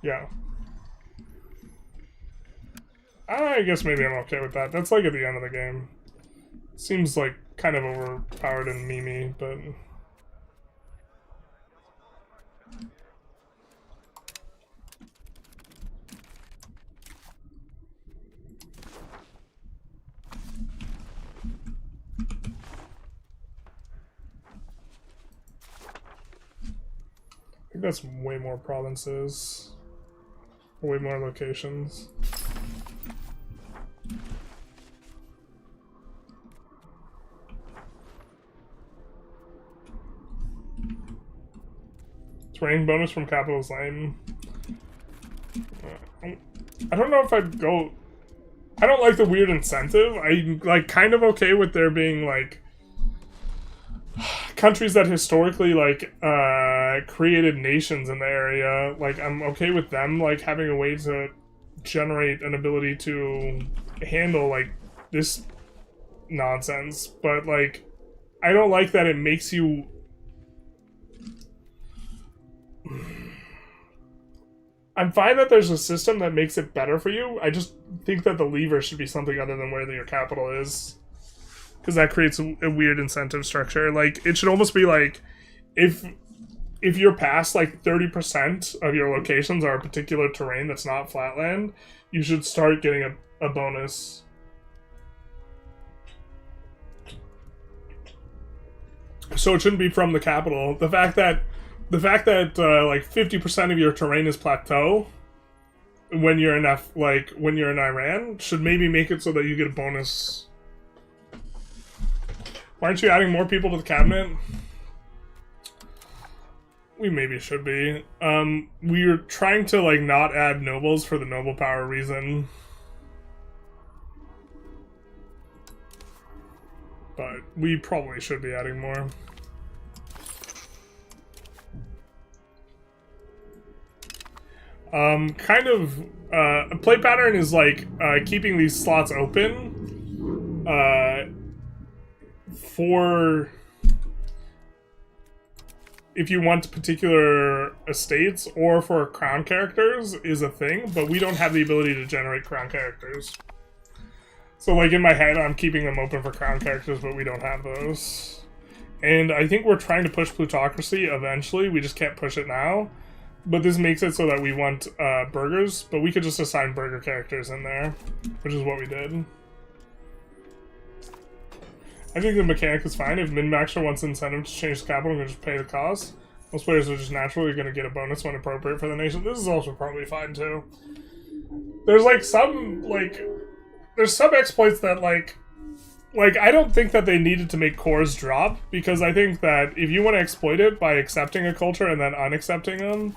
Speaker 1: Yeah. I guess maybe I'm okay with that. That's like at the end of the game. Seems like kind of overpowered and memey, but... I think that's way more provinces. Way more locations. Terrain bonus from Capital's Lane. I don't know if I'd go... I don't like the weird incentive. I'm like kind of okay with there being like countries that historically like created nations in the area. Like I'm okay with them like having a way to generate an ability to handle like this nonsense, but like I don't like that it makes you I'm fine that there's a system that makes it better for you. I just think that the lever should be something other than where your capital is. Because that creates a weird incentive structure. Like, it should almost be like, if you're past like 30% of your locations are a particular terrain that's not flatland, you should start getting a bonus. So it shouldn't be from the capital. The fact that like 50% of your terrain is plateau when you're in when you're in Iran should maybe make it so that you get a bonus. Why aren't you adding more people to the cabinet? We maybe should be. We're trying to like not add nobles for the noble power reason. But we probably should be adding more. Kind of, a play pattern is like, keeping these slots open, for if you want particular estates or for crown characters is a thing, but we don't have the ability to generate crown characters. So like in my head, I'm keeping them open for crown characters, but we don't have those. And I think we're trying to push plutocracy eventually, we just can't push it now. But this makes it so that we want burgers, but we could just assign burger characters in there, which is what we did. I think the mechanic is fine. If min-maxer wants incentive to change the capital and just pay the cost, most players are just naturally going to get a bonus when appropriate for the nation. This is also probably fine too. There's like some there's some exploits that like I don't think that they needed to make cores drop, because I think that if you want to exploit it by accepting a culture and then unaccepting them,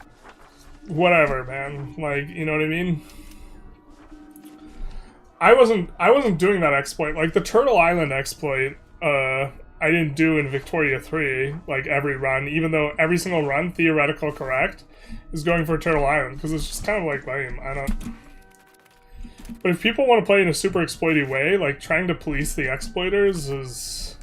Speaker 1: whatever, man. Like, you know what I mean? I wasn't doing that exploit. Like the Turtle Island exploit, I didn't do in Victoria 3, like every run, even though every single run, theoretical correct, is going for Turtle Island, because it's just kind of like lame. I don't... But if people want to play in a super exploity way, like trying to police the exploiters is...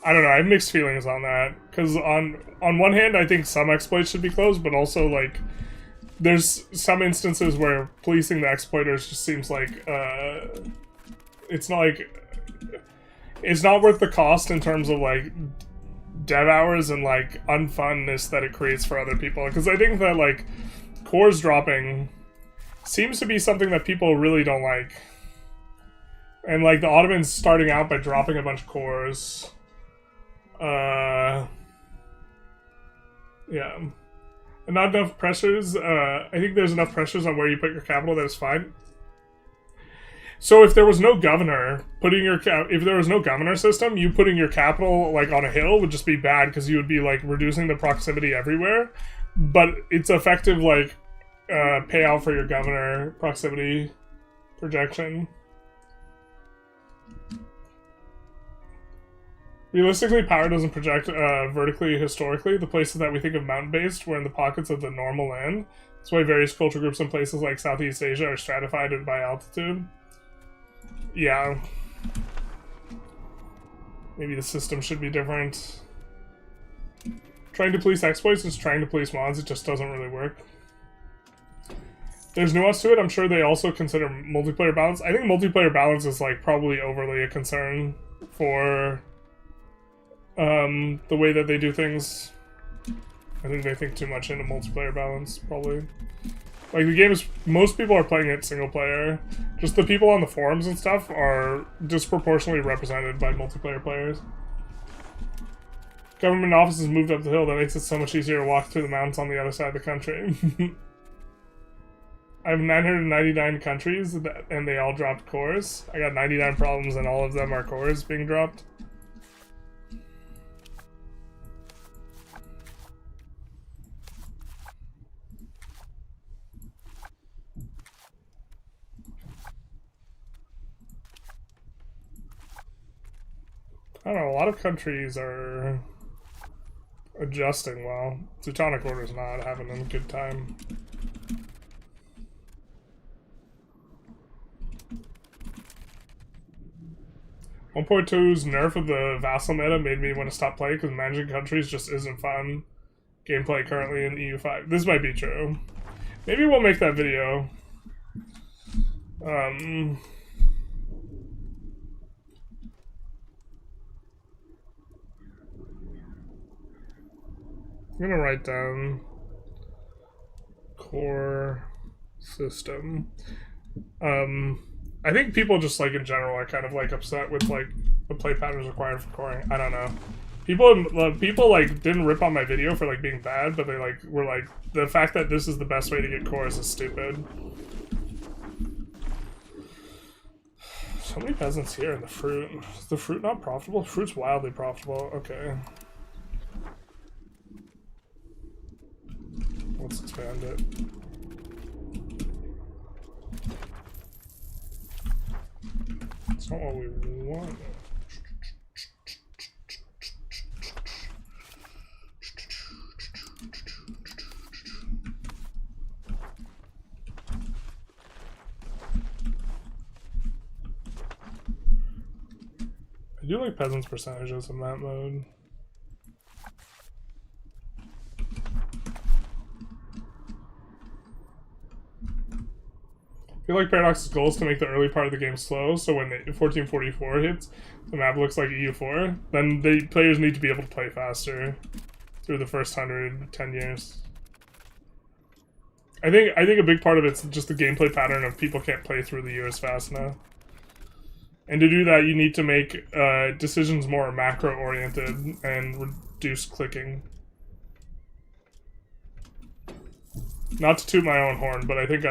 Speaker 1: I don't know, I have mixed feelings on that, because on one hand, I think some exploits should be closed, but also like there's some instances where policing the exploiters just seems like it's not worth the cost in terms of like dev hours and like unfunness that it creates for other people, because I think that like cores dropping seems to be something that people really don't like, and like the Ottomans starting out by dropping a bunch of cores, yeah, and not enough pressures. I think there's enough pressures on where you put your capital that is fine. So if there was no governor, if there was no governor system, you putting your capital like on a hill would just be bad, because you would be like reducing the proximity everywhere. But it's effective like payout for your governor proximity projection. Realistically, power doesn't project vertically historically. The places that we think of mountain-based were in the pockets of the normal land. That's why various culture groups in places like Southeast Asia are stratified by altitude. Yeah. Maybe the system should be different. Trying to police exploits is trying to police mods. It just doesn't really work. There's nuance to it. I'm sure they also consider multiplayer balance. I think multiplayer balance is like probably overly a concern for the way that they do things. I think they think too much into multiplayer balance, probably. Like, the game is... Most people are playing it single player. Just the people on the forums and stuff are disproportionately represented by multiplayer players. Government offices moved up the hill. That makes it so much easier to walk through the mountains on the other side of the country. I have 999 countries, and they all dropped cores. I got 99 problems, and all of them are cores being dropped. I don't know, a lot of countries are adjusting well. Teutonic Order's not having a good time. .2's nerf of the vassal meta made me want to stop playing because managing countries just isn't fun. Gameplay currently in EU5. This might be true. Maybe we'll make that video. I'm gonna write down core system. I think people just like in general are kind of like upset with like the play patterns required for coring. I don't know. People like didn't rip on my video for like being bad, but they like were like the fact that this is the best way to get cores is stupid. So many peasants here in the fruit. Is the fruit not profitable? The fruit's wildly profitable. Okay. Let's expand it. It's not what we want. I do like peasants' percentages in that mode. I feel like Paradox's goal is to make the early part of the game slow, so when 1444 hits, the map looks like EU4, then the players need to be able to play faster through the first 110 years. I think a big part of it's just the gameplay pattern of people can't play through the years fast enough. And to do that, you need to make decisions more macro-oriented and reduce clicking. Not to toot my own horn, but I think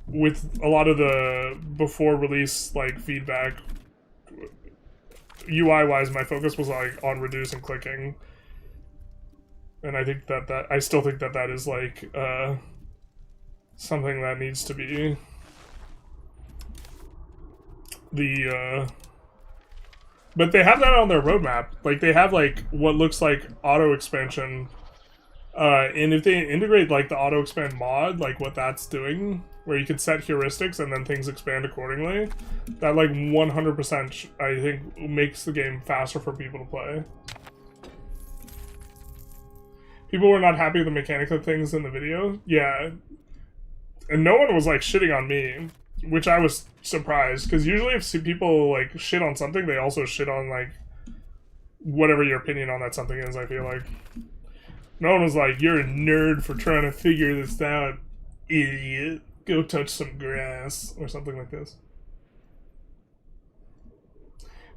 Speaker 1: with a lot of the before-release like feedback, UI-wise, my focus was like on reducing clicking. And I think I still think that is like something that needs to be but they have that on their roadmap. Like they have like what looks like auto expansion, and if they integrate like the auto expand mod, like what that's doing, where you can set heuristics and then things expand accordingly, that like 100% I think makes the game faster for people to play. People were not happy with the mechanics of things in the video. Yeah. And no one was like shitting on me, which I was surprised, because usually if people like shit on something, they also shit on like whatever your opinion on that something is, I feel like. No one was like, you're a nerd for trying to figure this out, idiot. Go touch some grass, or something like this.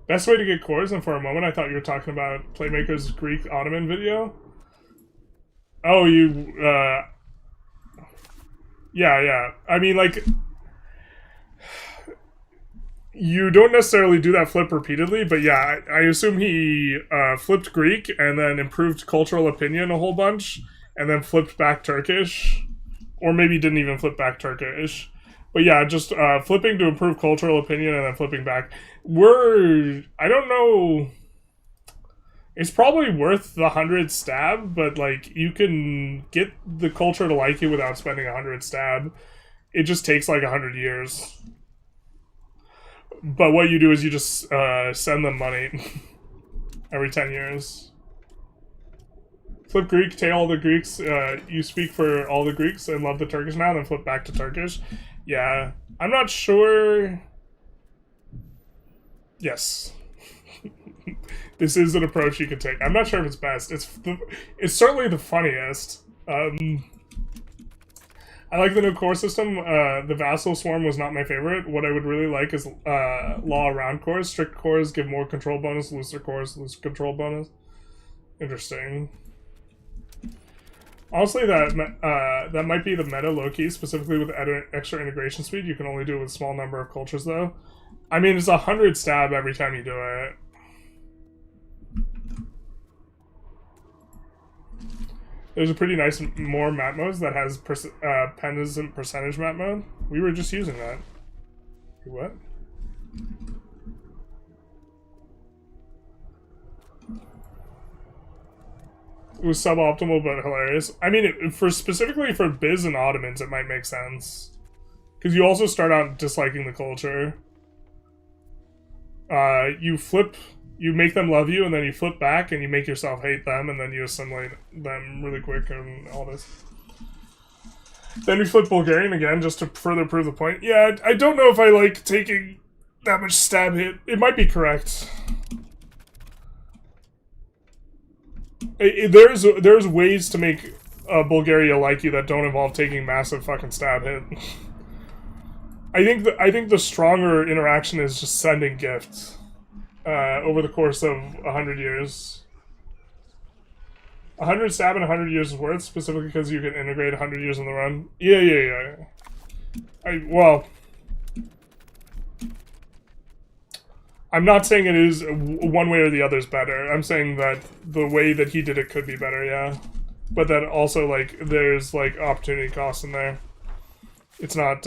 Speaker 1: Best way to get cores, and for a moment I thought you were talking about Playmaker's Greek Ottoman video. Oh, you, yeah. I mean, like, you don't necessarily do that flip repeatedly, but yeah, I assume he flipped Greek and then improved cultural opinion a whole bunch, and then flipped back Turkish. Or maybe didn't even flip back Turkish. But yeah, just flipping to improve cultural opinion and then flipping back. I don't know... It's probably worth the 100 stab, but like you can get the culture to like you without spending 100 stab. It just takes like 100 years. But what you do is you just send them money every 10 years. Flip Greek, tell all the Greeks you speak for all the Greeks and love the Turkish now, then flip back to Turkish. Yeah, I'm not sure. Yes. This is an approach you can take. I'm not sure if it's best. It's certainly the funniest. I like the new core system. The vassal swarm was not my favorite. What I would really like is law around cores. Strict cores give more control bonus. Looser cores, looser control bonus. Interesting. Honestly, that might be the meta low-key, specifically with extra integration speed. You can only do it with a small number of cultures, though. I mean, it's 100 stab every time you do it. There's a pretty nice more map modes that has pendas and percentage map mode. We were just using that. What? It was suboptimal but hilarious. I mean, specifically for Biz and Ottomans, it might make sense. Because you also start out disliking the culture. You make them love you, and then you flip back, and you make yourself hate them, and then you assimilate them really quick, and all this. Then we flip Bulgarian again, just to further prove the point. Yeah, I don't know if I like taking that much stab hit. It might be correct. There's ways to make Bulgaria like you that don't involve taking massive fucking stab hit. I think the stronger interaction is just sending gifts. Over the course of 100 years. 100 stab and 100 years is worth, specifically because you can integrate 100 years in the run. Yeah. Well... I'm not saying it is one way or the other is better. I'm saying that the way that he did it could be better, yeah. But that also, like, there's, like, opportunity cost in there. It's not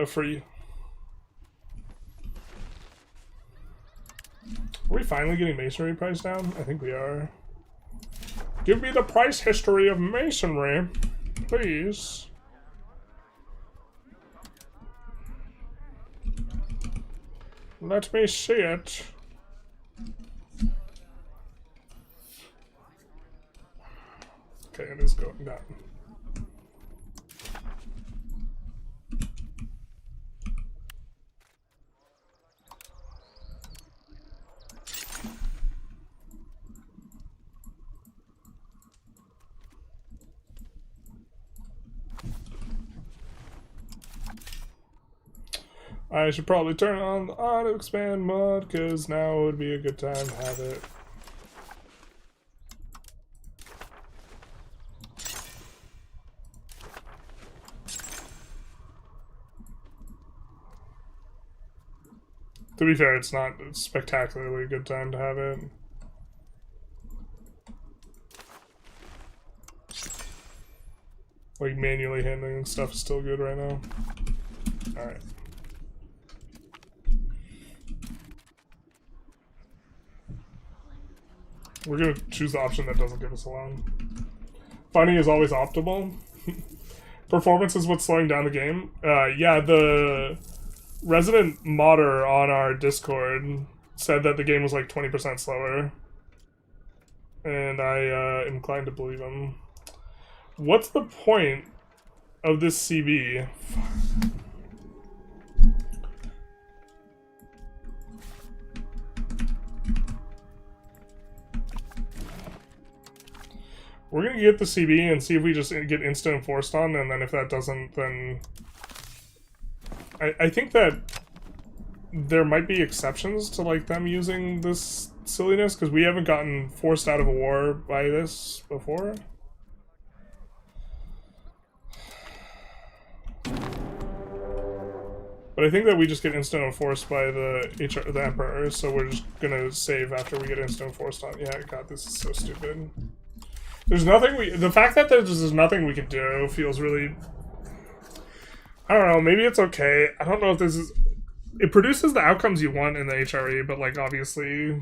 Speaker 1: free. Are we finally getting masonry price down? I think we are. Give me the price history of masonry, please. Let me see it. Okay, it is going down. I should probably turn on the auto expand mod, because now would be a good time to have it. To be fair, it's not a spectacularly good time to have it. Like, manually handling stuff is still good right now. Alright. We're gonna choose the option that doesn't give us a loan. Funny is always optimal. Performance is what's slowing down the game. Yeah, the resident modder on our Discord said that the game was like 20% slower. And I am inclined to believe him. What's the point of this CB? We're gonna get the CB and see if we just get instant enforced on, and then if that doesn't, then... I think that there might be exceptions to, like, them using this silliness, because we haven't gotten forced out of a war by this before. But I think that we just get instant enforced by the Emperor, so we're just gonna save after we get instant enforced on. Yeah, God, this is so stupid. There's nothing the fact that there's nothing we can do feels really... I don't know, maybe it's okay. I don't know if this is... It produces the outcomes you want in the HRE, but, like, obviously...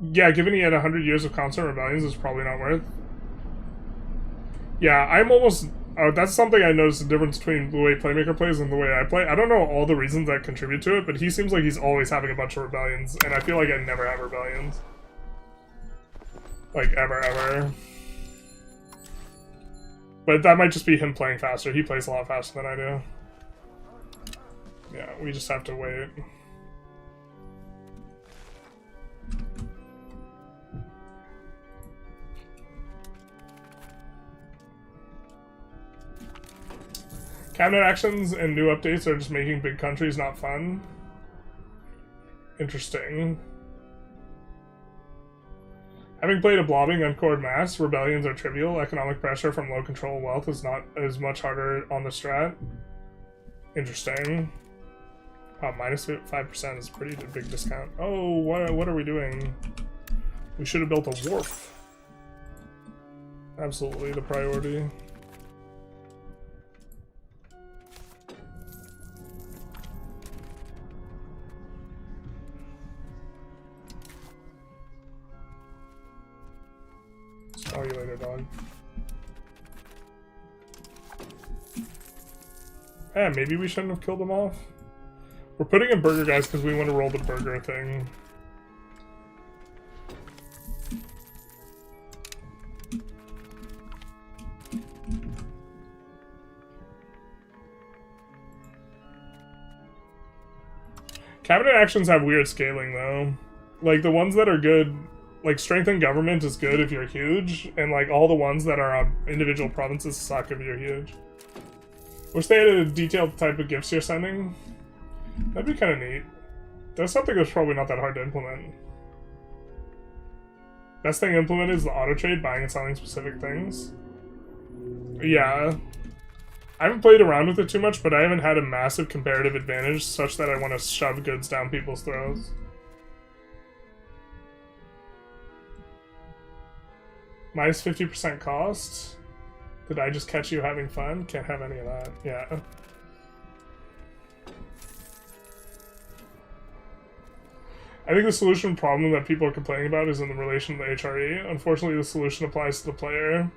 Speaker 1: Yeah, given he had 100 years of constant rebellions, it's probably not worth. Yeah, I'm almost... that's something I noticed the difference between the way Playmaker plays and the way I play. I don't know all the reasons that contribute to it, but he seems like he's always having a bunch of rebellions, and I feel like I never have rebellions. Like, ever. But that might just be him playing faster. He plays a lot faster than I do. Yeah, we just have to wait. Cabinet actions and new updates are just making big countries not fun. Interesting. Having played a blobbing uncored mass, rebellions are trivial. Economic pressure from low control wealth is not as much harder on the strat. Interesting. Wow, minus 5% is a pretty big discount. Oh, what are we doing? We should have built a wharf. Absolutely the priority. Saw you later, dog. Yeah, maybe we shouldn't have killed them off. We're putting in burger guys because we want to roll the burger thing. Cabinet actions have weird scaling though. Like the ones that are good, like strengthen government is good if you're huge, and like all the ones that are on individual provinces suck if you're huge. Wish they had a detailed type of gifts you're sending. That'd be kind of neat. That's something that's probably not that hard to implement. Best thing implemented is the auto trade, buying and selling specific things. Yeah. I haven't played around with it too much, but I haven't had a massive comparative advantage such that I want to shove goods down people's throats. Minus 50% cost? Did I just catch you having fun? Can't have any of that. Yeah. I think the solution problem that people are complaining about is in the relation to the HRE. Unfortunately, the solution applies to the player.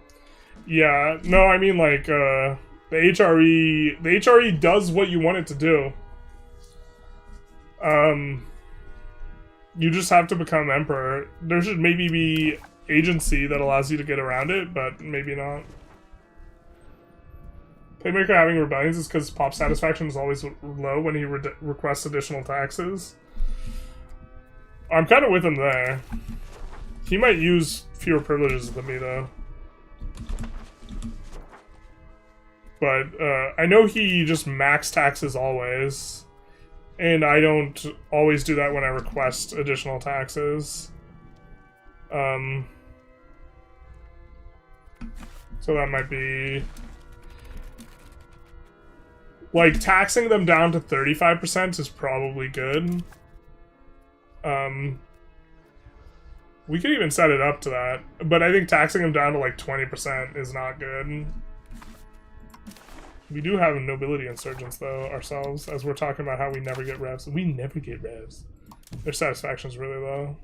Speaker 1: Yeah, no, I mean like, the HRE does what you want it to do. You just have to become Emperor. There should maybe be agency that allows you to get around it, but maybe not. Playmaker having rebellions is because pop satisfaction is always low when he requests additional taxes. I'm kind of with him there. He might use fewer privileges than me, though. But I know he just max taxes always, and I don't always do that when I request additional taxes. So that might be... Like, taxing them down to 35% is probably good. We could even set it up to that, but I think taxing them down to like 20% is not good. We do have nobility insurgents though ourselves, as we're talking about how we never get revs. We never get revs. Their satisfaction's really low.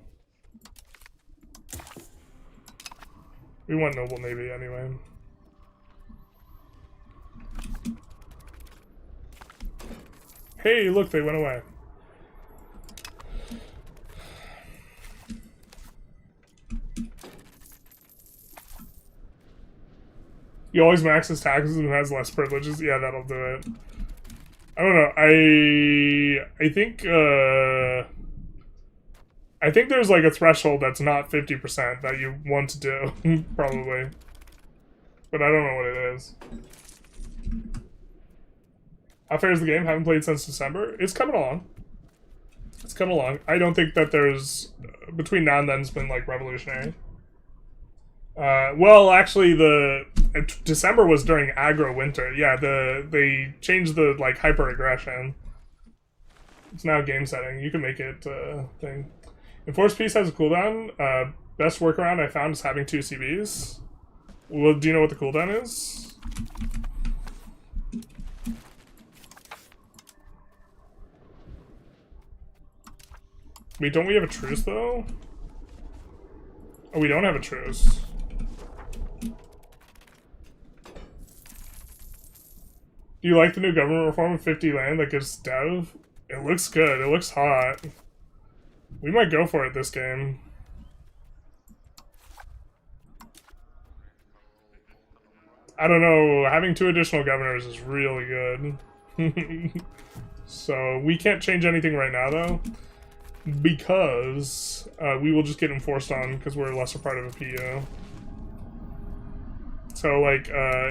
Speaker 1: We want noble navy anyway. Hey, look, they went away. He always maxes taxes and has less privileges. Yeah, that'll do it. I don't know. I think there's like a threshold that's not 50% that you want to do, probably. But I don't know what it is. How fair is the game? Haven't played since December. It's coming along. It's coming along. I don't think that there's... Between now and then, it's been, like, revolutionary. Well, actually, December was during aggro winter. Yeah, they changed the, like, hyper-aggression. It's now game setting. You can make it, thing. Enforced Peace has a cooldown. Best workaround I found is having 2 CBs. Well, do you know what the cooldown is? Wait, don't we have a truce, though? Oh, we don't have a truce. Do you like the new government reform of 50 land that gives dev? It looks good. It looks hot. We might go for it this game. I don't know. Having 2 additional governors is really good. So, we can't change anything right now, though. Because we will just get enforced on because we're a lesser part of a PU. So, like,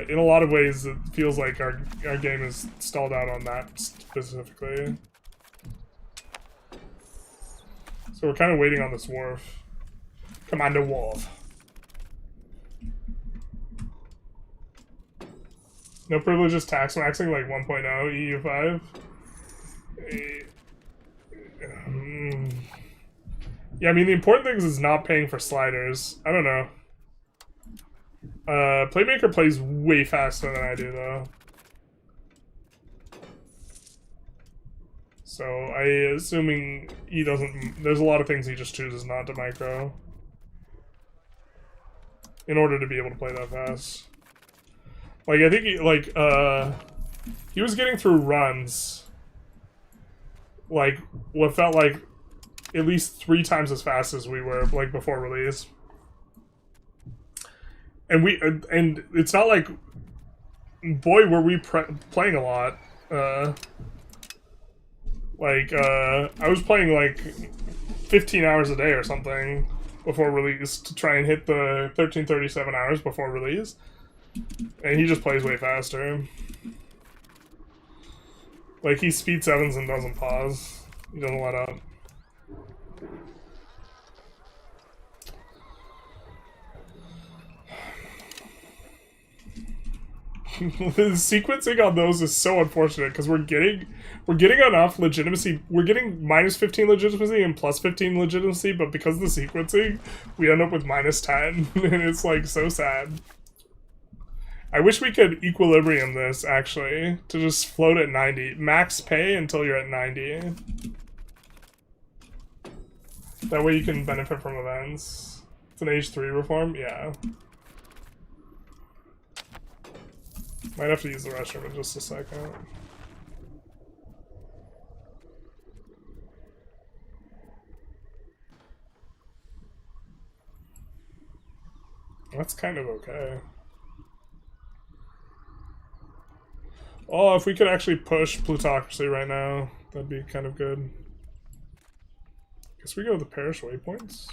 Speaker 1: in a lot of ways, it feels like our game is stalled out on that specifically. So we're kind of waiting on this wharf. Commander Wharf. No privileges tax maxing like 1.0 EU5. Yeah, I mean, the important thing is not paying for sliders. I don't know. Playmaker plays way faster than I do, though. So, assuming he doesn't... There's a lot of things he just chooses not to micro. In order to be able to play that fast. Like, I think he was getting through runs. Like, what felt like at least 3 times as fast as we were, like, before release. And and it's not like, boy, were we playing a lot. I was playing, like, 15 hours a day or something before release to try and hit the 1337 hours before release. And he just plays way faster. Like, he speed 7s and doesn't pause. He doesn't let up. The sequencing on those is so unfortunate because we're getting enough legitimacy. We're getting minus 15 legitimacy and plus 15 legitimacy, but because of the sequencing, we end up with minus 10, and it's like so sad. I wish we could equilibrium this actually to just float at 90. Max pay until you're at 90. That way you can benefit from events. It's an age 3 reform, yeah. Might have to use the restroom in just a second. That's kind of okay. Oh, if we could actually push plutocracy right now, that'd be kind of good. Guess we go with the parish waypoints.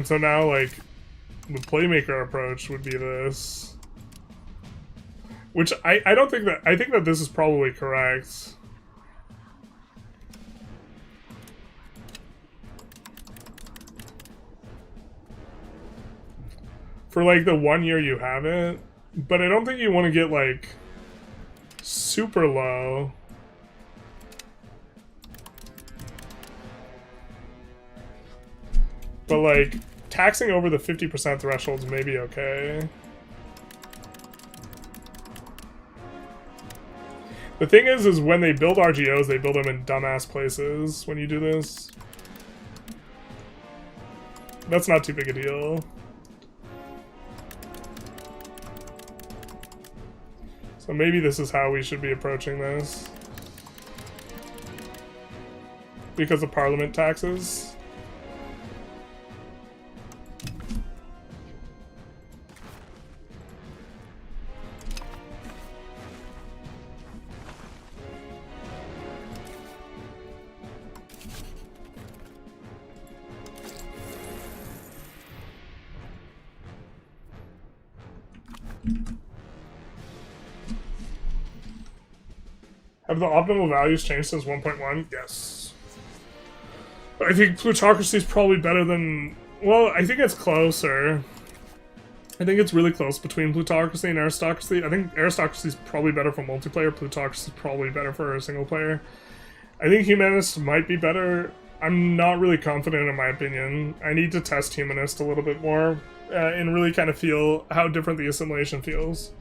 Speaker 1: And so now, like, the playmaker approach would be this. Which I don't think that... I think that this is probably correct. For, like, the 1 year you have it. But I don't think you want to get, like, super low. But, like, taxing over the 50% thresholds may be okay. The thing is when they build RGOs, they build them in dumbass places when you do this. That's not too big a deal. So maybe this is how we should be approaching this. Because of parliament taxes. Have the optimal values changed since 1.1? Yes. I think plutocracy is probably better than... Well, I think it's closer. I think it's really close between plutocracy and aristocracy. I think aristocracy is probably better for multiplayer. Plutocracy is probably better for a single player. I think humanist might be better. I'm not really confident in my opinion. I need to test humanist a little bit more and really kind of feel how different the assimilation feels.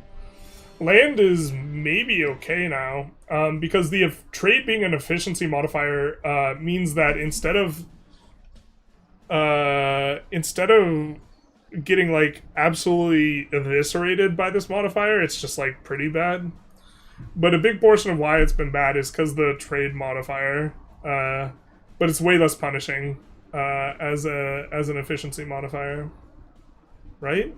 Speaker 1: Land is maybe okay now, because the trade being an efficiency modifier means that instead of getting like absolutely eviscerated by this modifier, it's just like pretty bad. But a big portion of why it's been bad is because the trade modifier, but it's way less punishing as an efficiency modifier, right?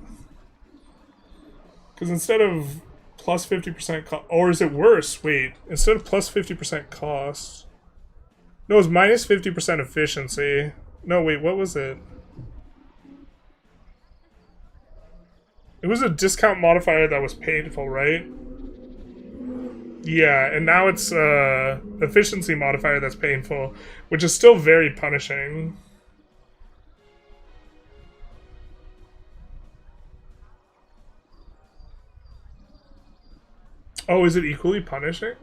Speaker 1: Because instead of plus 50% cost, or is it worse? Wait, instead of plus 50% cost, no, it's minus 50% efficiency. No, wait, what was it? It was a discount modifier that was painful, right? Yeah, and now it's efficiency modifier that's painful, which is still very punishing. Oh, is it equally punishing?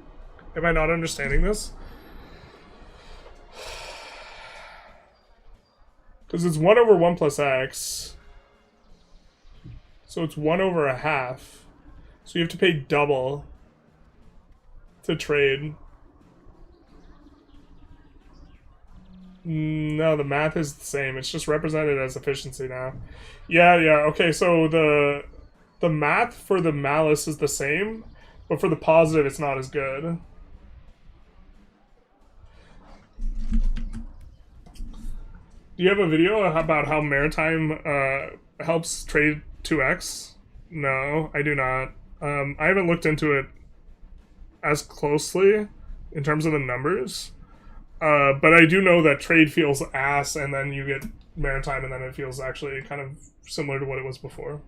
Speaker 1: Am I not understanding this? Because it's 1 over 1 plus x. So it's 1 over a half. So you have to pay double to trade. No, the math is the same. It's just represented as efficiency now. Yeah, okay, so the math for the malice is the same, but for the positive, it's not as good. Do you have a video about how maritime helps trade 2x? No, I do not. I haven't looked into it as closely in terms of the numbers. But I do know that trade feels ass, and then you get maritime, and then it feels actually kind of similar to what it was before.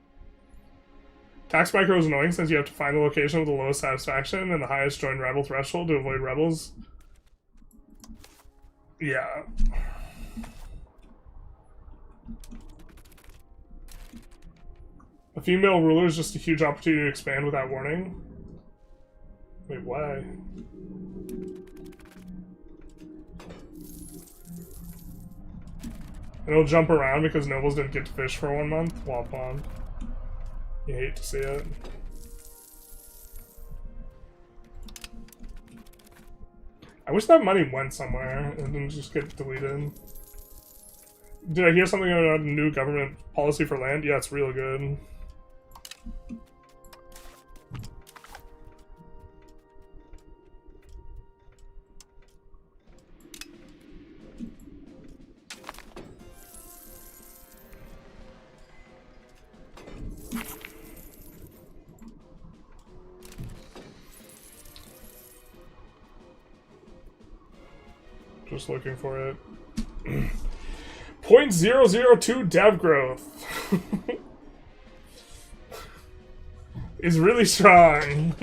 Speaker 1: Tax micro is annoying since you have to find the location with the lowest satisfaction and the highest join rebel threshold to avoid rebels. Yeah. A female ruler is just a huge opportunity to expand without warning. Wait, why? It'll jump around because nobles didn't get to fish for 1 month. Womp womp. You hate to see it. I wish that money went somewhere and didn't just get deleted. Did I hear something about a new government policy for land? Yeah, it's real good. Just looking for it. .002 dev growth is really strong.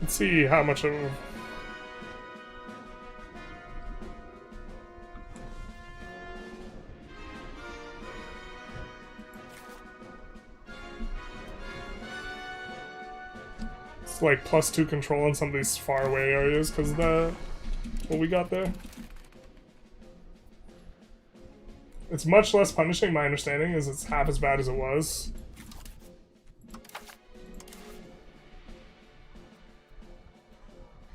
Speaker 1: Let's see how much of... It's like +2 control in some of these faraway areas because of the... what we got there. It's much less punishing, my understanding is it's half as bad as it was.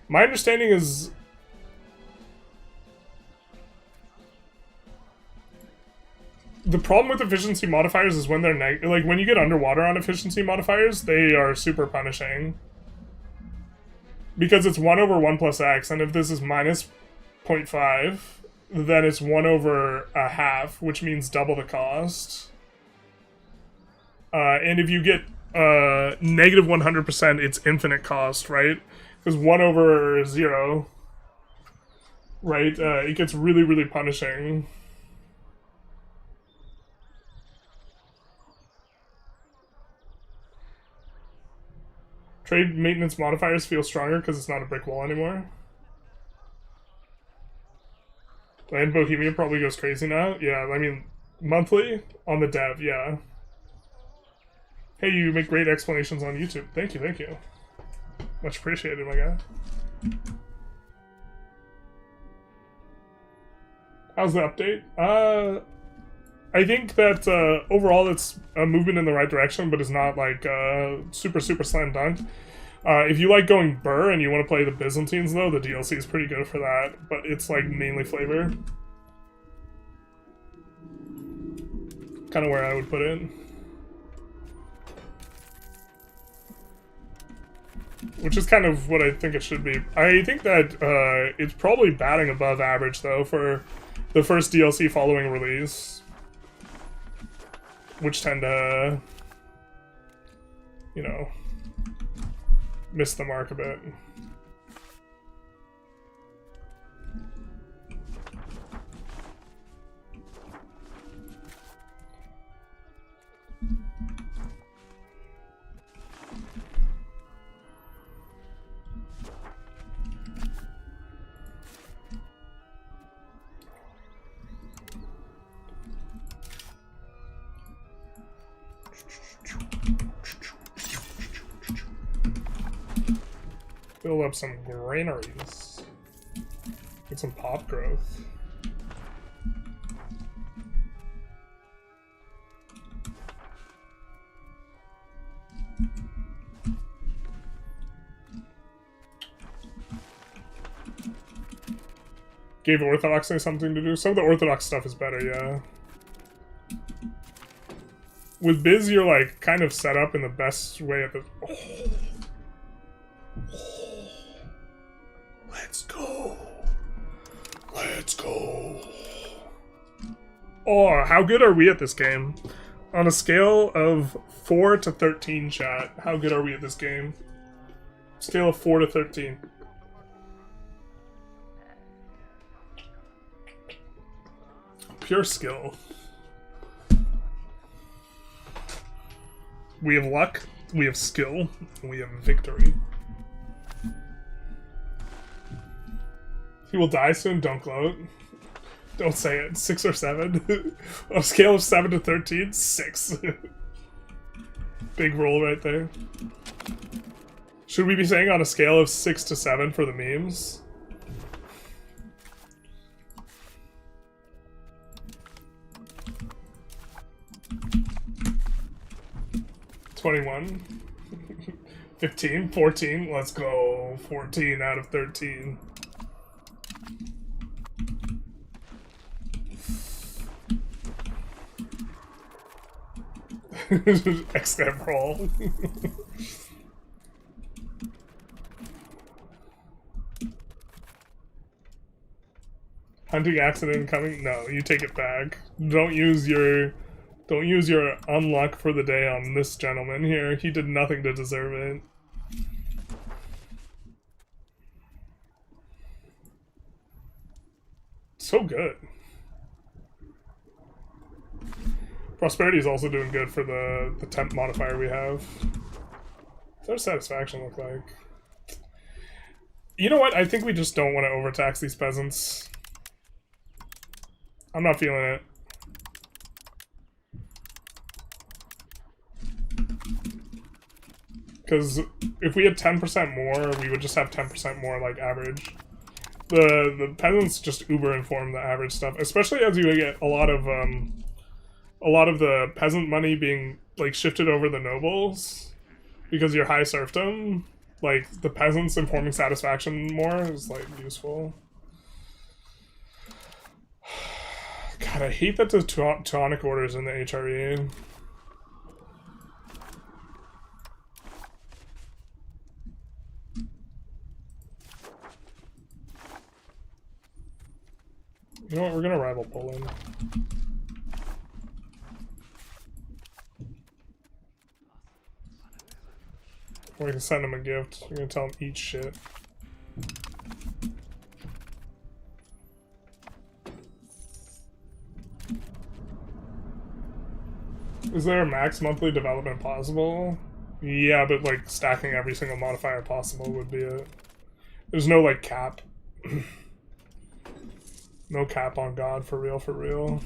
Speaker 1: My understanding is... the problem with efficiency modifiers is when they're like when you get underwater on efficiency modifiers, they are super punishing. Because it's 1 over 1 plus x, and if this is minus 0.5, then it's 1 over a half, which means double the cost. And if you get negative 100%, it's infinite cost, right? Because 1 over 0, right, it gets really, really punishing. Trade maintenance modifiers feel stronger because it's not a brick wall anymore. Land Bohemia probably goes crazy now. Yeah, I mean, monthly on the dev, yeah. Hey, you make great explanations on YouTube. Thank you, thank you. Much appreciated, my guy. How's the update? I think that overall it's a movement in the right direction, but it's not like super slam dunk. If you like going burr and you want to play the Byzantines, though, the DLC is pretty good for that, but it's like mainly flavor. Kind of where I would put it. Which is kind of what I think it should be. I think that it's probably batting above average, though, for the first DLC following release. Which tend to, you know, miss the mark a bit. Build up some granaries. Get some pop growth. Gave Orthodoxy something to do. Some of the Orthodox stuff is better, yeah. With Biz, you're like kind of set up in the best way at the... Let's go. Let's go. Oh, how good are we at this game? On a scale of 4 to 13, chat, how good are we at this game? Scale of 4 to 13. Pure skill. We have luck, we have skill, we have victory. He will die soon, don't gloat. Don't say it. 6 or 7? On a scale of 7 to 13, 6. Big roll right there. Should we be saying on a scale of 6 to 7 for the memes? $21. 15, 14, let's go. 14 out of 13. X-Step roll. Hunting accident coming? No, you take it back. Don't use your Don't use your unluck for the day on this gentleman here. He did nothing to deserve it. So good. Prosperity is also doing good for the temp modifier we have. What's our satisfaction look like? You know what? I think we just don't want to overtax these peasants. I'm not feeling it. Because if we had 10% more, we would just have 10% more like average. The peasants just uber inform the average stuff, especially as you get a lot of the peasant money being like shifted over the nobles because you're high serfdom. Like the peasants informing satisfaction more is like useful. God, I hate that the Teutonic orders in the HRE. You know what, we're gonna rival Poland. We're gonna send them a gift. We're gonna tell them eat shit. Is there a max monthly development possible? Yeah, but like stacking every single modifier possible would be it. There's no like cap. No cap on God, for real, for real.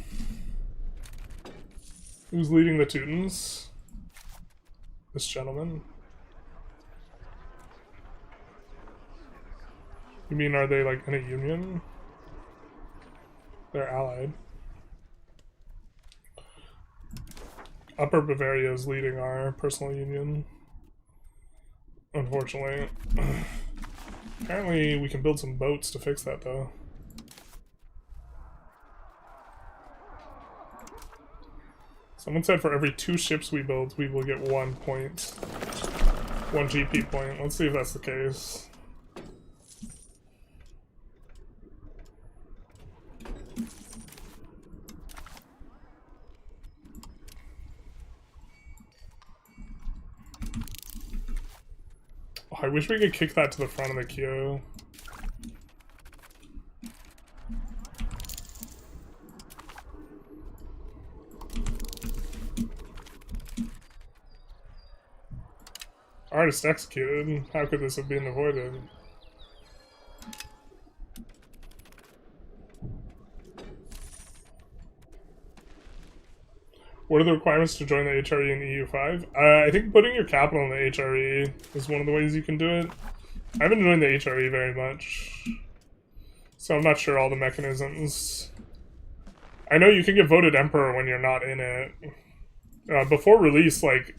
Speaker 1: Who's leading the Teutons? This gentleman. You mean, are they like in a union? They're allied. Upper Bavaria is leading our personal union. Unfortunately. Apparently we can build some boats to fix that though. Someone said for every 2 ships we build, we will get 1 point. 1 GP point. Let's see if that's the case. Oh, I wish we could kick that to the front of the queue. Artist executed. How could this have been avoided? What are the requirements to join the HRE and EU5? I think putting your capital in the HRE is one of the ways you can do it. I haven't joined the HRE very much, so I'm not sure all the mechanisms. I know you can get voted emperor when you're not in it. Before release, like,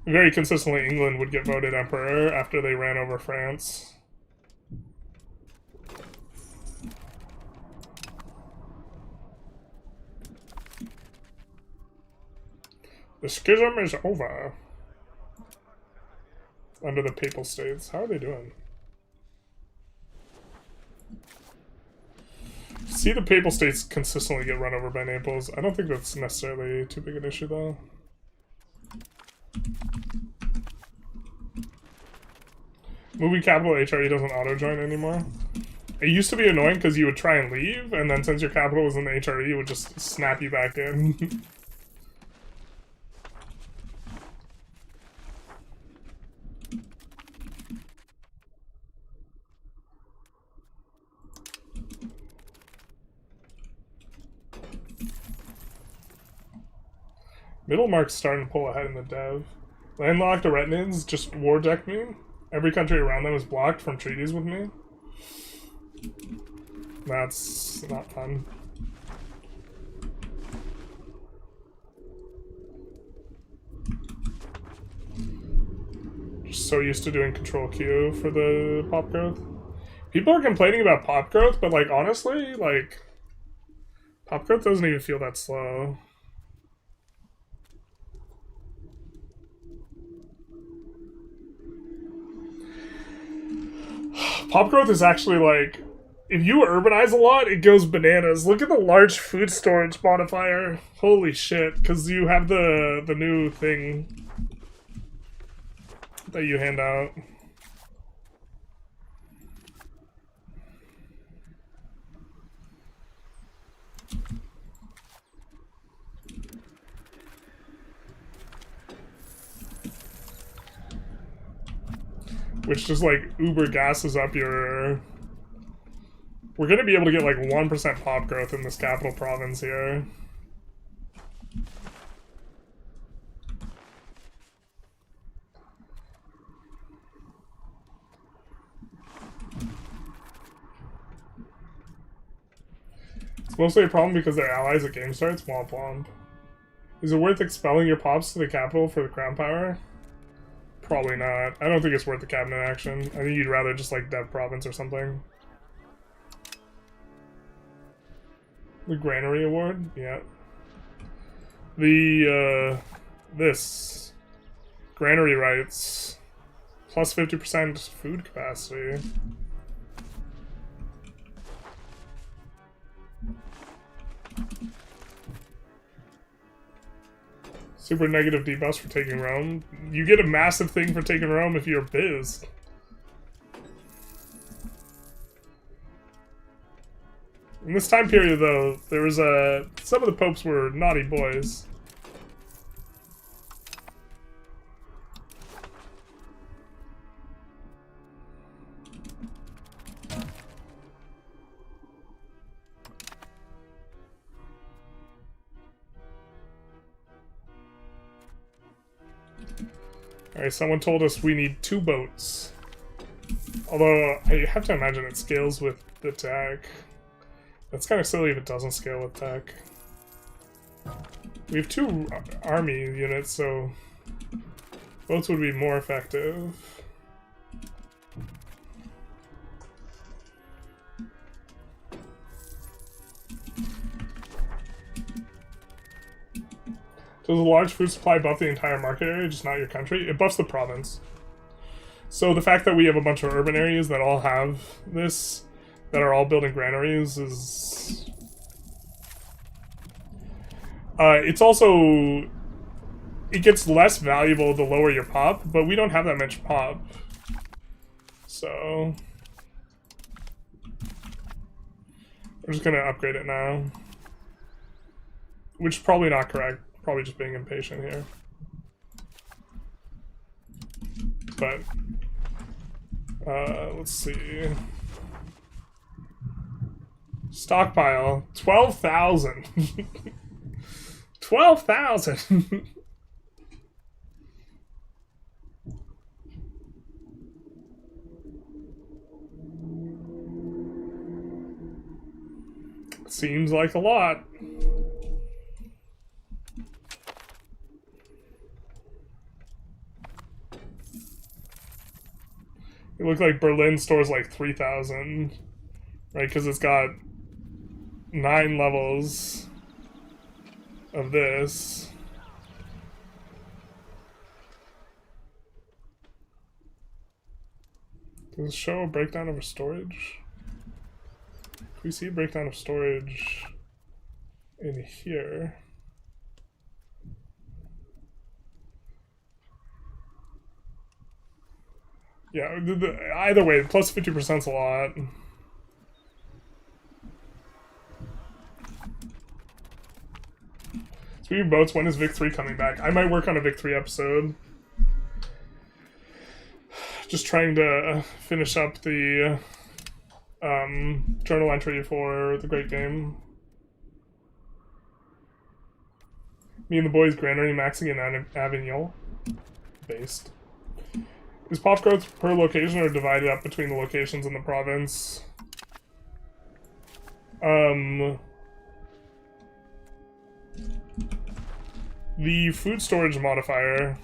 Speaker 1: very consistently England would get voted emperor after they ran over France. The schism is over. Under the Papal States. How are they doing? See the Papal States consistently get run over by Naples. I don't think that's necessarily too big an issue though. Moving capital HRE doesn't auto-join anymore. It used to be annoying because you would try and leave, and then since your capital was in the HRE, it would just snap you back in. Middlemark's starting to pull ahead in the dev. Landlocked Aretinids just war decked me. Every country around them is blocked from treaties with me. That's not fun. Just so used to doing control Q for the pop growth. People are complaining about pop growth, but like honestly, like pop growth doesn't even feel that slow. Pop growth is actually like, if you urbanize a lot, it goes bananas. Look at the large food storage modifier. Holy shit, because you have the new thing that you hand out. Which just like uber gases up your... We're gonna be able to get like 1% pop growth in this capital province here. It's mostly a problem because they're allies at game starts. Womp womp. Is it worth expelling your pops to the capital for the crown power? Probably not. I don't think it's worth the cabinet action. I think you'd rather just like dev province or something. The Granary Award? Yeah. The, this. Granary rights. Plus 50% food capacity. Super negative debuffs for taking Rome. You get a massive thing for taking Rome if you're Biz. In this time period, though, there was some of the popes were naughty boys. Alright, someone told us we need 2 boats. Although, I have to imagine it scales with the tech. That's kind of silly if it doesn't scale with tech. We have 2 army units, so boats would be more effective. Does a large food supply buff the entire market area, just not your country? It buffs the province. So the fact that we have a bunch of urban areas that all have this, that are all building granaries, is... it's also... It gets less valuable the lower your pop, but we don't have that much pop. So... we're just gonna upgrade it now. Which is probably not correct. Probably just being impatient here. But, let's see. Stockpile, 12,000. 12,000. Seems like a lot. It looked like Berlin stores like 3,000, right? Because it's got 9 levels of this. Does it show a breakdown of storage? Can we see a breakdown of storage in here? Yeah, either way, plus 50% is a lot. Speaking of boats, when is Vic 3 coming back? I might work on a Vic 3 episode. Just trying to finish up the journal entry for the great game. Me and the boys granary maxing in Avignon. Based. Is pop growth per location or divided up between the locations in the province? The food storage modifier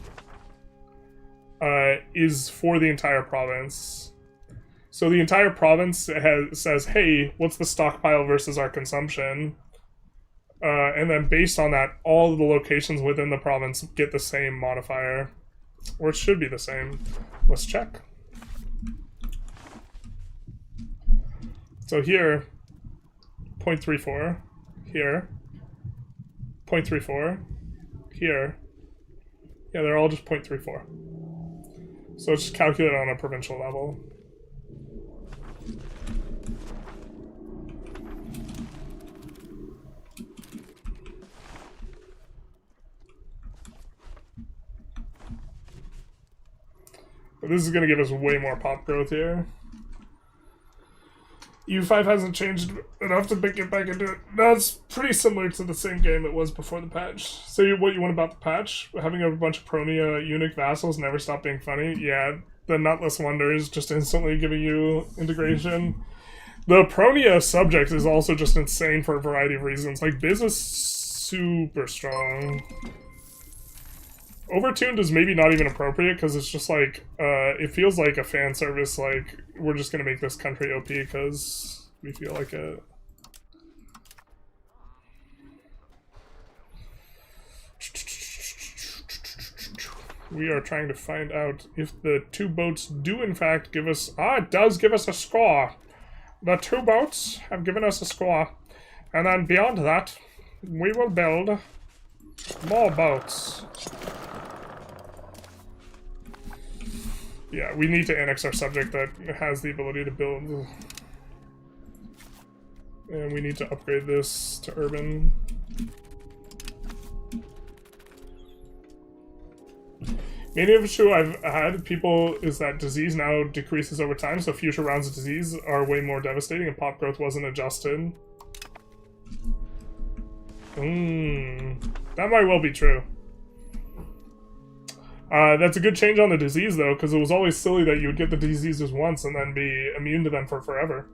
Speaker 1: is for the entire province. So the entire province says, hey, what's the stockpile versus our consumption? And then based on that, all of the locations within the province get the same modifier. Or it should be the same. Let's check. So here, 0.34. Here, 0.34. Here. Yeah, they're all just 0.34. So it's just calculated on a provincial level. But this is going to give us way more pop growth here. EU5 hasn't changed enough to get back into it. That's pretty similar to the same game it was before the patch. So what you want about the patch? Having a bunch of Pronia eunuch vassals never stop being funny? Yeah, the Nutless Wonders just instantly giving you integration. The Pronia subject is also just insane for a variety of reasons. Like, Biz is super strong. Overtuned is maybe not even appropriate because it's just like, it feels like a fan service, like, we're just gonna make this country OP because we feel like it. We are trying to find out if the two boats do in fact give us, it does give us a score. The two boats have given us a score. And then beyond that, we will build more boats. Yeah, we need to annex our subject that has the ability to build. And we need to upgrade this to urban. Main issue I've had people is that disease now decreases over time, so future rounds of disease are way more devastating and pop growth wasn't adjusted. That might well be true. That's a good change on the disease, though, because it was always silly that you would get the diseases once and then be immune to them for forever.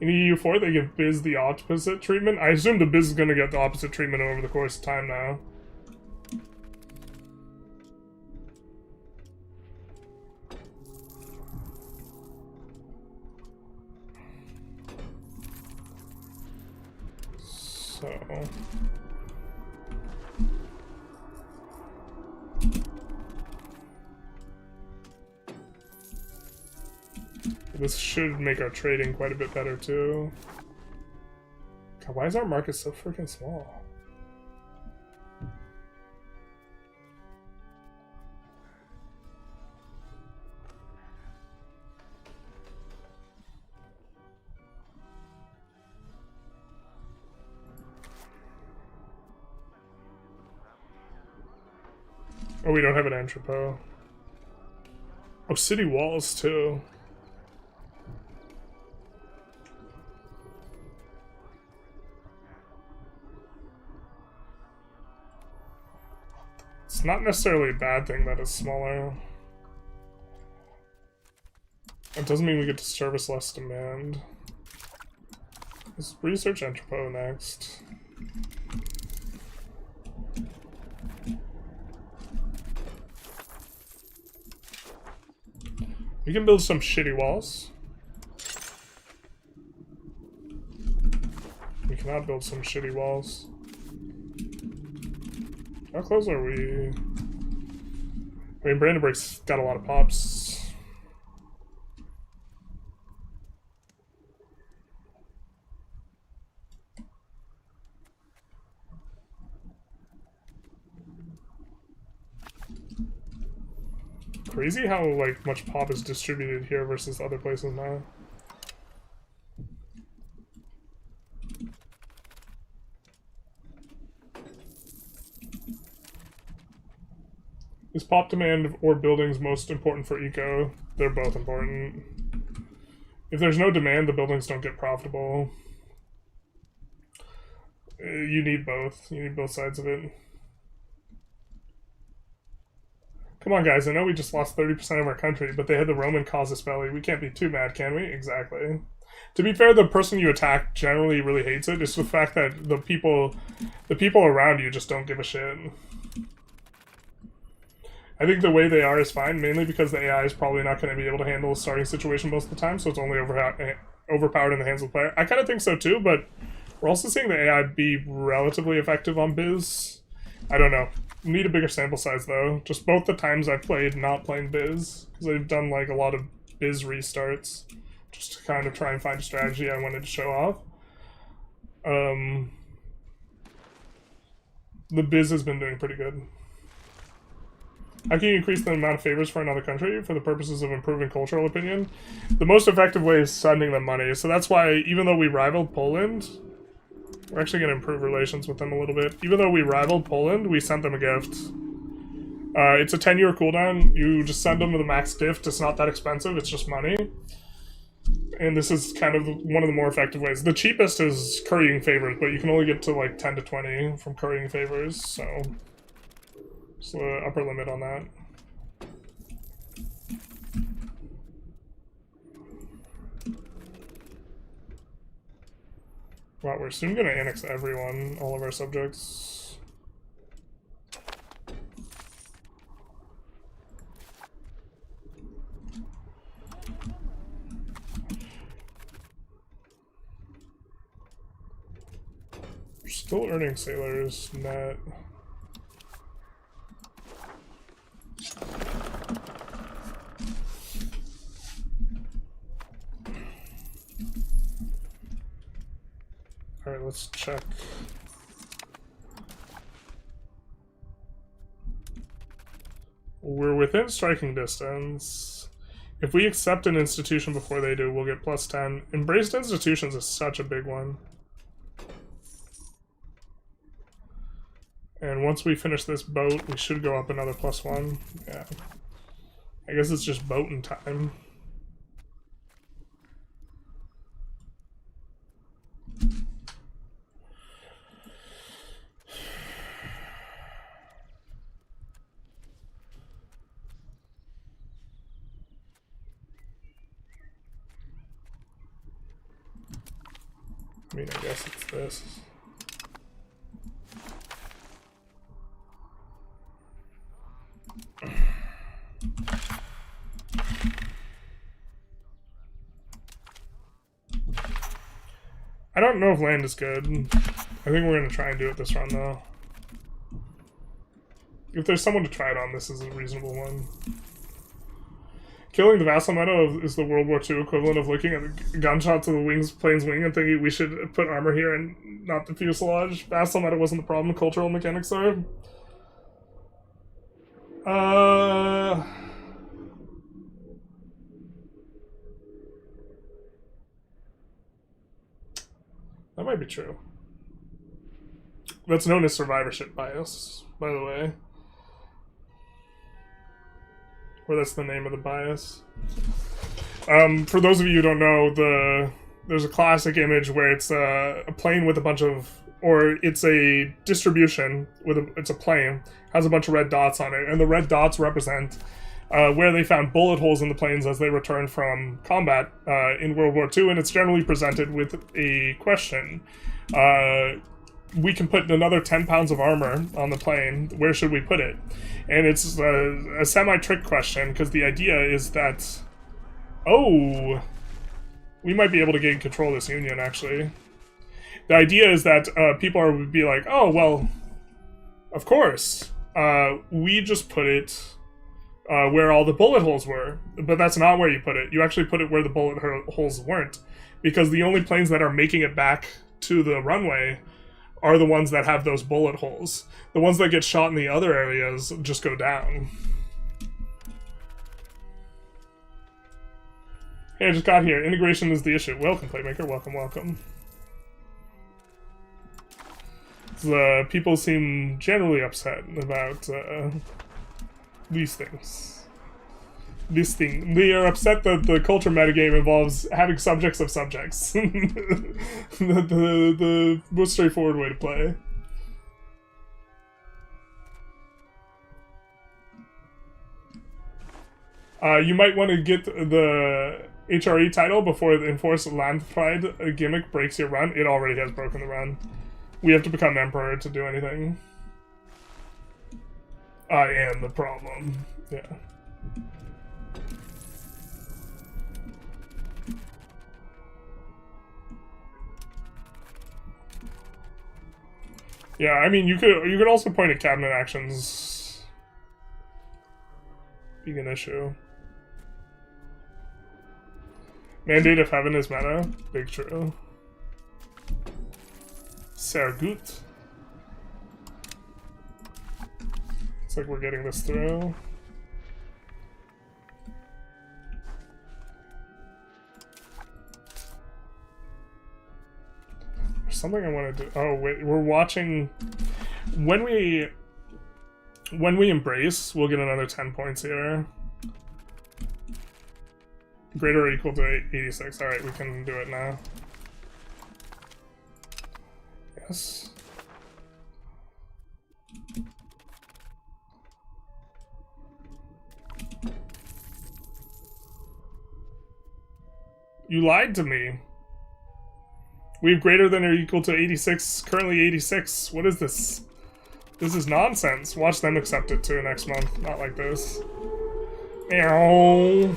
Speaker 1: In EU4, they give Biz the opposite treatment. I assume the Biz is going to get the opposite treatment over the course of time now. So... this should make our trading quite a bit better, too. God, why is our market so freaking small? Oh, we don't have an entrepot. Oh, city walls, too. It's not necessarily a bad thing that it's smaller. That doesn't mean we get to service less demand. Let's research entrepot next. We can build some shitty walls. We cannot build some shitty walls. How close are we? I mean, Brandenburg's got a lot of pops. Crazy how, like, much pop is distributed here versus other places now. Is pop demand or buildings most important for eco? They're both important. If there's no demand, the buildings don't get profitable. You need both. You need both sides of it. Come on, guys. I know we just lost 30% of our country, but they had the Roman casus belli. We can't be too mad, can we? Exactly. To be fair, the person you attack generally really hates it. It's the fact that the people around you just don't give a shit. I think the way they are is fine, mainly because the AI is probably not going to be able to handle a starting situation most of the time, so it's only overpowered in the hands of the player. I kind of think so too, but we're also seeing the AI be relatively effective on Biz. I don't know. Need a bigger sample size, though. Just both the times I've played not playing Biz, because I've done like a lot of Biz restarts, just to kind of try and find a strategy I wanted to show off. The biz has been doing pretty good. How can you increase the amount of favors for another country for the purposes of improving cultural opinion? The most effective way is sending them money. So that's why, even though we rivaled Poland, we're actually going to improve relations with them a little bit. Even though we rivaled Poland, we sent them a gift. It's a 10-year cooldown. You just send them with a max gift. It's not that expensive. It's just money. And this is kind of one of the more effective ways. The cheapest is currying favors, but you can only get to like 10 to 20 from currying favors, so... It's the upper limit on that. Wow, we're soon gonna annex everyone, all of our subjects. We're still earning sailors, net. Alright, let's check. We're within striking distance. If we accept an institution before they do, we'll get plus 10. Embraced institutions is such a big one. And once we finish this boat, we should go up another plus 1. Yeah. I guess it's just boating time. I mean, I guess it's this. I don't know if land is good. I think we're going to try and do it this run, though. If there's someone to try it on, this is a reasonable one. Killing the vassal meta is the World War II equivalent of looking at the gunshots of the plane's wing and thinking we should put armor here and not the fuselage. Vassal meta wasn't the problem, cultural mechanics are. That might be true. That's known as survivorship bias, by the way. Or that's the name of the bias. For those of you who don't know, there's a classic image where it's a plane with a bunch of, or it's a distribution with it's a plane, has a bunch of red dots on it, and the red dots represent where they found bullet holes in the planes as they returned from combat in World War II, and it's generally presented with a question. We can put another 10 pounds of armor on the plane. Where should we put it? And it's a semi-trick question, because the idea is that, oh, we might be able to gain control of this union, actually. The idea is that people would be like, oh, well, of course, we just put it where all the bullet holes were. But that's not where you put it. You actually put it where the bullet holes weren't, because the only planes that are making it back to the runway are the ones that have those bullet holes. The ones that get shot in the other areas just go down. Hey, I just got here. Integration is the issue. Welcome, Playmaker. Welcome, welcome. The people seem generally upset about these things. They are upset that the culture metagame involves having subjects of subjects. the most straightforward way to play. You might want to get the HRE title before the Enforced Land Pride gimmick breaks your run. It already has broken the run. We have to become Emperor to do anything. I am the problem. Yeah. Yeah, I mean, you could also point at cabinet actions being an issue. Mandate of Heaven is meta. Big true. Sehr gut. Looks like we're getting this through. There's something I want to do. Oh wait, we're watching. When we embrace, we'll get another 10 points here. Greater or equal to 86. Alright, we can do it now. Yes. You lied to me. We have greater than or equal to 86, currently 86. What is this? This is nonsense. Watch them accept it too next month. Not like this. Meow.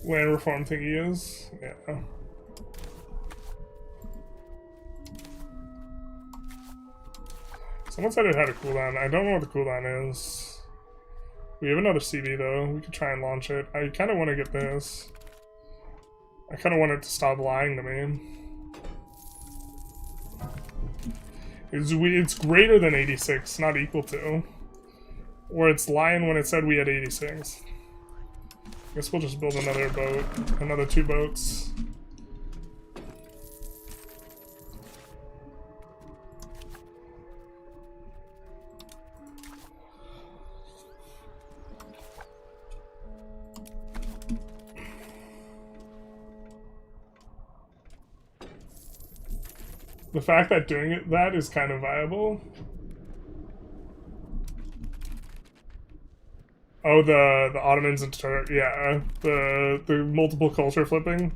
Speaker 1: Land reform thingy is, yeah. Someone said it had a cooldown. I don't know what the cooldown is. We have another CB though. We could try and launch it. I kind of want to get this. I kind of want it to stop lying to me. It's greater than 86, not equal to. Or it's lying when it said we had 86. Guess we'll just build another boat, another 2 boats. The fact that doing that is kind of viable. Oh, the Ottomans and yeah, the multiple culture flipping.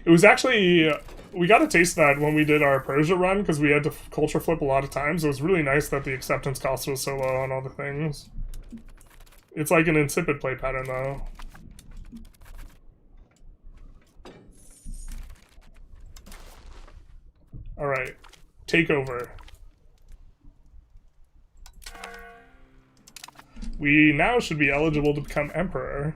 Speaker 1: It was actually, we got a taste of that when we did our Persia run, because we had to culture flip a lot of times. It was really nice that the acceptance cost was so low on all the things. It's like an insipid play pattern, though. Alright, take over. We now should be eligible to become emperor.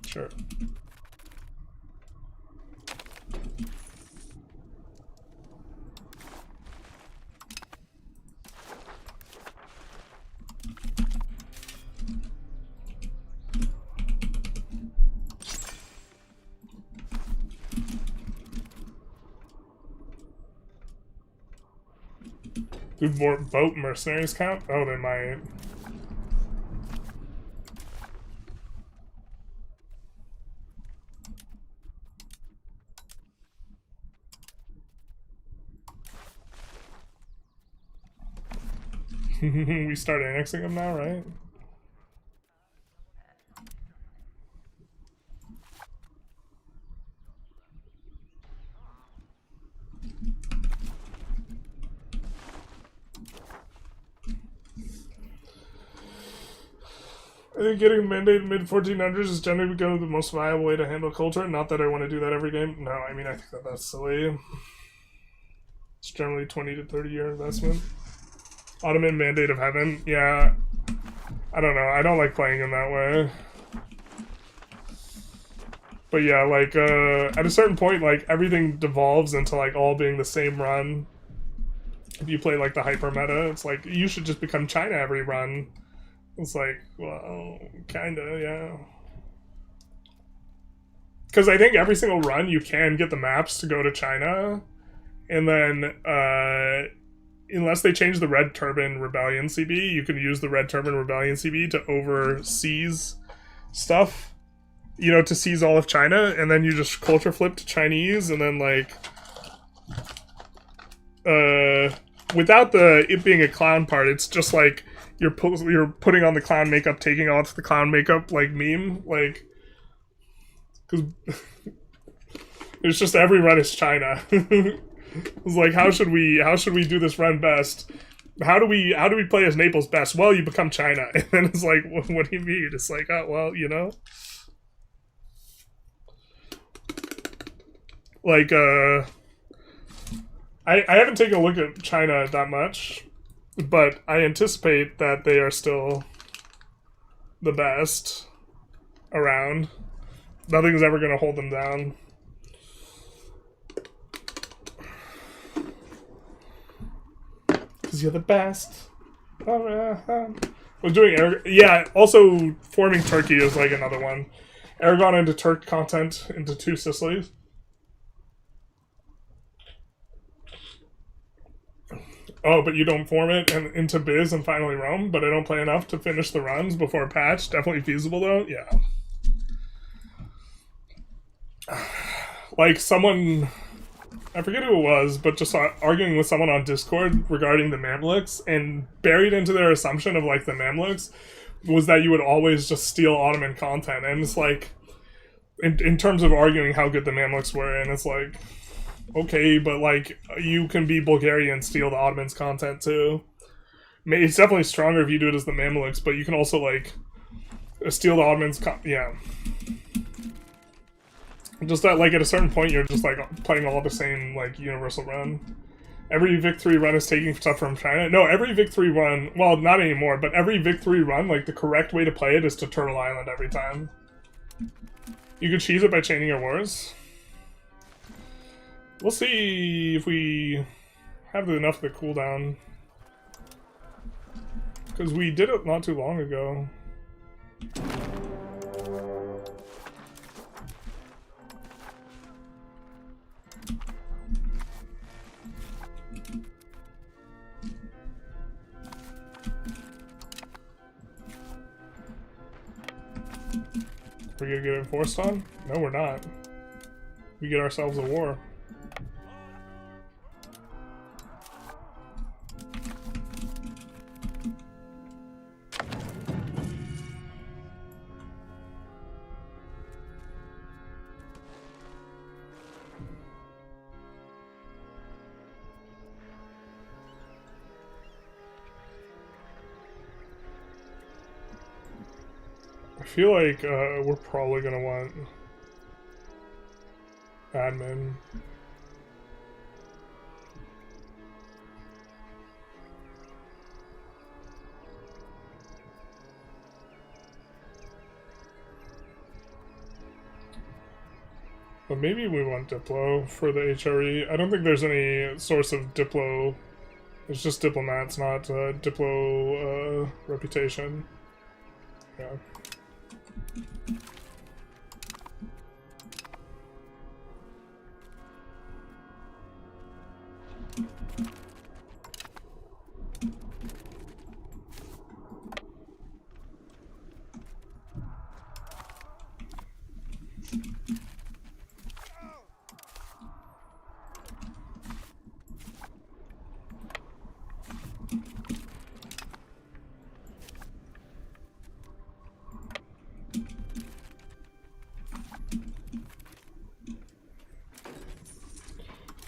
Speaker 1: Sure. Do boat mercenaries count? Oh, they might. We start annexing them now, right? I think getting a mandate mid-1400s is generally becoming the most viable way to handle culture. Not that I want to do that every game. No, I mean, I think that that's silly. It's generally 20 to 30 year investment. Ottoman Mandate of Heaven. Yeah. I don't know. I don't like playing in that way. But yeah, like, at a certain point, like, everything devolves into, like, all being the same run. If you play, like, the hyper meta, it's like, you should just become China every run. It's like, well, kinda, yeah. Because I think every single run you can get the maps to go to China, and then unless they change the Red Turban Rebellion CB, you can use the Red Turban Rebellion CB to overseize stuff, you know, to seize all of China, and then you just culture flip to Chinese, and then, like, without it being a clown part, it's just, like, you're putting on the clown makeup, taking off the clown makeup, like, meme, like, because it's just every run is China. It's like, how should we do this run best? How do we play as Naples best? Well, you become China. And then it's like, what do you mean? It's like, oh, well, you know? Like, I haven't taken a look at China that much, but I anticipate that they are still the best around. Nothing's ever going to hold them down. Because you're the best. We're doing yeah, also forming Turkey is like another one. Aragon into Turk content into 2 Sicilies. Oh, but you don't form it into Biz and finally Rome, but I don't play enough to finish the runs before patch. Definitely feasible though, yeah. Like someone, I forget who it was, but just arguing with someone on Discord regarding the Mamluks, and buried into their assumption of like the Mamluks was that you would always just steal Ottoman content, and it's like, in terms of arguing how good the Mamluks were, and it's like, okay, but like, you can be Bulgarian and steal the Ottomans' content too. It's definitely stronger if you do it as the Mamluks, but you can also like steal the Ottomans' yeah. Just that, like, at a certain point, you're just like playing all the same like universal run. Every victory run is taking stuff from China. No, every victory run, well, not anymore, but every victory run, like the correct way to play it is to Turtle Island every time. You could cheese it by chaining your wars. We'll see if we have enough of the cooldown. Because we did it not too long ago. We're gonna get enforced on? No, we're not. We get ourselves a war. I feel like we're probably gonna want admin. But maybe we want Diplo for the HRE. I don't think there's any source of Diplo. It's just diplomats, not Diplo reputation. Yeah.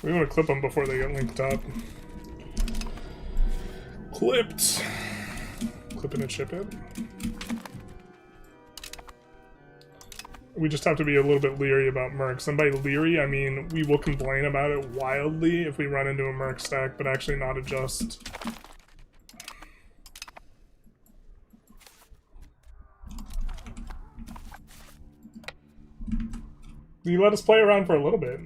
Speaker 1: We want to clip them before they get linked up. Clipped. Clip it and ship it. We just have to be a little bit leery about mercs. And by leery, I mean we will complain about it wildly if we run into a merc stack, but actually not adjust. You let us play around for a little bit.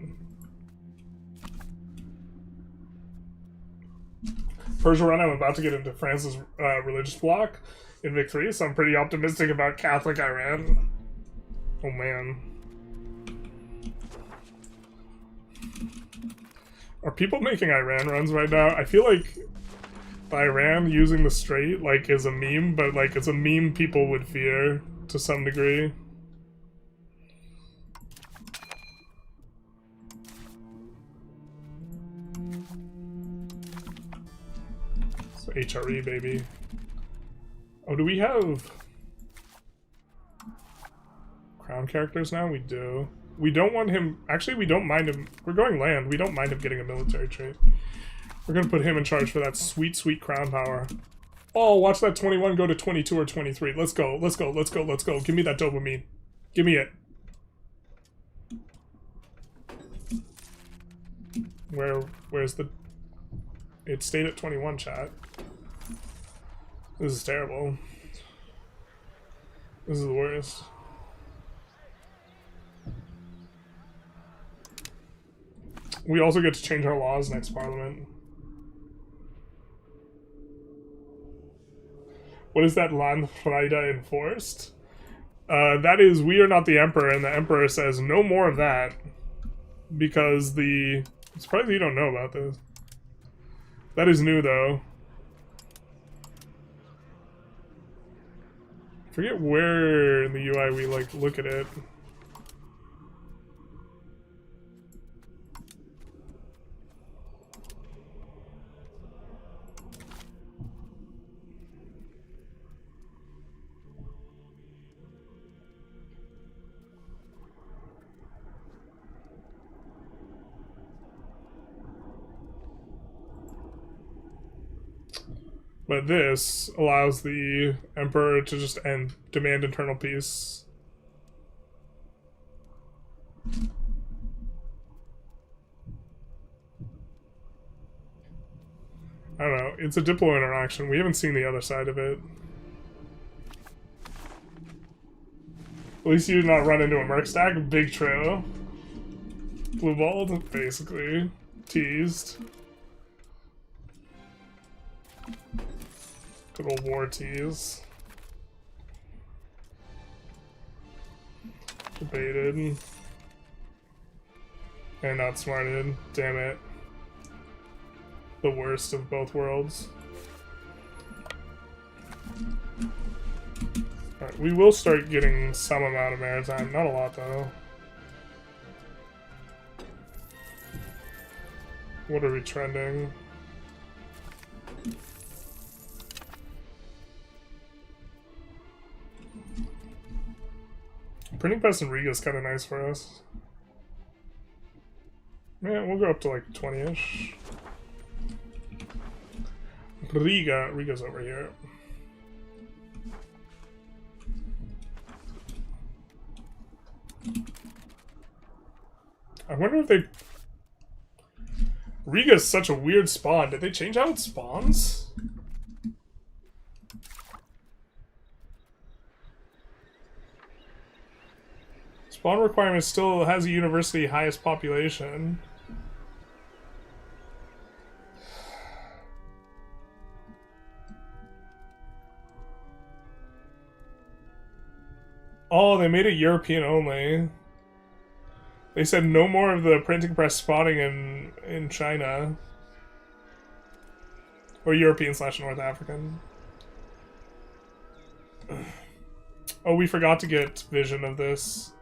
Speaker 1: Persia run, I'm about to get into France's religious bloc in Vic 3, so I'm pretty optimistic about Catholic Iran. Oh man. Are people making Iran runs right now? I feel like Iran using the strait, like, is a meme, but, like, it's a meme people would fear to some degree. So HRE, baby. Oh, do we have crown characters now? We do. We don't want him... Actually, we don't mind him... We're going land. We don't mind him getting a military trait. We're gonna put him in charge for that sweet, sweet crown power. Oh, watch that 21 go to 22 or 23. Let's go, let's go, let's go, let's go. Give me that dopamine. Give me it. Where's the... It stayed at 21, chat. This is terrible. This is the worst. We also get to change our laws next parliament. What is that Landfriede enforced? That is, we are not the emperor, and the emperor says no more of that. Because the... I'm surprised you don't know about this. That is new, though. I forget where in the UI we, like, look at it. But this allows the emperor to just demand internal peace. I don't know. It's a diplo interaction. We haven't seen the other side of it. At least you did not run into a merc stack. Big trail. Blue balled, basically. Teased. Good old war tease. Debated. And outsmarted. Damn it. The worst of both worlds. Alright, we will start getting some amount of maritime. Not a lot, though. What are we trending? Printing press in Riga is kind of nice for us. Yeah, we'll go up to like 20-ish. Riga's over here. I wonder if they... Riga is such a weird spawn. Did they change how it spawns? Spawn requirement still has a university highest population. Oh, they made it European only. They said no more of the printing press spawning in China. Or European/North African. Oh, we forgot to get vision of this.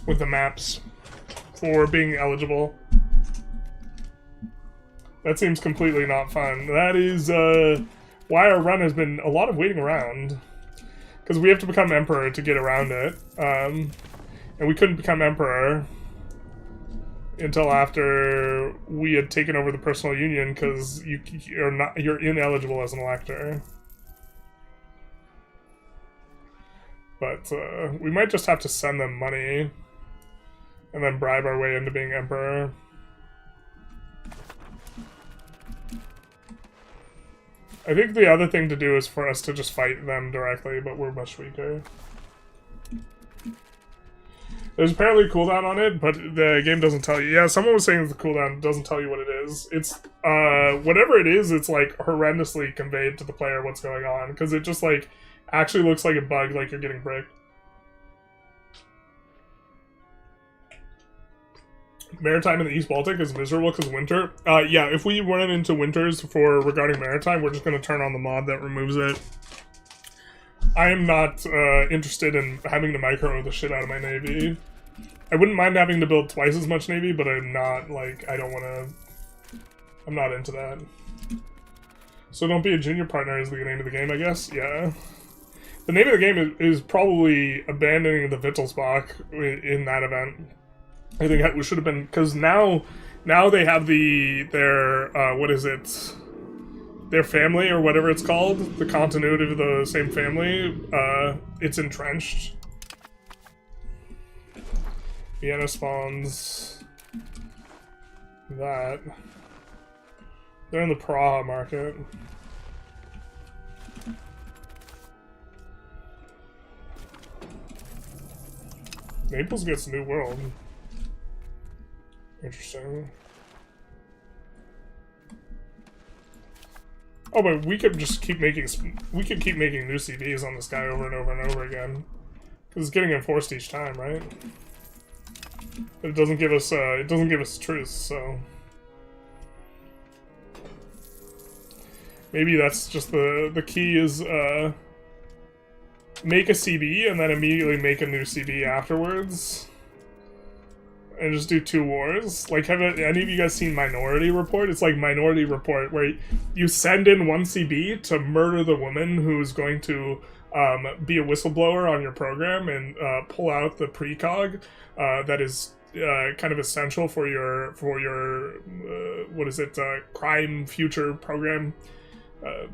Speaker 1: With the maps. For being eligible. That seems completely not fun. That is why our run has been a lot of waiting around. Because we have to become emperor to get around it. And we couldn't become emperor until after we had taken over the personal union, because you're ineligible as an elector. But we might just have to send them money and then bribe our way into being emperor. I think the other thing to do is for us to just fight them directly, but we're much weaker. There's apparently a cooldown on it, but the game doesn't tell you. Yeah, someone was saying that the cooldown doesn't tell you what it is. It's, whatever it is, it's like horrendously conveyed to the player what's going on, because it just like actually looks like a bug, like you're getting bricked. Maritime in the East Baltic is miserable because winter. Yeah, if we run into winters regarding maritime, we're just going to turn on the mod that removes it. I am not interested in having to micro the shit out of my navy. I wouldn't mind having to build twice as much navy, but I'm not, like, I don't want to... I'm not into that. So don't be a junior partner is the name of the game, I guess? Yeah. The name of the game is probably abandoning the Wittelsbach in that event. I think it should have been, because now they have their what is it? Their family, or whatever it's called, the continuity of the same family, it's entrenched. Vienna spawns that. They're in the Praha market. Naples gets New World. Interesting. Oh, but we could just keep making new CVs on this guy over and over and over again, because it's getting enforced each time, right? But it doesn't give us truth, so maybe that's just the key is make a CB and then immediately make a new CB afterwards. And just do 2 wars. Like, have any of you guys seen Minority Report? It's like Minority Report, where you send in 1 CB to murder the woman who's going to be a whistleblower on your program and pull out the precog that is kind of essential for your what is it, crime future program.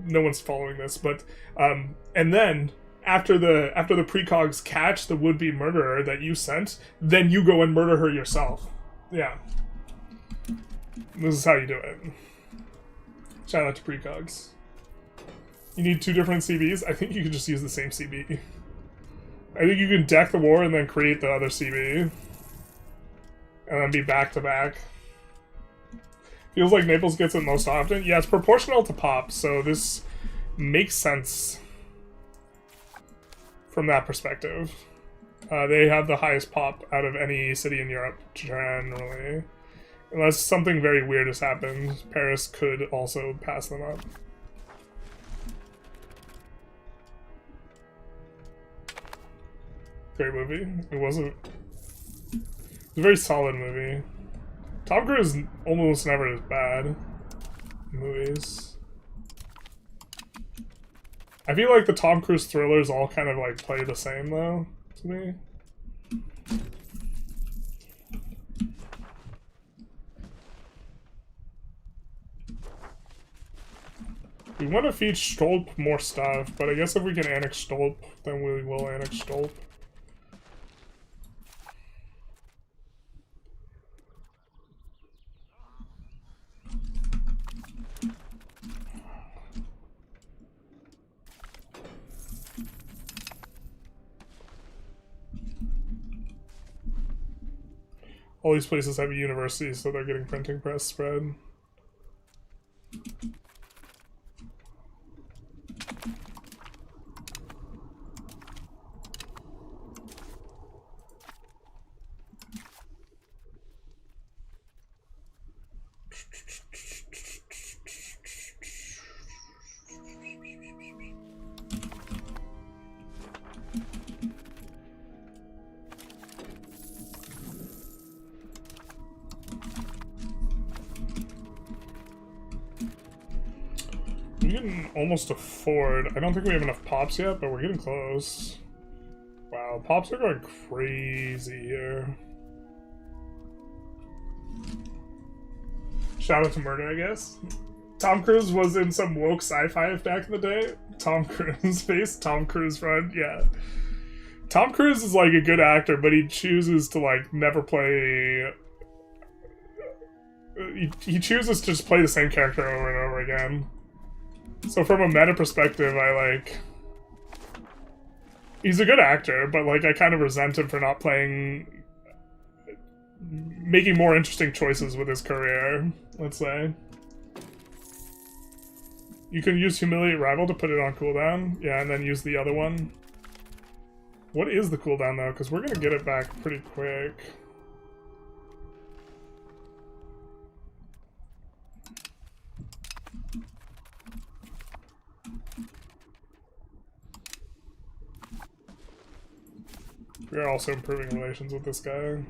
Speaker 1: No one's following this, but and then after the precogs catch the would-be murderer that you sent, then you go and murder her yourself. Yeah. This is how you do it. Shout out to precogs. You need 2 different CBs? I think you could just use the same CB. I think you can deck the war and then create the other CB. And then be back-to-back. Feels like Naples gets it most often. Yeah, it's proportional to pop, so this makes sense from that perspective. They have the highest pop out of any city in Europe, generally. Unless something very weird has happened, Paris could also pass them up. Great movie. It was a very solid movie. Tom Cruise almost never is bad in movies. I feel like the Tom Cruise thrillers all kind of like play the same though, to me. We want to feed Stolp more stuff, but I guess if we can annex Stolp, then we will annex Stolp. All these places have a university, so they're getting printing press spread. We can almost afford... I don't think we have enough pops yet, but we're getting close. Wow, pops are going crazy here. Shout out to Murder, I guess. Tom Cruise was in some woke sci-fi back in the day. Tom Cruise face, Tom Cruise friend, yeah. Tom Cruise is like a good actor, but he chooses to like never play... He chooses to just play the same character over and over again. So from a meta perspective, I like... He's a good actor, but like I kind of resent him for not playing... Making more interesting choices with his career, let's say. You can use Humiliate Rival to put it on cooldown. Yeah, and then use the other one. What is the cooldown though? Because we're gonna get it back pretty quick. We are also improving relations with this guy.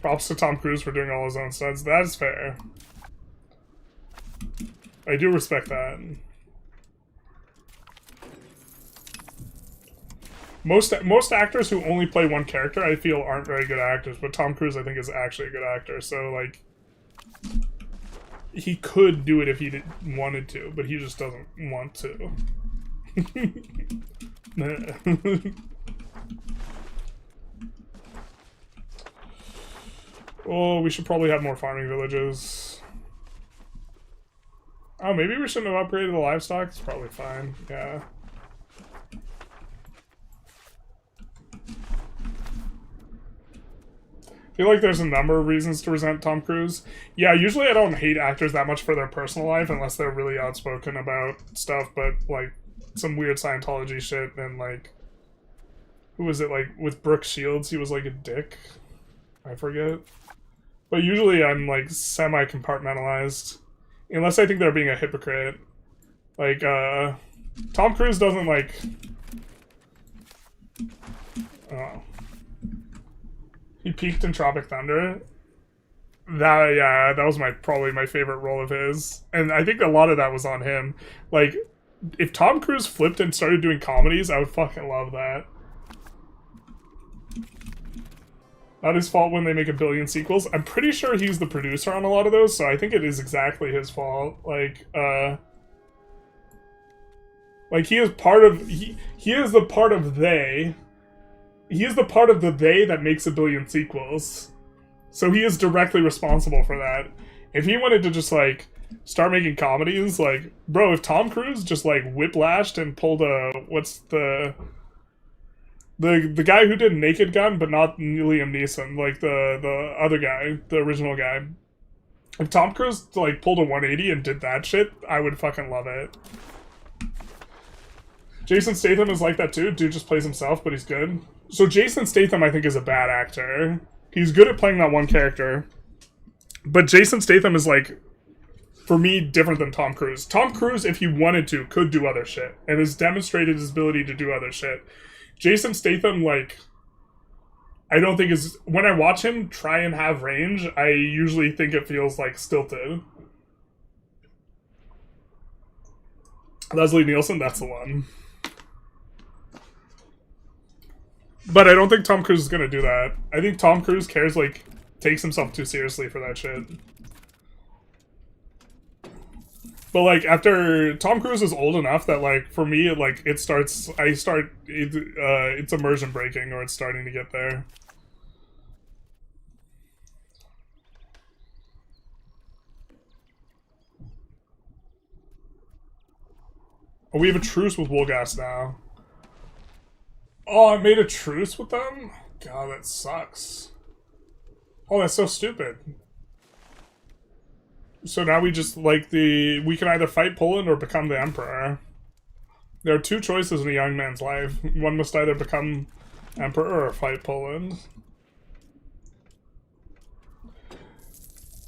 Speaker 1: Props to Tom Cruise for doing all his own stunts. That is fair. I do respect that. Most actors who only play one character, I feel, aren't very good actors, but Tom Cruise, I think, is actually a good actor, so, like, he could do it if he wanted to, but he just doesn't want to. Oh, we should probably have more farming villages. Oh, maybe we shouldn't have upgraded the livestock. It's probably fine, yeah. I feel like there's a number of reasons to resent Tom Cruise. Yeah, usually I don't hate actors that much for their personal life unless they're really outspoken about stuff, but, like, some weird Scientology shit, and, like, who was it, like, with Brooke Shields, he was, like, a dick? I forget. But usually I'm, like, semi-compartmentalized. Unless I think they're being a hypocrite. Like, Tom Cruise doesn't, like... Oh. He peaked in Tropic Thunder. That was probably my favorite role of his. And I think a lot of that was on him. Like, if Tom Cruise flipped and started doing comedies, I would fucking love that. Not his fault when they make a billion sequels. I'm pretty sure he's the producer on a lot of those, so I think it is exactly his fault. Like he is part of... He is the part of they... He is the part of the they that makes a billion sequels. So he is directly responsible for that. If he wanted to just, like, start making comedies, like, bro, if Tom Cruise just, like, whiplashed and pulled a... What's the guy who did Naked Gun, but not Liam Neeson, like, the other guy, the original guy. If Tom Cruise, like, pulled a 180 and did that shit, I would fucking love it. Jason Statham is like that too. Dude just plays himself, but he's good. So Jason Statham, I think, is a bad actor. He's good at playing that one character. But Jason Statham is, like, for me, different than Tom Cruise. Tom Cruise, if he wanted to, could do other shit. And has demonstrated his ability to do other shit. Jason Statham, like, I don't think is... When I watch him try and have range, I usually think it feels, like, stilted. Leslie Nielsen, that's the one. But I don't think Tom Cruise is gonna do that. I think Tom Cruise cares, like, takes himself too seriously for that shit. But, like, after Tom Cruise is old enough that, like, for me, like, it's immersion breaking, or it's starting to get there. Oh, we have a truce with Woolgas now. Oh, I made a truce with them? God, that sucks. Oh, that's so stupid. So now we just, like, we can either fight Poland or become the emperor. There are two choices in a young man's life. One must either become emperor or fight Poland.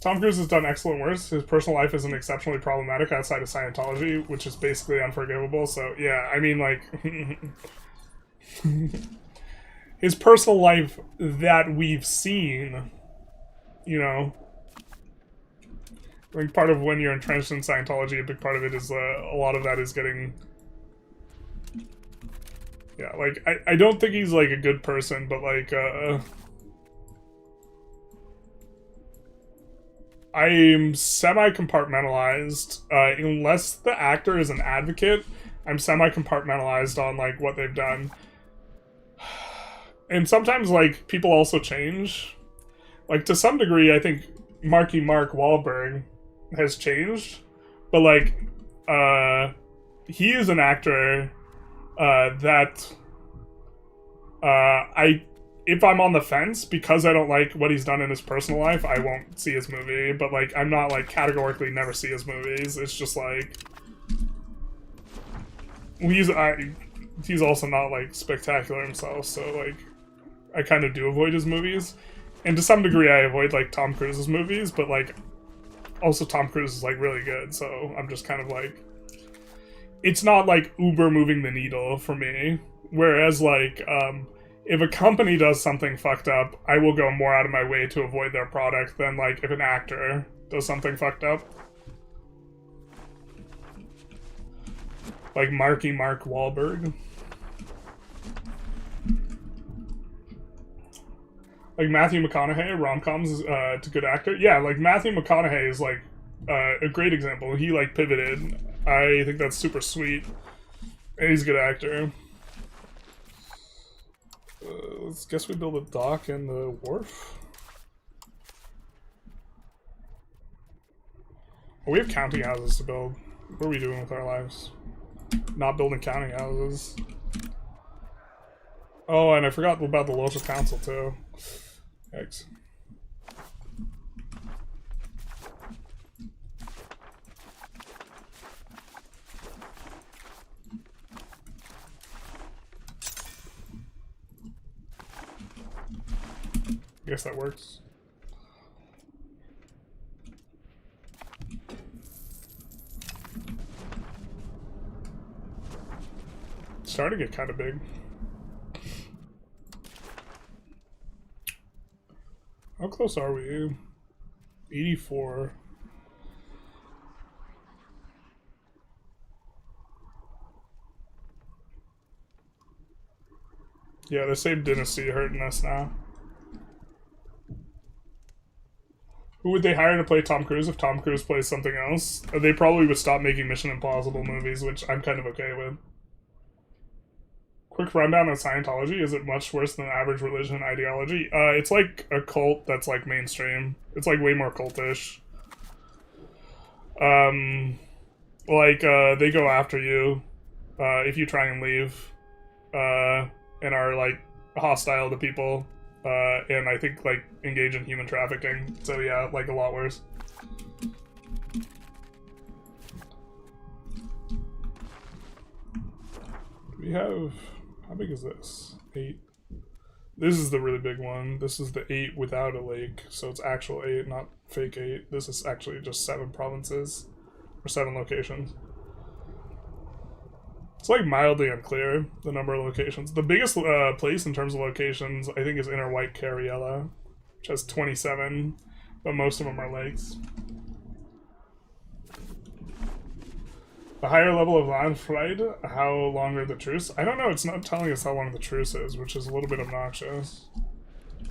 Speaker 1: Tom Cruise has done excellent work. His personal life isn't exceptionally problematic outside of Scientology, which is basically unforgivable, so yeah, I mean, like... his personal life that we've seen, you know... I think part of when you're entrenched in Scientology, a big part of it is a lot of that is getting... Yeah, like, I don't think he's, like, a good person, but, like, I'm semi-compartmentalized. Unless the actor is an advocate, I'm semi-compartmentalized on, like, what they've done. And sometimes, like, people also change. Like, to some degree, I think Marky Mark Wahlberg has changed. But, like, he is an actor that if I'm on the fence, because I don't like what he's done in his personal life, I won't see his movie. But, like, I'm not, like, categorically never see his movies. It's just, like... He's also not, like, spectacular himself, so, like, I kind of do avoid his movies. And to some degree, I avoid, like, Tom Cruise's movies, but, like, also Tom Cruise is, like, really good, so I'm just kind of, like... it's not like uber moving the needle for me. Whereas like if a company does something fucked up, I will go more out of my way to avoid their product than like if an actor does something fucked up. Like Mark Wahlberg. Like Matthew McConaughey, rom-coms, is a good actor. Yeah, like Matthew McConaughey is like a great example. He like pivoted. I think that's super sweet. And he's a good actor. Let's guess we build a dock and the wharf. Oh, we have counting houses to build. What are we doing with our lives? Not building counting houses. Oh, and I forgot about the local council too. Yikes. I guess that works. It's starting to get kind of big. How close are we? 84. Yeah, the same dynasty hurting us now. Who would they hire to play Tom Cruise if Tom Cruise plays something else? They probably would stop making Mission Impossible movies, which I'm kind of okay with. Quick rundown on Scientology. Is it much worse than the average religion ideology? It's like a cult that's like mainstream. It's like way more cultish. They go after you if you try and leave, and are like hostile to people, and I think like engage in human trafficking. So yeah, like a lot worse. We have. How big is this? 8. This is the really big one. This is the 8 without a lake, so it's actual 8, not fake 8. This is actually just 7 provinces, or 7 locations. It's like mildly unclear, the number of locations. The biggest place in terms of locations, I think, is Inner White Cariella, which has 27, but most of them are lakes. The higher level of Landfried, how long are the truce? I don't know, it's not telling us how long the truce is, which is a little bit obnoxious.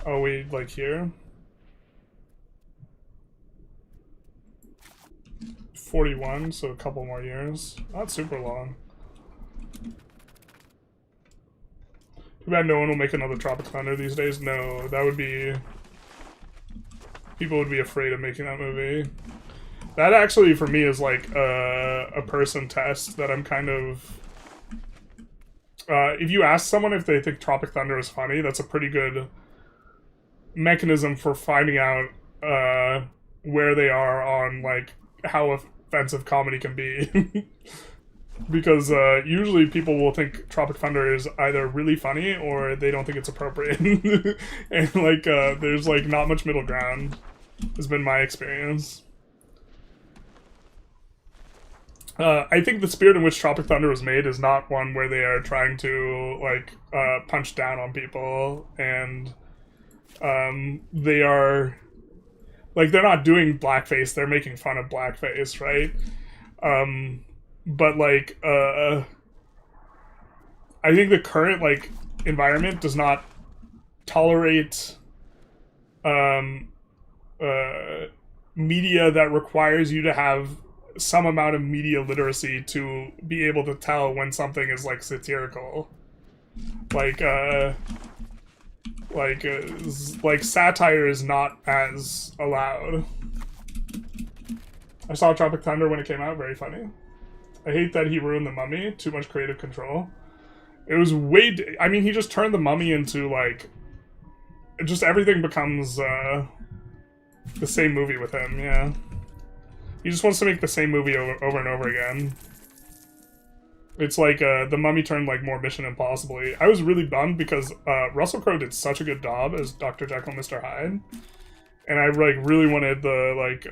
Speaker 1: Oh, wait, like here? 41, so a couple more years. Not super long. Too bad no one will make another Tropic Thunder these days. No, that would be... People would be afraid of making that movie. That actually, for me, is like a person test that I'm kind of... if you ask someone if they think Tropic Thunder is funny, that's a pretty good mechanism for finding out where they are on, like, how offensive comedy can be. Because usually people will think Tropic Thunder is either really funny or they don't think it's appropriate. And, like, there's, like, not much middle ground, has been my experience. I think the spirit in which Tropic Thunder was made is not one where they are trying to, like, punch down on people, and they are, like, they're not doing blackface, they're making fun of blackface, right? But, like, I think the current, like, environment does not tolerate media that requires you to have some amount of media literacy to be able to tell when something is, like, satirical. Like satire is not as allowed. I saw Tropic Thunder when it came out, very funny. I hate that he ruined the Mummy, too much creative control. It was I mean, he just turned the Mummy into, like, just everything becomes the same movie with him, yeah. He just wants to make the same movie over and over again. It's like, the Mummy turned, like, more Mission Impossible-y. I was really bummed because Russell Crowe did such a good job as Dr. Jekyll and Mr. Hyde. And I, like, really wanted the, like,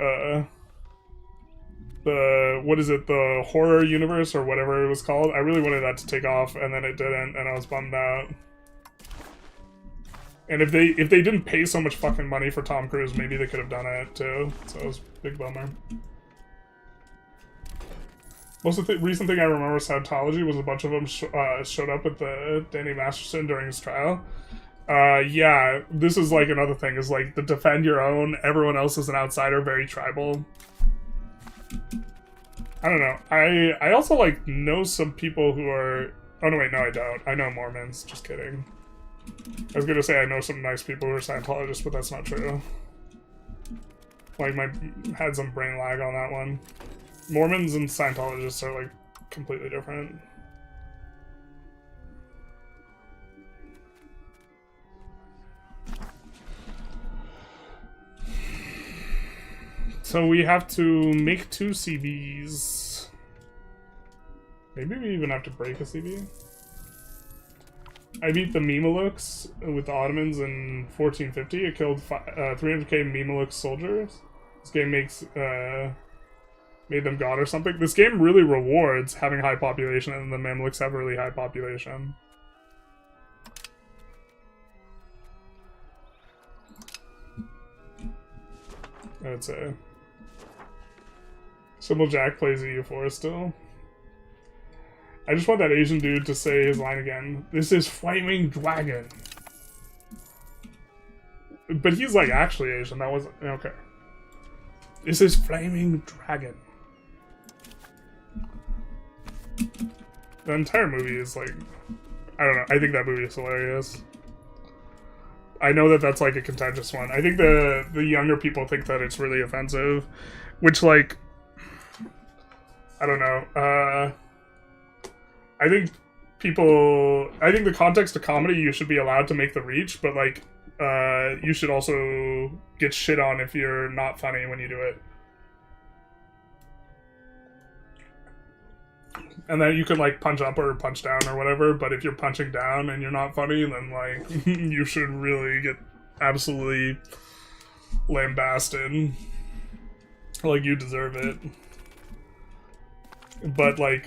Speaker 1: what is it, the horror universe or whatever it was called. I really wanted that to take off, and then it didn't, and I was bummed out. And if they didn't pay so much fucking money for Tom Cruise, maybe they could have done it too. So it was a big bummer. Most of the recent thing I remember Scientology was a bunch of them showed up with the Danny Masterson during his trial. Yeah, this is like another thing, is like the defend your own, everyone else is an outsider, very tribal. I don't know. I also like know some people who are, oh no wait, no I don't. I know Mormons, just kidding. I was gonna say I know some nice people who are Scientologists, but that's not true. Like, had some brain lag on that one. Mormons and Scientologists are like completely different. So we have to make 2 CBs. Maybe we even have to break a CB. I beat the Mamelukes with the Ottomans in 1450. It killed 300k Mameluke soldiers. This game made them god or something. This game really rewards having high population, and the Mamelukes have a really high population. I'd say. Symbol Jack plays EU4 still. I just want that Asian dude to say his line again. This is Flaming Dragon. But he's like actually Asian. That wasn't okay. This is Flaming Dragon. The entire movie is like, I don't know. I think that movie is hilarious. I know that that's like a contentious one. I think the younger people think that it's really offensive, which like, I don't know. I think the context of comedy, you should be allowed to make the reach, but like, you should also get shit on if you're not funny when you do it. And then you could like punch up or punch down or whatever, but if you're punching down and you're not funny, then like, you should really get absolutely lambasted. Like, you deserve it. But like,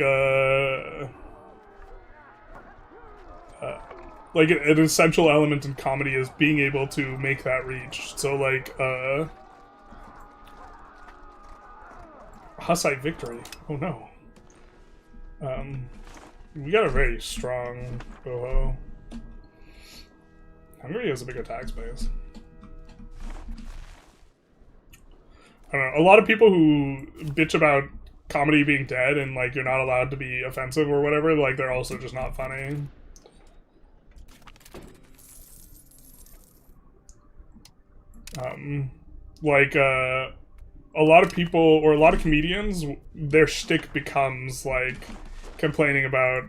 Speaker 1: like an essential element in comedy is being able to make that reach. So like, Hussite victory. Oh no. We got a very strong boho. Hungary has a big attack space. I don't know. A lot of people who bitch about comedy being dead and like you're not allowed to be offensive or whatever, like they're also just not funny. Like a lot of people or a lot of comedians, their shtick becomes like complaining about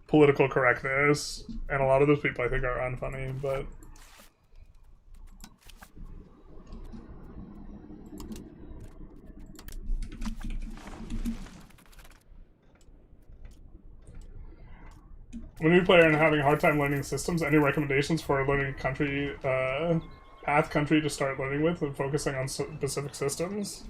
Speaker 1: political correctness, and a lot of those people I think are unfunny, but I'm a new player and having a hard time learning systems. Any recommendations for learning country, path country to start learning with and focusing on specific systems?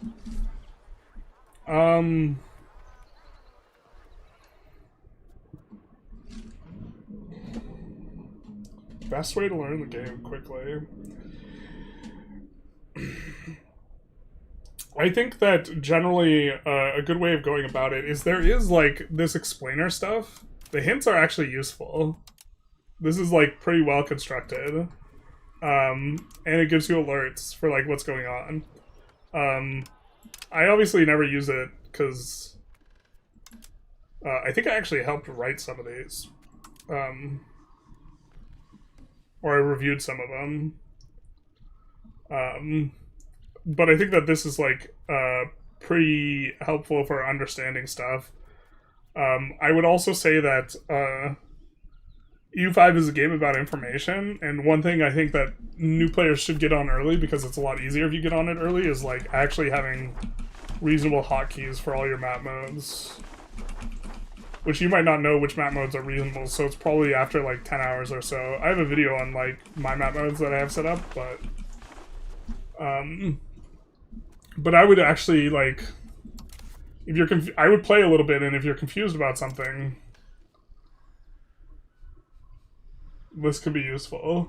Speaker 1: Best way to learn the game quickly. I think that generally a good way of going about it is there is like this explainer stuff. The hints are actually useful. This is like pretty well constructed. And it gives you alerts for like what's going on. I obviously never use it because I think I actually helped write some of these. Or I reviewed some of them. But I think that this is like pretty helpful for understanding stuff. I would also say that EU5 is a game about information, and one thing I think that new players should get on early, because it's a lot easier if you get on it early, is like actually having reasonable hotkeys for all your map modes. Which you might not know which map modes are reasonable, so it's probably after like 10 hours or so. I have a video on like my map modes that I have set up, but I would actually like If you're I would play a little bit, and if you're confused about something, this could be useful.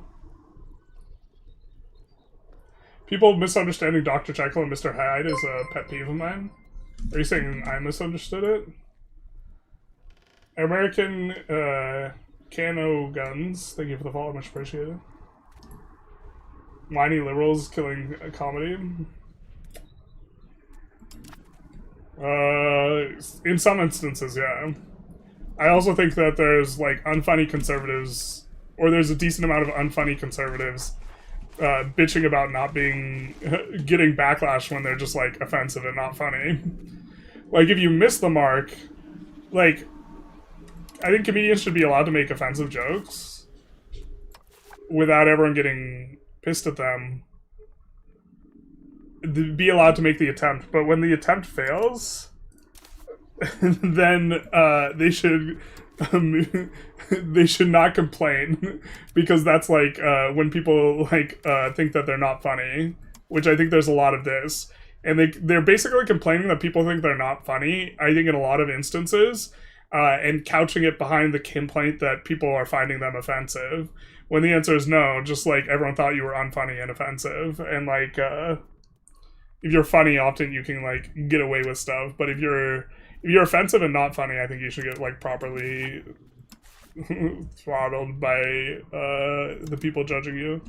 Speaker 1: People misunderstanding Dr. Jekyll and Mr. Hyde is a pet peeve of mine. Are you saying I misunderstood it? American Cano Guns, thank you for the follow, much appreciated. Whiny liberals killing a comedy. In some instances, yeah. I also think that there's like unfunny conservatives, or there's a decent amount of unfunny conservatives bitching about not being getting backlash when they're just like offensive and not funny. Like if you miss the mark, like I think comedians should be allowed to make offensive jokes without everyone getting pissed at them. Be allowed to make the attempt, but when the attempt fails, then they should not complain, because that's like when people like think that they're not funny, which I think there's a lot of this, and they're basically complaining that people think they're not funny, I think in a lot of instances, and couching it behind the complaint that people are finding them offensive, when the answer is no, just like everyone thought you were unfunny and offensive, and like if you're funny, often you can like get away with stuff, but if you're offensive and not funny, I think you should get like properly throttled by the people judging you.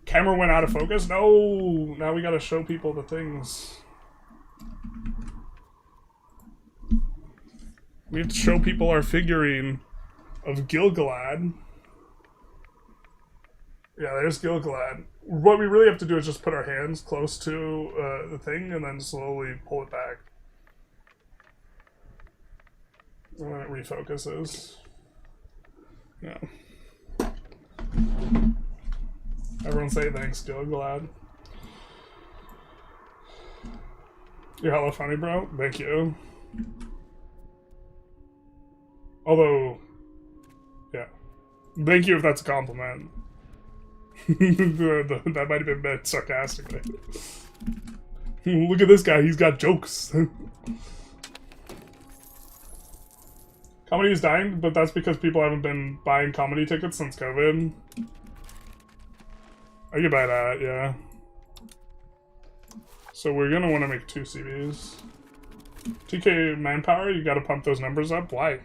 Speaker 1: Camera went out of focus? No! Now we gotta show people the things. We have to show people our figurine of Gilgalad. Yeah, there's Gilgalad. What we really have to do is just put our hands close to the thing and then slowly pull it back. And then it refocuses. Yeah. Everyone say thanks, Gilgalad. You're hella funny, bro. Thank you. Although, yeah. Thank you if that's a compliment. That might have been meant sarcastically. Look at this guy, he's got jokes. Comedy is dying, but that's because people haven't been buying comedy tickets since COVID. I can buy that, yeah. So we're gonna want to make 2 CVs. TK manpower, you gotta pump those numbers up. Why?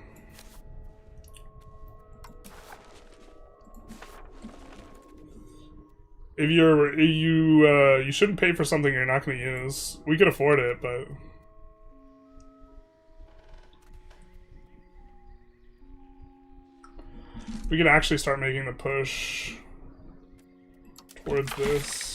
Speaker 1: If you shouldn't pay for something you're not going to use. We could afford it, but we can actually start making the push towards this.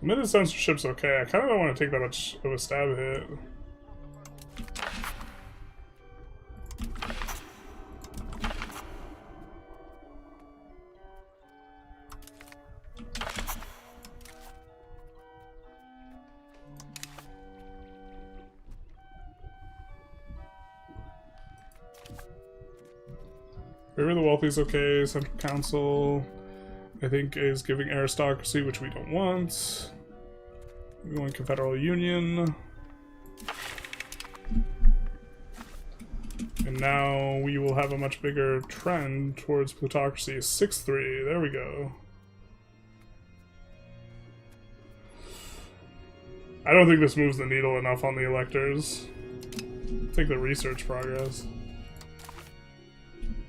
Speaker 1: Limited censorship's okay. I kind of don't want to take that much of a stab hit. Favor the wealthy is okay. Central Council, I think, is giving aristocracy, which we don't want. We want Confederal Union. And now we will have a much bigger trend towards plutocracy. 6-3, there we go. I don't think this moves the needle enough on the electors. Take the research progress.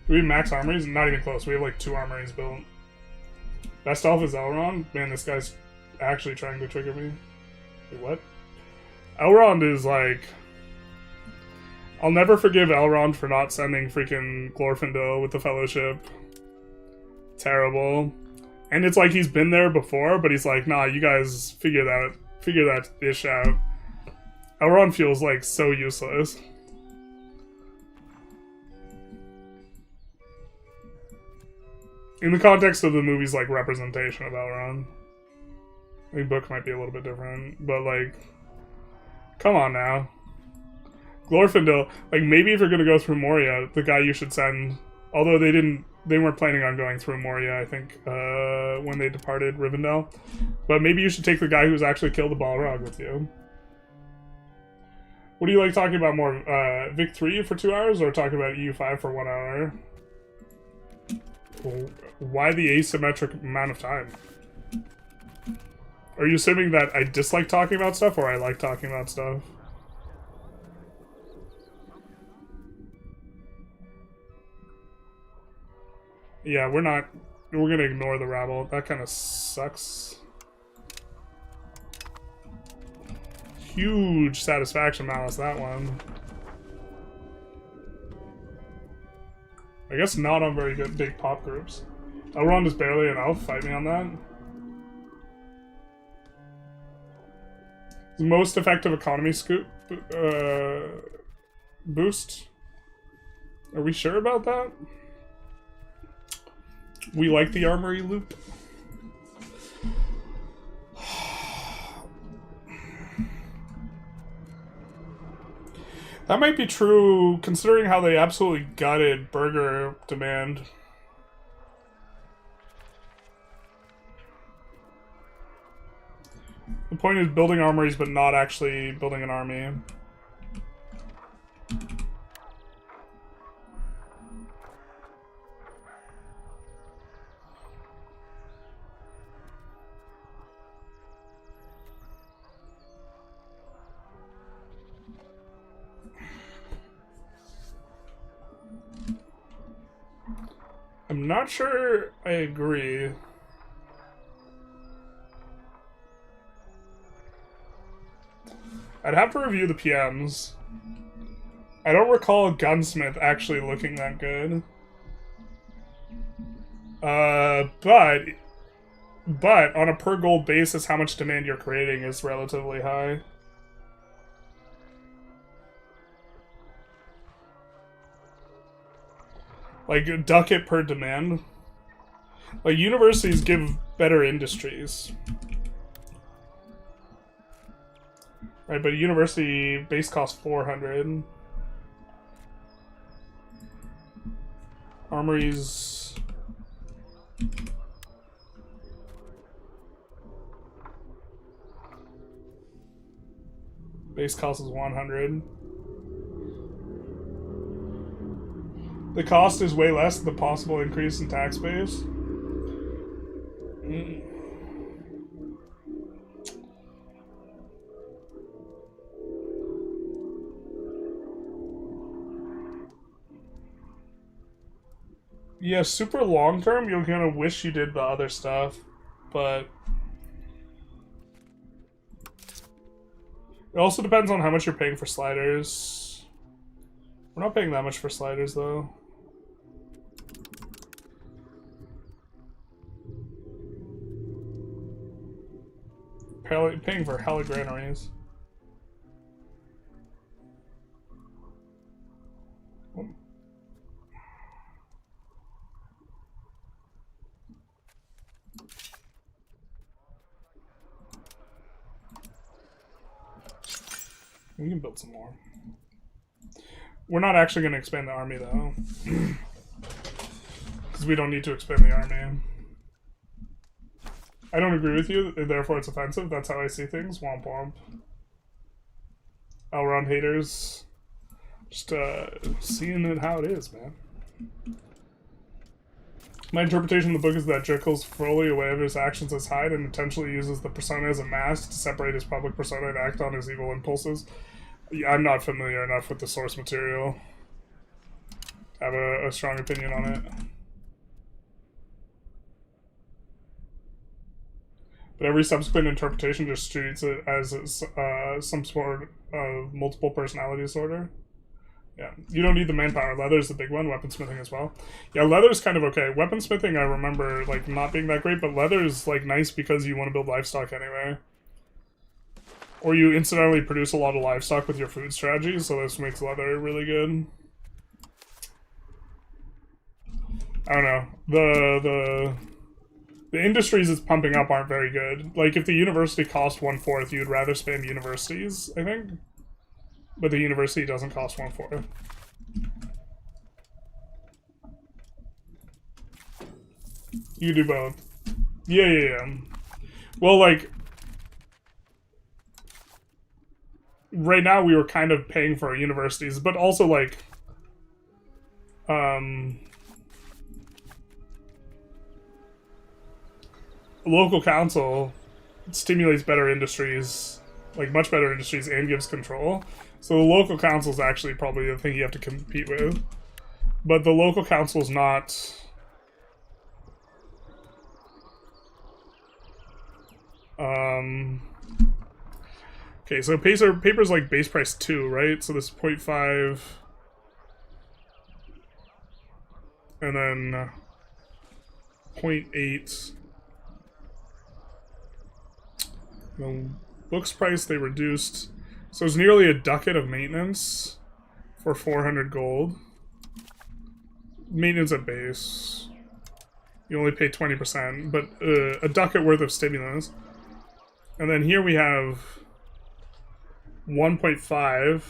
Speaker 1: Do we have max armories? Not even close. We have like 2 armories built. Best elf is Elrond? Man, this guy's actually trying to trigger me. Wait, what? Elrond is like... I'll never forgive Elrond for not sending freaking Glorfindel with the Fellowship. Terrible. And it's like he's been there before, but he's like, nah, you guys figure that ish out. Elrond feels like so useless. In the context of the movie's, like, representation of Elrond. I think book might be a little bit different, but, like, come on now. Glorfindel, like, maybe if you're gonna go through Moria, the guy you should send, although they weren't planning on going through Moria, I think, when they departed Rivendell, but maybe you should take the guy who's actually killed the Balrog with you. What do you like talking about more, Vic 3 for 2 hours, or talking about EU5 for 1 hour? Why the asymmetric amount of time? Are you assuming that I dislike talking about stuff, or I like talking about stuff? Yeah, we're gonna ignore the rabble. That kind of sucks. Huge satisfaction, Malice, that one. I guess not on very good big pop groups. Elrond is barely an elf. Fight me on that. The most effective economy scoop boost. Are we sure about that? We like the armory loop. That might be true, considering how they absolutely gutted burger demand. The point is building armories, but not actually building an army. I'm not sure I agree. I'd have to review the PMs. I don't recall a gunsmith actually looking that good. But on a per gold basis, how much demand you're creating is relatively high. Like, ducat per demand. Like, universities give better industries. Right, but a university base costs 400. Armories. Base cost is 100. The cost is way less than the possible increase in tax base. Yeah, super long term, you're gonna wish you did the other stuff, but it also depends on how much you're paying for sliders. We're not paying that much for sliders, though. Paying for hella granaries. We can build some more. We're not actually going to expand the army, though. Because we don't need to expand the army. I don't agree with you, therefore it's offensive. That's how I see things. Womp womp. Elrond haters. Just seeing it how it is, man. My interpretation of the book is that Jekyll's fully aware of his actions as Hyde and intentionally uses the persona as a mask to separate his public persona and act on his evil impulses. Yeah, I'm not familiar enough with the source material to have a strong opinion on it. But every subsequent interpretation just treats it as some sort of multiple personality disorder. Yeah, you don't need the manpower. Leather's the big one. Weaponsmithing as well. Yeah, leather's kind of okay. Weaponsmithing, I remember, like, not being that great, but leather's, like, nice because you want to build livestock anyway. Or you incidentally produce a lot of livestock with your food strategy, so this makes leather really good. I don't know. The industries it's pumping up aren't very good. Like, if the university cost 1/4, you'd rather spam universities, I think. But the university doesn't cost 1/4. You do both. Yeah. Well, like, right now we were kind of paying for our universities, but also, like, local council stimulates better industries, like much better industries, and gives control. So the local council is actually probably the thing you have to compete with. But the local council is not... Okay, so paper's like base price 2, right? So this is 0.5... And then 0.8... The books price they reduced, so it's nearly a ducat of maintenance for 400 gold. Maintenance at base, you only pay 20%, but a ducat worth of stimulus. And then here we have 1.5.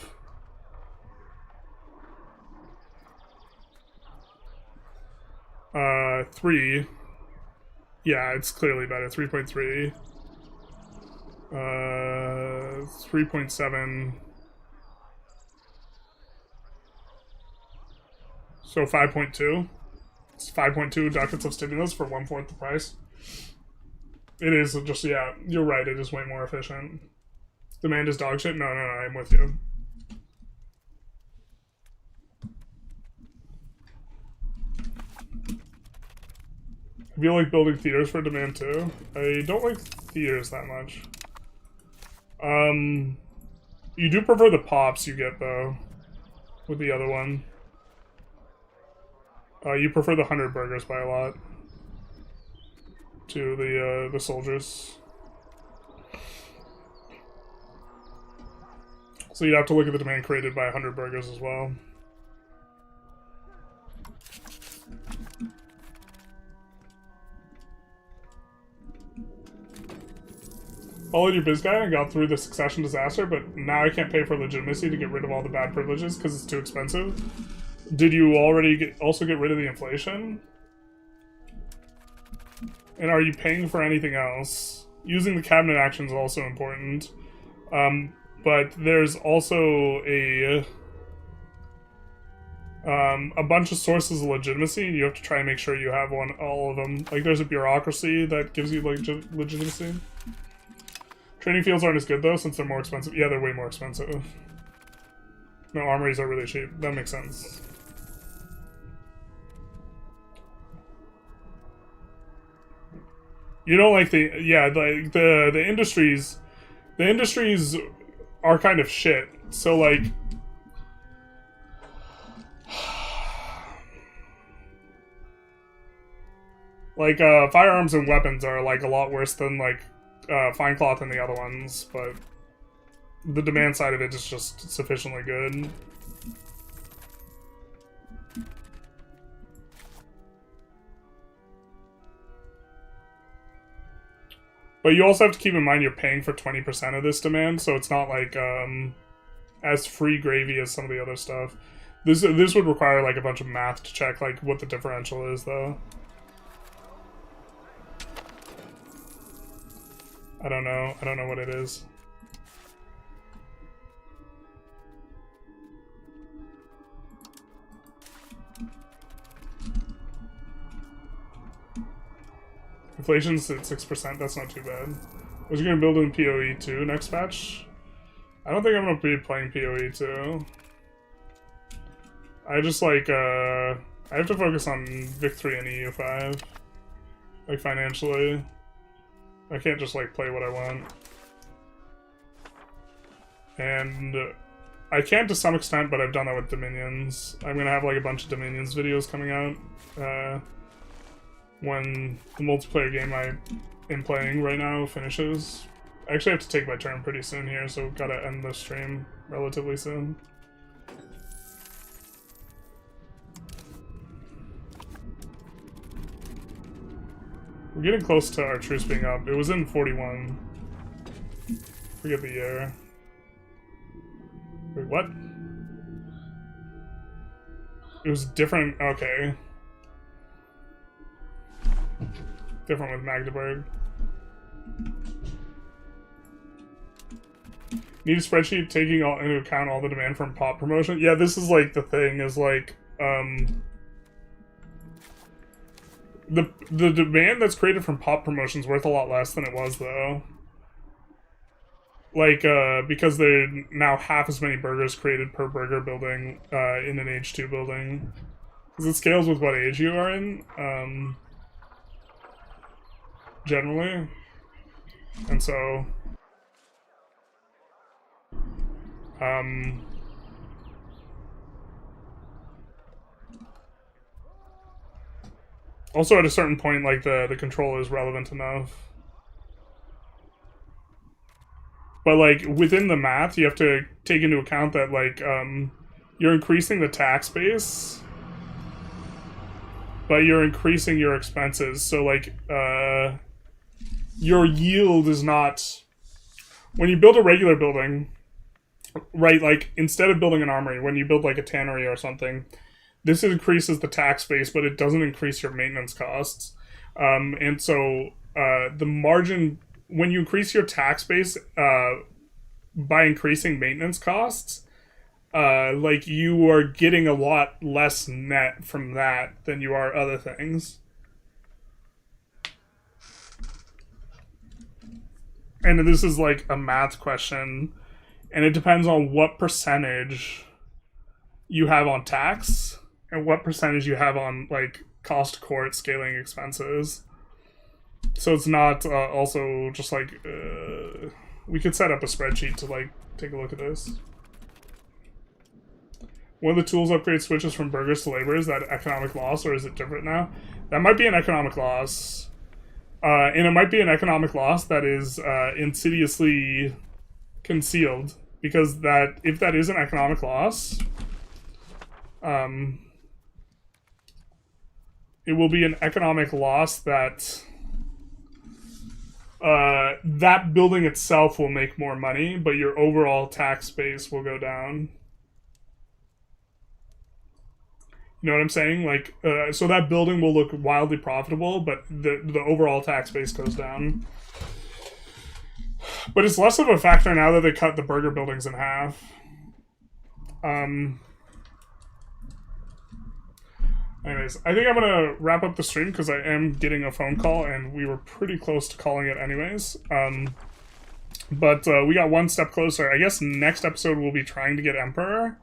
Speaker 1: Three. Yeah, it's clearly better. 3.3. 3.7. So 5.2. It's 5.2 ducats of stimulus for 1/4 the price. It is just, yeah, you're right, it is way more efficient. Demand is dog shit? No, I'm with you. I feel like building theaters for demand too. I don't like theaters that much. You do prefer the pops you get though, with the other one. You prefer the 100 burgers by a lot to the soldiers. So you'd have to look at the demand created by 100 burgers as well. Followed your biz guy and got through the succession disaster, but now I can't pay for legitimacy to get rid of all the bad privileges because it's too expensive. Did you already also get rid of the inflation? And are you paying for anything else? Using the cabinet action is also important. But there's also a bunch of sources of legitimacy, and you have to try and make sure you have all of them. Like, there's a bureaucracy that gives you legitimacy. Training fields aren't as good, though, since they're more expensive. Yeah, they're way more expensive. No, armories are really cheap. That makes sense. You don't like the... Yeah, like, the industries... The industries are kind of shit. So, like... Like, firearms and weapons are, like, a lot worse than, like, fine cloth and the other ones, but the demand side of it is just sufficiently good. But you also have to keep in mind you're paying for 20% of this demand, so it's not like as free gravy as some of the other stuff. This would require like a bunch of math to check like what the differential is, though. I don't know what it is. Inflation's at 6%, that's not too bad. Was you gonna build in PoE 2 next patch? I don't think I'm gonna be playing PoE 2. I just like, I have to focus on victory in EU5. Like, financially. I can't just, like, play what I want. And I can to some extent, but I've done that with Dominions. I'm gonna have, like, a bunch of Dominions videos coming out, when the multiplayer game I am playing right now finishes. I actually have to take my turn pretty soon here, so gotta end the stream relatively soon. We're getting close to our truce being up. It was in 41. Forget the year. Wait, what? It was different. Okay. Different with Magdeburg. Need a spreadsheet taking into account all the demand from pop promotion. Yeah, this is like the thing is like the demand that's created from pop promotion is worth a lot less than it was though. Like because there are now half as many burgers created per burger building in an age 2 building. Because it scales with what age you are in, generally. And so also at a certain point, like the control is relevant enough. But like within the math, you have to take into account that like you're increasing the tax base, but you're increasing your expenses. So like your yield is not, when you build a regular building, right, like instead of building an armory, when you build like a tannery or something, this increases the tax base, but it doesn't increase your maintenance costs. And so the margin, when you increase your tax base by increasing maintenance costs, like you are getting a lot less net from that than you are other things. And this is like a math question, and it depends on what percentage you have on tax and what percentage you have on like cost court scaling expenses. So it's not also just like we could set up a spreadsheet to like take a look at this. One of the tools upgrade switches from burgers to labor. Is that economic loss or is it different now? That might be an economic loss. And it might be an economic loss that is insidiously concealed, because that if that is an economic loss, it will be an economic loss that that building itself will make more money, but your overall tax base will go down. You know what I'm saying? Like, so that building will look wildly profitable, but the overall tax base goes down. But it's less of a factor now that they cut the burger buildings in half. Anyways, I think I'm going to wrap up the stream because I am getting a phone call, and we were pretty close to calling it anyways. But we got one step closer. I guess next episode we'll be trying to get Emperor.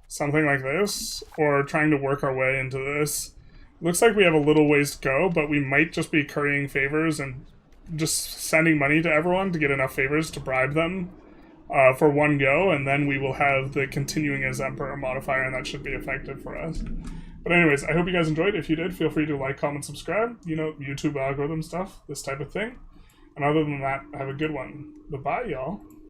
Speaker 1: Something like this, or trying to work our way into this. Looks like we have a little ways to go, but we might just be currying favors and just sending money to everyone to get enough favors to bribe them for one go, and then we will have the continuing as Emperor modifier, and that should be effective for us. But anyways, I hope you guys enjoyed. If you did, feel free to like, comment, subscribe. You know, YouTube algorithm stuff, this type of thing. And other than that, have a good one. Bye-bye, y'all.